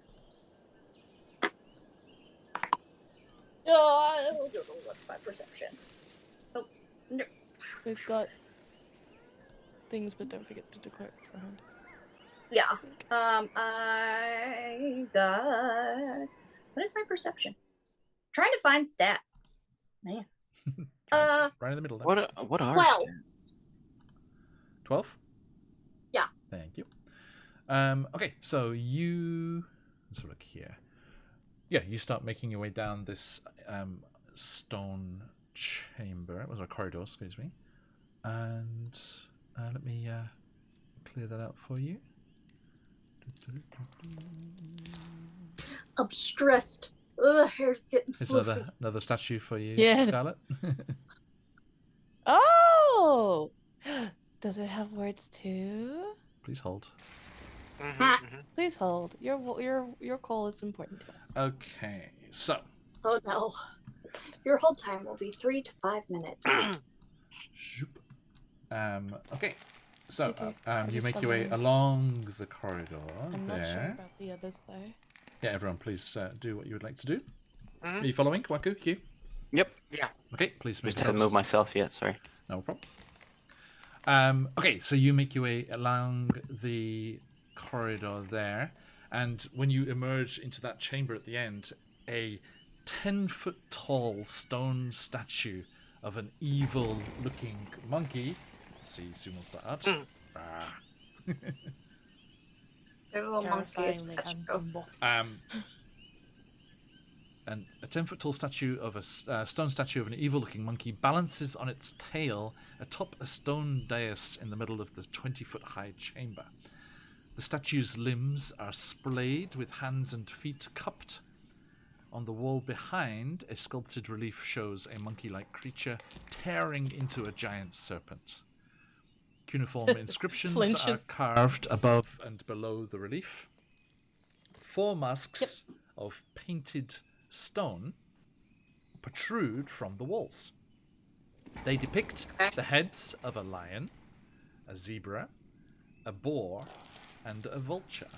What's my perception? Oh, no. We've got things, but don't forget to declare it beforehand. Yeah. I got. What is my perception? Trying to find stats. Man. Right in the middle there. What are 12. stats? 12? Yeah. Thank you. Okay, so let's look here. Yeah, you start making your way down this stone chamber. It was a corridor, excuse me. And let me clear that out for you. I'm stressed. Ugh, hair's getting It's fluffy. another statue for you, Yeah. Scarlet. Oh! Does it have words too? Please hold. Please hold. Your call is important to us. Okay, so Oh no. Your hold time will be 3 to 5 minutes. okay, so Okay, you just make your way following. along the corridor I'm not sure there. about the others though. Yeah, everyone, please do what you would like to do. Are you following, Waku? Q? Yep. Yeah. Okay, please make Just had to move myself yet. Sorry. No problem. Okay, so you make your way along the corridor there, and when you emerge into that chamber at the end, a 10-foot tall stone statue of an evil-looking monkey. See, soon will start. Little monkey Terrifyingly statue. handsome boy. And a 10-foot tall statue of a stone statue of an evil-looking monkey balances on its tail atop a stone dais in the middle of the 20-foot high chamber. The statue's limbs are splayed with hands and feet cupped. On the wall behind, a sculpted relief shows a monkey-like creature tearing into a giant serpent. Cuneiform inscriptions are Flinches. carved above and below the relief. 4 masks of painted stone protrude from the walls. They depict the heads of a lion, a zebra, a boar, and a vulture.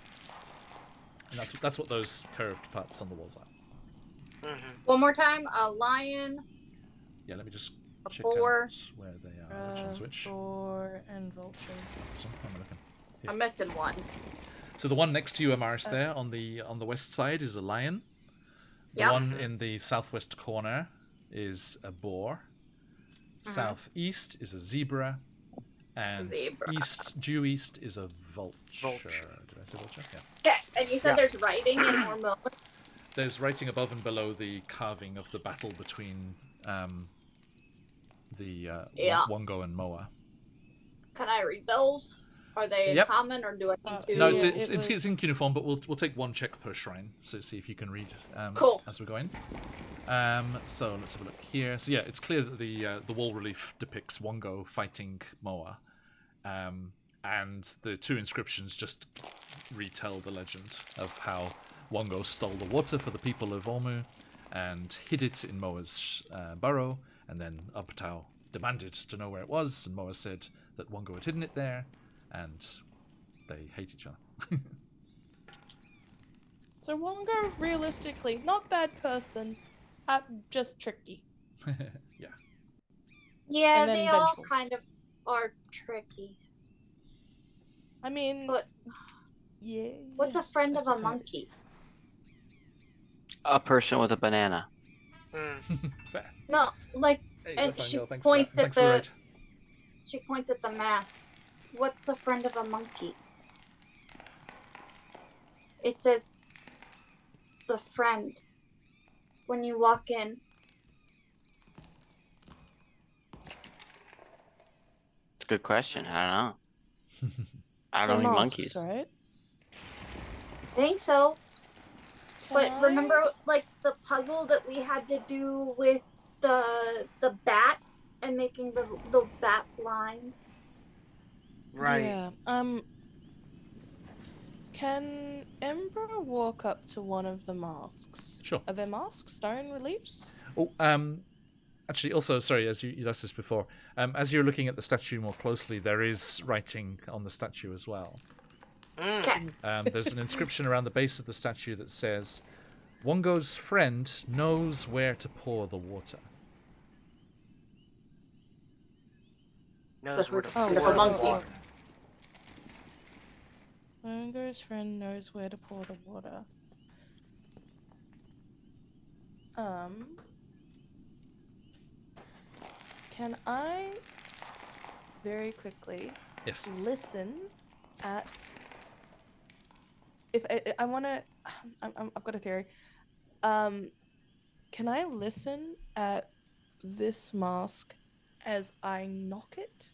And that's what those curved parts on the walls are. One more time. A lion. Yeah, let me just check boar. out where they are. Which one's which? Boar and vulture. So, I'm looking. I'm missing one. So the one next to you, Amaris, there on the west side is a lion. The one in the southwest corner is a boar. Southeast is a zebra. And due east is a vulture. Did I say vulture? Yeah. Okay, and you said there's writing in Hormone. There's writing above and below the carving of the battle between Wongo and Moa. Can I read those? Are they in common, or do I need to? No, it's in cuneiform, but we'll take one check per shrine, so see if you can read as we go in. So let's have a look here. So yeah, it's clear that the wall relief depicts Wongo fighting Moa, and the two inscriptions just retell the legend of how Wongo stole the water for the people of Ormu and hid it in Moa's burrow, and then Ubtao demanded to know where it was, and Moa said that Wongo had hidden it there, and they hate each other. So Wongo, realistically, not bad person, just tricky. Yeah. Yeah, And then they all vengeful. kind of are tricky. I mean, But what's a yes, friend I of a suppose. monkey? A person with a banana. Fair. No, like, Hey, and Fine she Girl, thanks points for that. at Thanks for the. ride. She points at the masks. What's a friend of a monkey? It says the friend when you walk in. It's a good question. I don't know. I They're don't eat masks, monkeys. right? I think so. But Can I- remember, like, the puzzle that we had to do with the bat and making the bat blind? Right. Yeah. Can Ember walk up to one of the masks? Sure. Are there masks? Stone reliefs? Oh, actually, also, sorry, as you asked this before, as you're looking at the statue more closely, there is writing on the statue as well. Okay. There's an inscription around the base of the statue that says, "Wongo's friend knows where to pour the water." Knows So where who's to friend of pour a the monkey? water. Wongo's friend knows where to pour the water. Can I very quickly Yes. listen at if I want to I've got a theory. Can I listen at this mask as I knock it?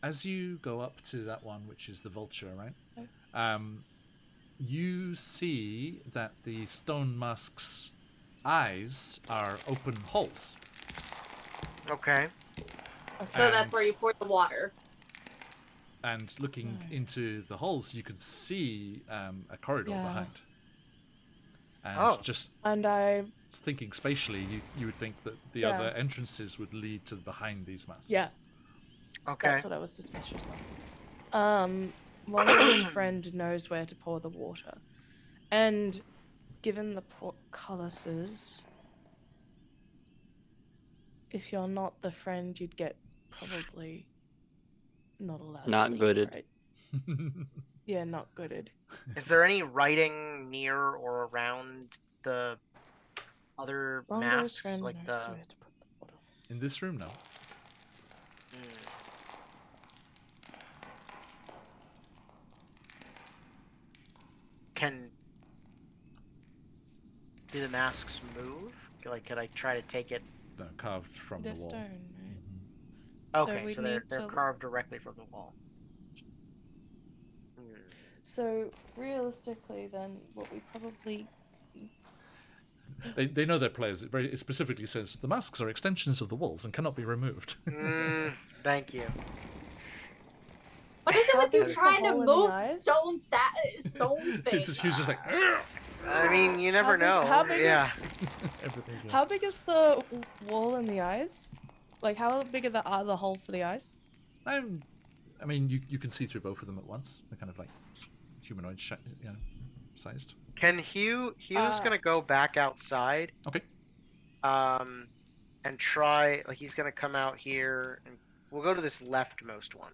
As you go up to that one, which is the vulture, right? Okay. You see that the stone mask's eyes are open holes. Okay. So that's where you pour the water. And looking into the holes, you could see a corridor Yeah. behind. And just And I thinking spatially, you would think that the Yeah. other entrances would lead to behind these masks. yeah, Okay. that's what I was suspicious of. Wongo's friend knows where to pour the water, and given the portcullises, if you're not the friend, you'd get probably not allowed. Not to leave, gooded. right? Yeah, not gooded. Is there any writing near or around the other Wongo's masks? friend Like knows the. where to put the water. In this room, no. Do the masks move? Like, could I try to take it? No, carved from They're the wall. stone, right? Okay, we'd so they're need to- carved directly from the wall. So realistically, then what we probably They know their players. It specifically says the masks are extensions of the walls and cannot be removed. Thank you. What is it How with you big is the trying to hole in the move eyes? stone things? He was just like, I mean, you never know. How big Yeah. everything. How big is the wall in the eyes? Like, how big are the hole for the eyes? I mean, you can see through both of them at once. They're kind of like humanoid, sized. Can Hugh's gonna go back outside. Okay. And try, like, he's gonna come out here, and we'll go to this leftmost one.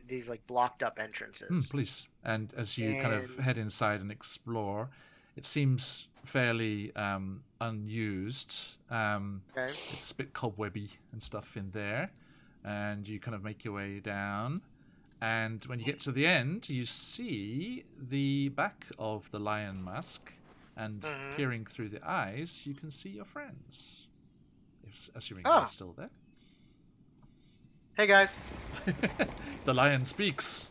these like blocked up entrances. Please. And as you kind of And- head inside and explore, it seems fairly unused. Okay. It's a bit cobwebby and stuff in there. And you kind of make your way down. And when you get to the end, you see the back of the lion mask. And Mhm. peering through the eyes, you can see your friends. Assuming Ah. they're still there. Hey guys. The lion speaks.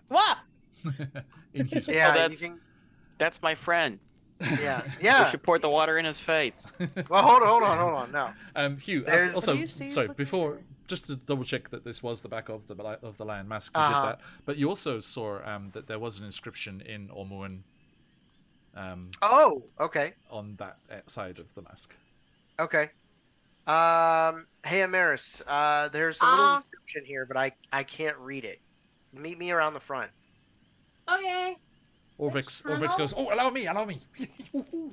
What? In Q's Yeah, you that's- can. That's my friend. Yeah, We yeah. should pour the water in his face. Well, hold on. No. Hugh, There's- also, What do you see sorry, looking before, just to double check that this was the back of the lion mask, you Uh-huh. did that. But you also saw that there was an inscription in Ormuan Oh, okay. on that side of the mask. Okay. Hey Amaris, there's a little inscription here, but I can't read it. Meet me around the front. Okay. Orvex goes, oh, allow me.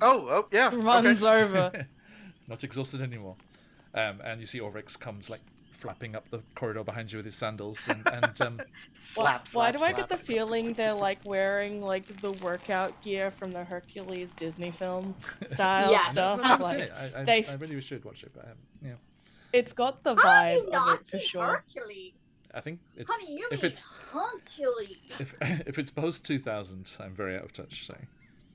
Oh, yeah. Runs Okay. over. Not exhausted anymore. And you see Orvex comes like flapping up the corridor behind you with his sandals and Slap, Why slap, do I get slap. the feeling they're like wearing like the workout gear from the Hercules Disney film style Yes. stuff? I haven't Like, seen it. they- I really should watch it, but yeah. it's got the How do vibe you of not it for see sure. Hercules? I think it's Honey, you if mean it's Hercules. if it's post 2000, I'm very out of touch. So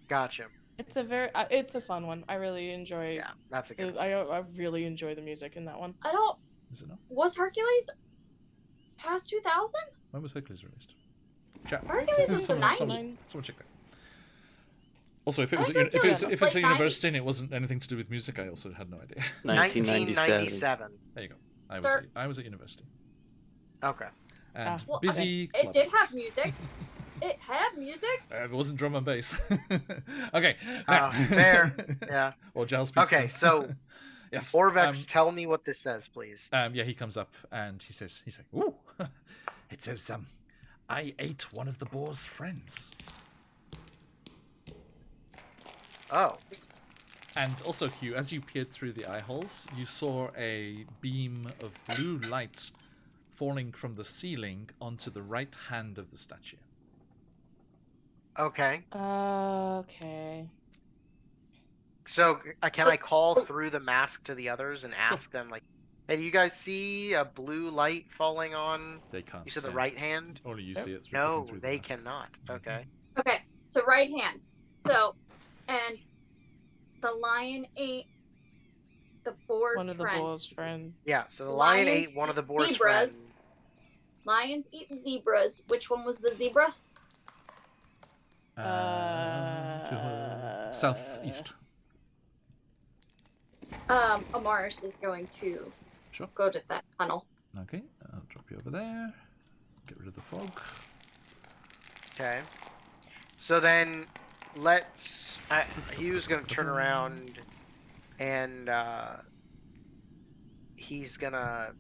Gotcha. It's a very it's a fun one. I really enjoy. Yeah, that's a good one. I really enjoy the music in that one. I don't. is it not? Was Hercules past 2000? When was Hercules released? Chat. Hercules was the Someone- 90s. Someone check that. Also, if it I was think if it's it was if it's a late university and it wasn't anything to do with music, I also had no idea. 1997. There you go. Sir. I was at university Okay. and Well, busy. It club. did have music. It had music. It wasn't drum and bass. Okay. Now. Fair. Yeah. Or Giles speaks. Okay, so yes. Orvex, tell me what this says, please. Yeah, he comes up and he's like, "Ooh," it says, "I ate one of the boar's friends." Oh. And also, Hugh, as you peered through the eye holes, you saw a beam of blue light falling from the ceiling onto the right hand of the statue. Okay. Okay. So can I call through the mask to the others and ask them, like, hey, do you guys see a blue light falling on? They can't. You said the see. right hand? Only you see it through. No, looking through the they mask. cannot. Okay. Okay, so right hand. So, and the lion ate the boar's One of the friend. boar's friend. Yeah. So the lion Lions ate one of the eat boar's zebras. friends. Lions eat zebras. Which one was the zebra? To southeast. Amaris is going to Sure. go to that tunnel. Okay, I'll drop you over there. Get rid of the fog. Okay. So then, let's. Hugh's gonna turn around, and he's gonna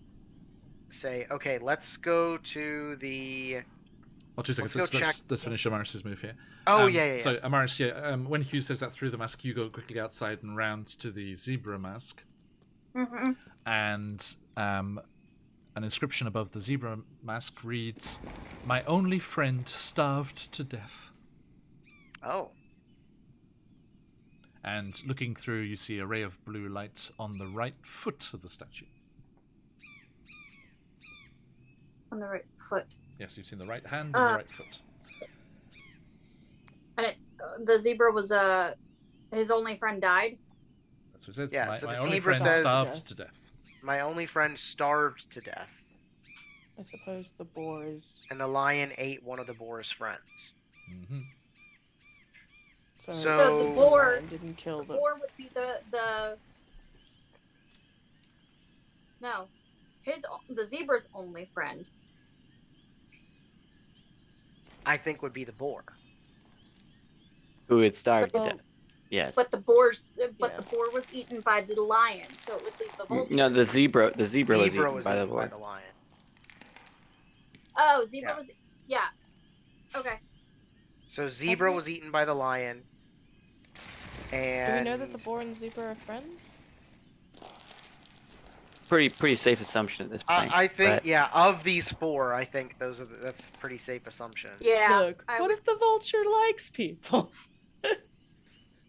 say, "Okay, let's go to the." Oh, 2 seconds. Let's go Let's finish Amaris's move here. Oh yeah. So Amaris, when Hugh says that through the mask, you go quickly outside and round to the zebra mask, Mm-hmm. and an inscription above the zebra mask reads, "My only friend starved to death." Oh. And looking through, you see a ray of blue light on the right foot of the statue. On the right foot. Yes, you've seen the right hand and the right foot. And the zebra was his only friend died. That's what it said. Yeah, my so the only zebra friend says- starved to death. My only friend starved to death, I suppose the boars. and the lion ate one of the boar's friends. Hmm. So, So- the boar- lion didn't kill the. Or would be the no, the zebra's only friend. I think would be the boar. Who had starved to Well, death. Yes. But the boar was eaten by the lion, so it would leave the vulture. No, the zebra. The zebra was Zebra eaten was by the eaten by boar. the lion. Oh, zebra Yeah. was yeah. Okay. So zebra was eaten by the lion. Do we know that And the boar and the zebra are friends? pretty safe assumption at this point. I think, but- yeah, of these 4, I think that's a pretty safe assumption. Yeah. Look, I what would- if the vulture likes people?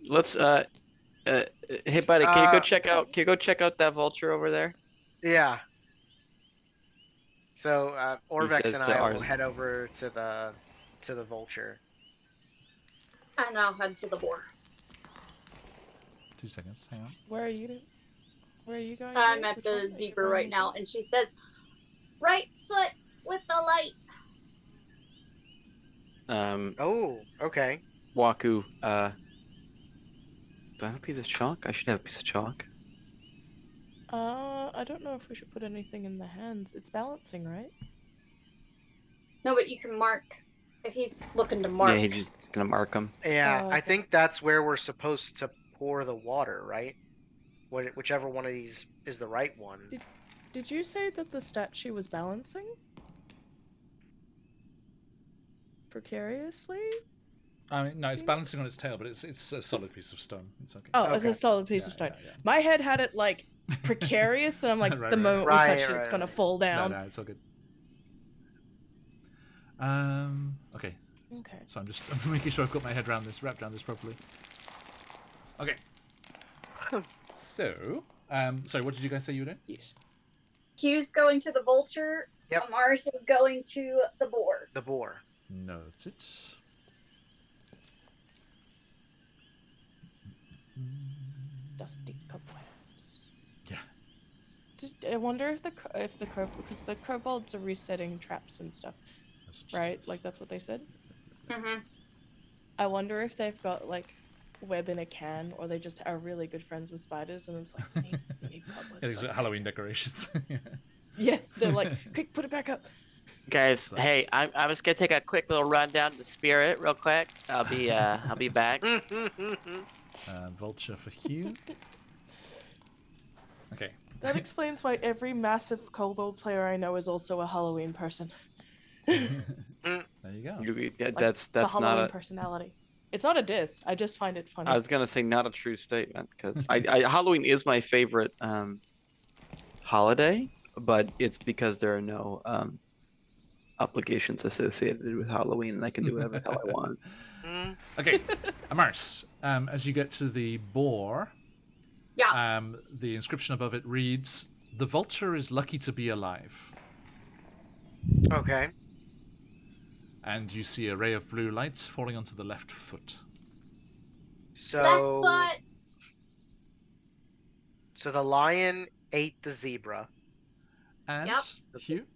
Let's hey buddy, can you go check out? Can you go check out that vulture over there? Yeah. So Orvex says and to I will ours. head over to the vulture. And I'll head to the boar. 2 seconds. Hang on. Where are you? Where are you going? I'm Nate? at Which the one? Are you zebra going right to? now, and she says, "Right foot with the light." Oh, okay. Waku, do I have a piece of chalk? I should have a piece of chalk. I don't know if we should put anything in the hands. It's balancing, right? No, but you can mark if he's looking to mark. Yeah, he's just gonna mark them. Yeah, Oh, I okay. think that's where we're supposed to pour the water, right? Whichever one of these is the right one. Did you say that the statue was balancing? Precariously? I mean, no, it's balancing on its tail, but it's a solid piece of stone. It's okay. Oh, it's Okay. a solid piece of Yeah, stone. yeah. My head had it like precarious, and I'm like, Right, the right. moment Right, we touch it, right, it's gonna right. fall No, down. no, it's all good. Okay. Okay. So I'm just making sure I've got my head wrapped around this properly. Okay. So, sorry, what did you guys say you were doing? Yes. Q's going to the vulture. Yep. Amaris is going to the boar. The boar. Noted. Dusty cobwebs. Yeah. I wonder if because the kobolds are resetting traps and stuff, That's what right? it is. Like that's what they said. Mm-hmm. I wonder if they've got like web in a can, or they just are really good friends with spiders, and it's like we need cobwebs. Yeah, these are Halloween decorations. Yeah, they're like, quick, put it back up. Guys, So- hey, I'm just gonna take a quick little run down to Spirit real quick. I'll be back. Vulture for Hugh. Okay. That explains why every massive kobold player I know is also a Halloween person. There you go. Like, That's the not Halloween a. personality. It's not a diss. I just find it funny. I was gonna say not a true statement because Halloween is my favorite holiday, but it's because there are no obligations associated with Halloween, and I can do whatever the hell I want. Okay, Amaris, as you get to the boar, Yeah. the inscription above it reads, "The vulture is lucky to be alive." Okay. And you see a ray of blue lights falling onto the left foot. So. Left foot. So the lion ate the zebra. And Yep. Hugh,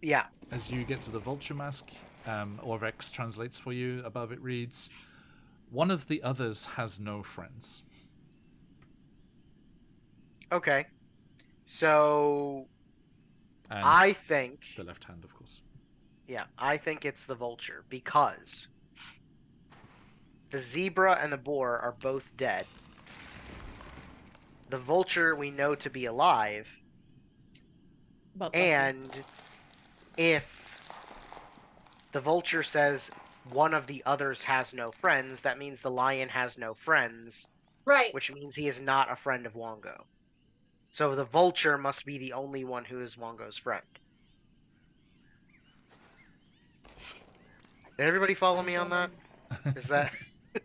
Yeah. as you get to the vulture mask, Orvex translates for you. Above it reads, "One of the others has no friends." Okay. So And I think, the left hand, of course. yeah, I think it's the vulture because the zebra and the boar are both dead. The vulture we know to be alive, But lucky. and if the vulture says one of the others has no friends, that means the lion has no friends, Right. which means he is not a friend of Wongo. So the vulture must be the only one who is Wongo's friend. Did everybody follow me on that? Is that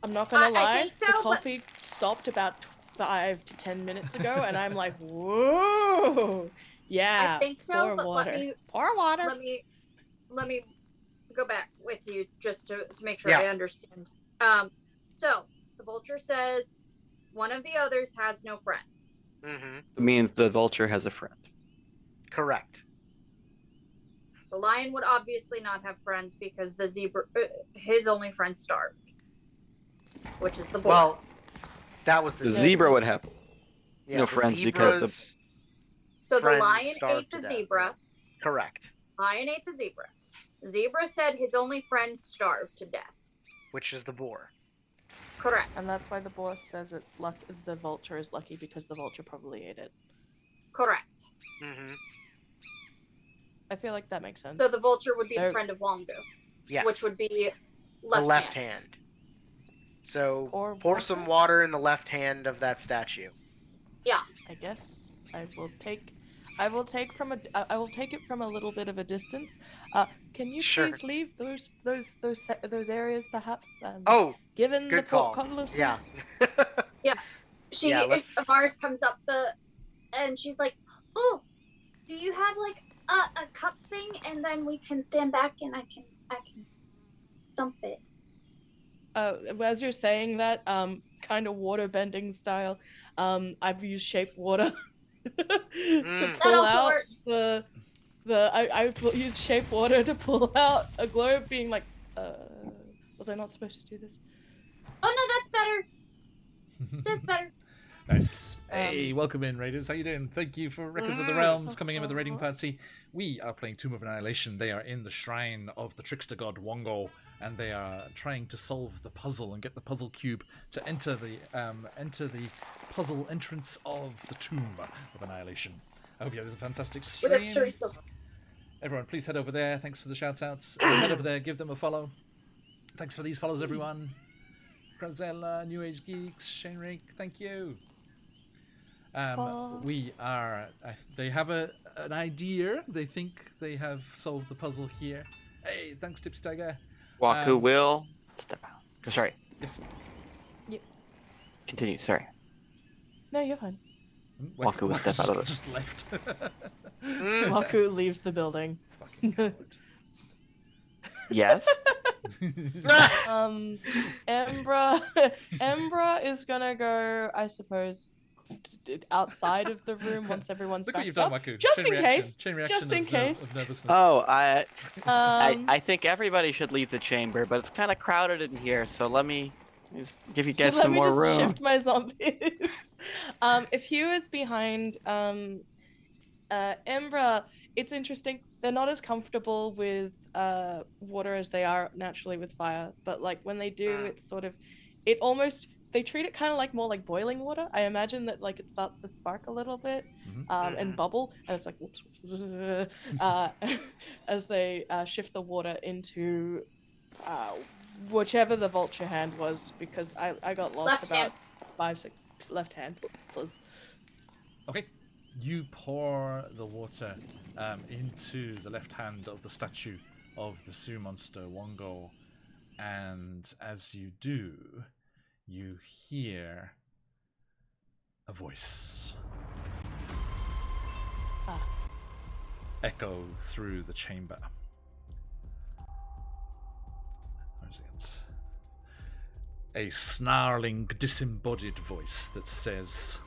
I'm not gonna I lie. think so, the but- coffee stopped about 5 to 10 minutes ago, and I'm like, whoa, yeah. I think so, pour but water. Pour water. let me go back with you just to make sure Yeah. I understand. So the vulture says one of the others has no friends. mm-hmm. It means the vulture has a friend. Correct. The lion would obviously not have friends because the zebra, his only friend starved, which is the boar. Well, that was The the zebra would have. yeah, no the friends because the- zebra's so the friend lion starved ate to the death. zebra. Correct. Lion ate the zebra. Zebra said his only friend starved to death. Which is the boar. Correct. And that's why the boss says it's luck. The vulture is lucky because the vulture probably ate it. Correct. Mm-hmm. I feel like that makes sense. So the vulture would be the There- friend of Wongo, Yes. which would be the left, left hand. hand. So Or pour water? some water in the left hand of that statue. I guess I will take. I will take it from a little bit of a distance. Can you Sure. please leave those areas, perhaps? Oh, Given the good call. portcullises. Yeah. She Yeah, let's- Mars comes up and she's like, "Oh, do you have like a cup thing? And then we can stand back and I can dump it." As you're saying that, kind of water bending style, I've used shape water to That pull also out works. I used shape water to pull out a globe, being like, was I not supposed to do this? Oh no, that's better. That's better. Nice. Hey, welcome in, Raiders. How you doing? Thank you for Records of the Realms coming in with the raiding party. We are playing Tomb of Annihilation. They are in the shrine of the trickster god Wongo, and they are trying to solve the puzzle and get the puzzle cube to enter the puzzle entrance of the Tomb of Annihilation. I hope you have a fantastic stream. Everyone, please head over there. Thanks for the shout-outs. Head over there, give them a follow. Thanks for these follows, everyone. Grazella, New Age Geeks, Shane Rake, thank you. They have an idea. They think they have solved the puzzle here. Hey, thanks, Tipsy Tiger. Waku will step out. Oh, sorry. Yes. Continue. Sorry. No, you're fine. Waku will step out of it. Just left. Waku leaves the building. Fucking coward. Yes. Embra is gonna go, I suppose, outside of the room once everyone's Look back what you've done, up. Chain Just in reaction. case. Chain reaction Just in case. Of nervousness. Oh, I think everybody should leave the chamber, but it's kind of crowded in here, so let me just give you guys Let some me more just room. shift my zombies. If Hugh is behind Embra, it's interesting. They're not as comfortable with water as they are naturally with fire, but like when they do, it's sort of, they treat it kind of like more like boiling water. I imagine that like it starts to spark a little bit and bubble, and it's like whoops, as they shift the water into whichever the vulture hand was, because I got lost Left about hand. 5-6 left hand. Please. Okay. You pour the water into the left hand of the statue of the Sioux monster Wongo, and as you do, you hear a voice echo through the chamber. Where is it? A snarling, disembodied voice that says,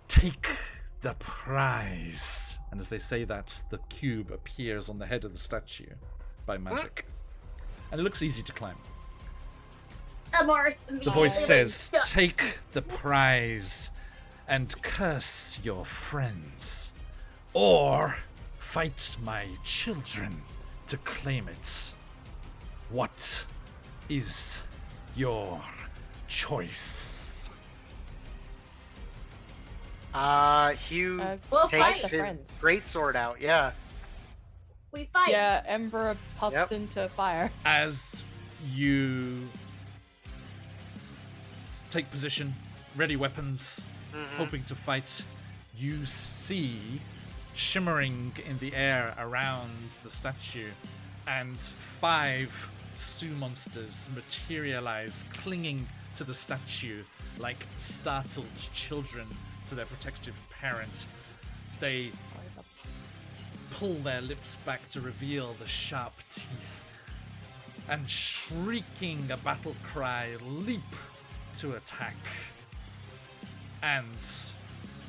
"Take the prize." And as they say that, the cube appears on the head of the statue by magic. And it looks easy to climb. Mars, The voice says, "Take the prize and curse your friends, or fight my children to claim it. What is your choice?" Hugh We'll takes fight. the his friends. greatsword out. Yeah. We fight. Yeah, Embra puffs Yep. into fire. As you take position, ready weapons, hoping to fight, you see shimmering in the air around the statue, and 5 Sioux monsters materialize, clinging to the statue like startled children to their protective parent. They pull their lips back to reveal the sharp teeth, and shrieking a battle cry, leap to attack. And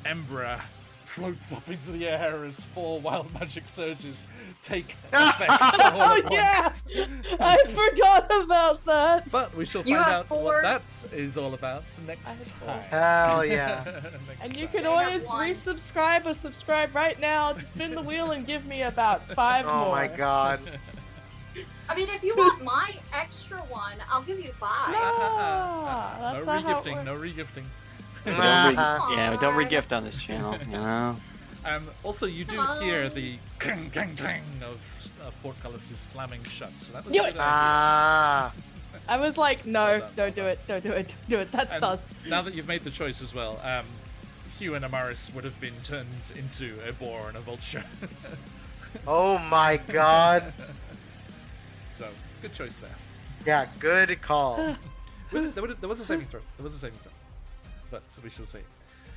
Embra floats up into the air as 4 wild magic surges take effect all at once. I forgot about that. But we shall You find have out 4. what that is all about next I time. Hell yeah. Next And you time. can They have always 1. resubscribe or subscribe right now. Spin the wheel and give me about 5 more. Oh my god. I mean, if you want my extra one, I'll give you 5. No, No that's not how it regifting, no works. regifting. We don't regift on this channel, you know. Also, you do Come hear on. the clang, clang, clang of portcullises slamming shut. So that was Knew a it. good idea. Ah. I was like, no, Well done, don't do well it, don't do it, don't do it. That's And sus. now that you've made the choice as well, Hugh and Amaris would have been turned into a boar and a vulture. Oh my god. So, good choice there. Yeah, good call. There was a saving throw. But we shall see.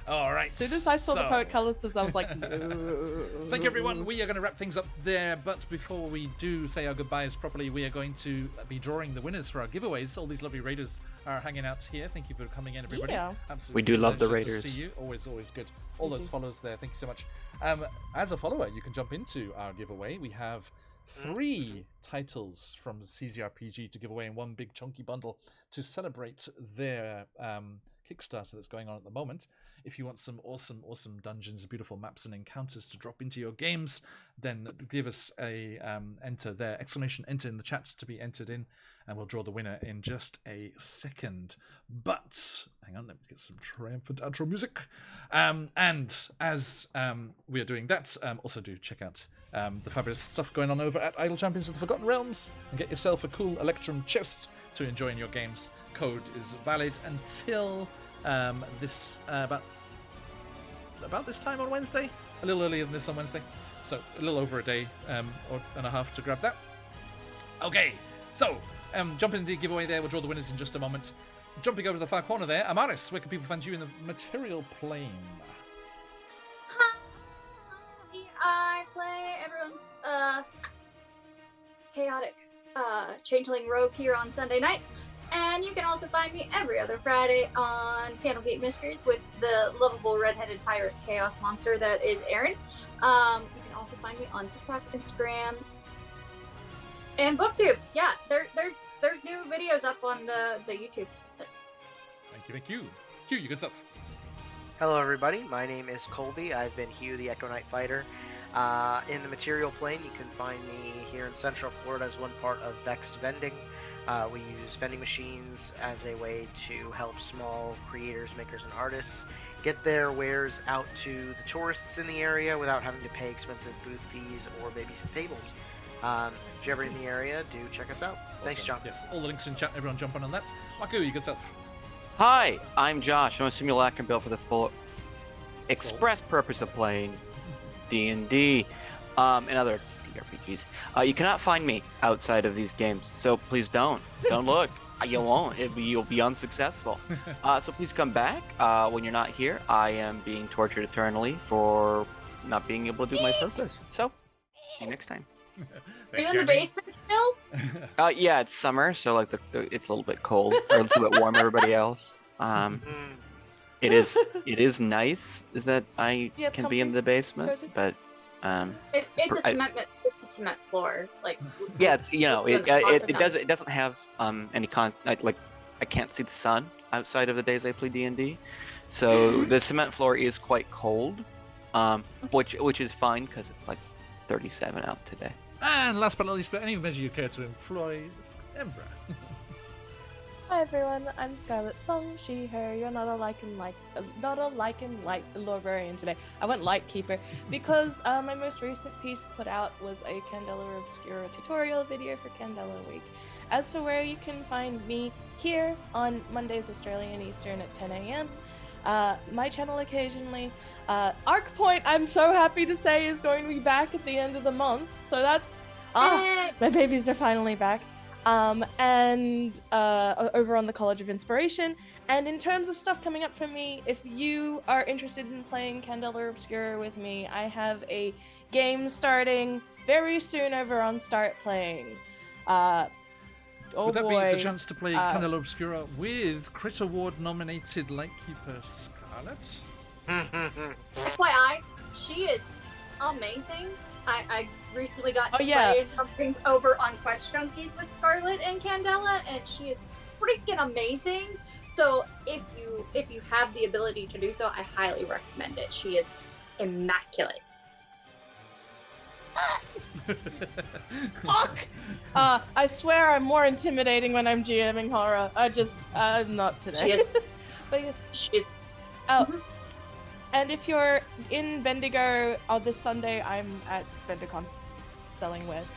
All right. As soon as I saw the so- poet colors, I was like, no. Thank you, everyone. We are going to wrap things up there, but before we do say our goodbyes properly, we are going to be drawing the winners for our giveaways. All these lovely raiders are hanging out here. Thank you for coming in, everybody. Yeah. Absolutely. We do love the pleasure to raiders. see you. Always good. All those follows there. Thank you so much. As a follower, you can jump into our giveaway. We have 3 titles from CZRPG to give away in one big chunky bundle to celebrate their Kickstarter that's going on at the moment. If you want some awesome dungeons, beautiful maps and encounters to drop into your games, then give us a enter there, enter in the chat to be entered in, and we'll draw the winner in just a second. But hang on, let me get some triumphant outro music. And as we are doing that, also do check out the fabulous stuff going on over at Idle Champions of the Forgotten Realms and get yourself a cool Electrum chest to enjoy in your games. Code is valid until this about this time on Wednesday, a little earlier than this on Wednesday, so a little over a day or and a half to grab that. Okay, so jump into the giveaway there. We'll draw the winners in just a moment. Jumping over to the far corner there, Amaris, where can people find you in the material plane? Hi, I play everyone's chaotic changeling rogue here on Sunday nights. And you can also find me every other Friday on Candlekeep Mysteries with the lovable redheaded pirate chaos monster that is Aaron. You can also find me on TikTok, Instagram, and BookTube. Yeah, there's new videos up on the YouTube. Thank you. Hugh, you good stuff. Hello, everybody. My name is Colby. I've been Hugh, the Echo Knight Fighter. In the material plane, you can find me here in Central Florida as one part of Vexed Vending. We use vending machines as a way to help small creators, makers, and artists get their wares out to the tourists in the area without having to pay expensive booth fees or babysit tables. If you're ever in the area, do check us out. Thanks, Awesome. John. Yes, all the links in chat. Everyone jump on that. Maku, you good stuff. Hi, I'm Josh. I'm a simulacrum built for the full express purpose of playing D&D and other RPGs. You cannot find me outside of these games, so please don't look. You won't. You'll be unsuccessful. So please come back when you're not here. I am being tortured eternally for not being able to do my purpose. So see you next time. Are you in the basement still? Yeah, it's summer, so like it's a little bit cold, or it's a little bit warm. Everybody else. It is nice that I Yeah, it's can be in the basement, cozy. but It's a cement floor. Like yeah, it's it Awesome. doesn't have any like I can't see the sun outside of the days I play D&D, so the cement floor is quite cold, which is fine because it's like 37 out today. And last but not least, but any measure you care to employ, Embra. Hi everyone, I'm Scarlet Song, she, her. You're not a librarian today. I went Lightkeeper because my most recent piece put out was a Candela Obscura tutorial video for Candela Week. As to where you can find me, here on Mondays Australian Eastern at 10 a.m. My channel occasionally. Arc Point, I'm so happy to say, is going to be back at the end of the month. So that's my babies are finally back. And over on the College of Inspiration. And in terms of stuff coming up for me, if you are interested in playing Candela Obscura with me, I have a game starting very soon over on Start Playing. Would that be the chance to play Candela Obscura with Crit Award nominated Lightkeeper Scarlet? FYI, she is amazing. I recently got to yeah. play something over on Quest Junkies with Scarlet and Candela, and she is freaking amazing. So if you have the ability to do so, I highly recommend it. She is immaculate. Fuck! I swear I'm more intimidating when I'm GMing horror. Not today. She is. But yes. She is. Oh. And if you're in Bendigo this Sunday, I'm at Bendicon selling wares.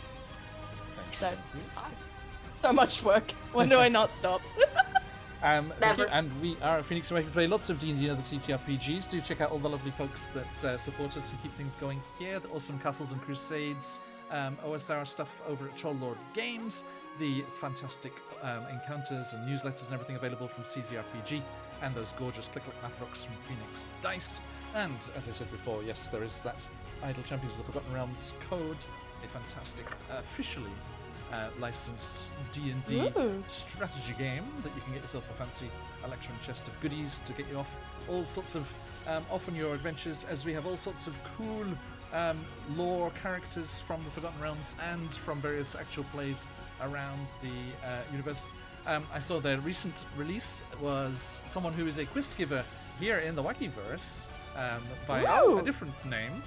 Thanks. So much work. When do I not stop? Thank you. Never. And we are Phoenix, where we play lots of D&D and other TTRPGs. Do check out all the lovely folks that support us and keep things going here. The awesome Castles and Crusades OSR stuff over at Troll Lord Games. The fantastic encounters and newsletters and everything available from CZRPG. And those gorgeous Click-Click Math Rocks from Phoenix Dice. And, as I said before, yes, there is that Idle Champions of the Forgotten Realms code. A fantastic, officially licensed D&D strategy game that you can get yourself a fancy electron chest of goodies to get you off all sorts of off on your adventures, as we have all sorts of cool lore characters from the Forgotten Realms and from various actual plays around the universe. I saw their recent release was someone who is a quest giver here in the Wackyverse by a different name.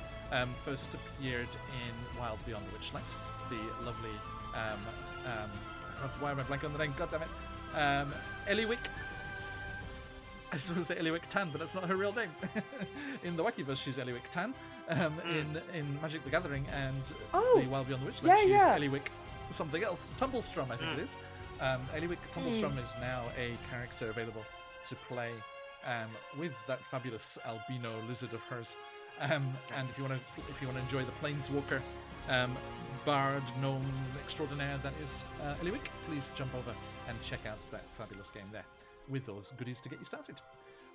First appeared in Wild Beyond the Witchlight, the lovely why am I blank on the name? God damn it. Eliwick. I was going to say Eliwick Tan, but that's not her real name. In the Wackyverse, she's Eliwick Tan. In Magic the Gathering and the Wild Beyond the Witchlight, she's Eliwick something else. Tumblestrom, I think it is. Eliwick Tumblestrom is now a character available to play with that fabulous albino lizard of hers. And if you want to enjoy the Planeswalker bard gnome extraordinaire that is Eliwick, please jump over and check out that fabulous game there with those goodies to get you started.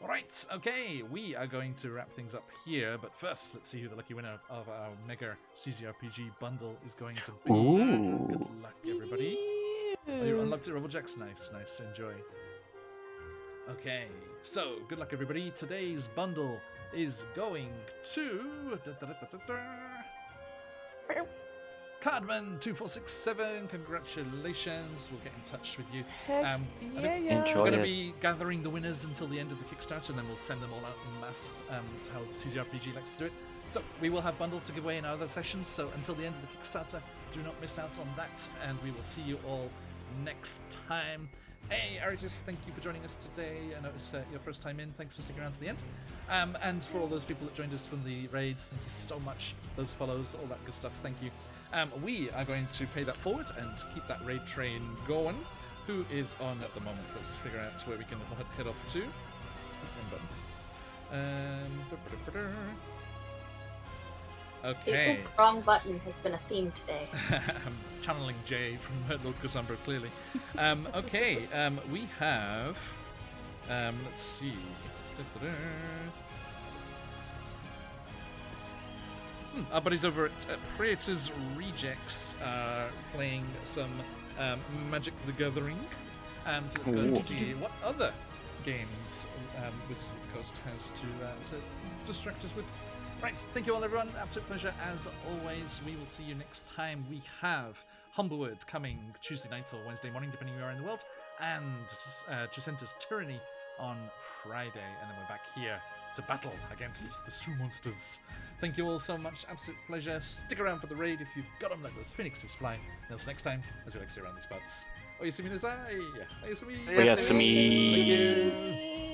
All right, okay, we are going to wrap things up here, but first, let's see who the lucky winner of our mega CZRPG bundle is going to be. Ooh. Good luck, everybody. Oh, you're unlocked at Rebeljax. Nice, enjoy. Okay, so good luck, everybody. Today's bundle is going to Cardman2467. Congratulations. We'll get in touch with you. Heck yeah. We're Enjoy going to it. be gathering the winners until the end of the Kickstarter, and then we'll send them all out en masse. That's how CZRPG likes to do it. So we will have bundles to give away in our other sessions, so until the end of the Kickstarter, do not miss out on that, and we will see you all next time. Hey, Aritis, thank you for joining us today. I know it's your first time in. Thanks for sticking around to the end. And for all those people that joined us from the raids, thank you so much. Those follows, all that good stuff, thank you. We are going to pay that forward and keep that raid train going. Who is on at the moment? Let's figure out where we can head off to. Okay. Wrong button has been a theme today. I'm channeling Jay from Lord Cassandra, clearly. Okay, we have... let's see. Our buddies over at Praetor's Rejects are playing some Magic the Gathering. So let's go and see what other games Wizards of the Coast has to distract us with. Right, thank you all, everyone. Absolute pleasure as always. We will see you next time. We have Humblewood coming Tuesday night or Wednesday morning, depending where you are in the world, and Jacenta's Tyranny on Friday, and then we're back here to battle against the Sioux monsters. Thank you all so much. Absolute pleasure. Stick around for the raid if you've got them. Let those phoenixes fly. Until next time, as we like to say around these spots. Oyasumi Nasai. Oyasumi. Oyasumi. Thank you.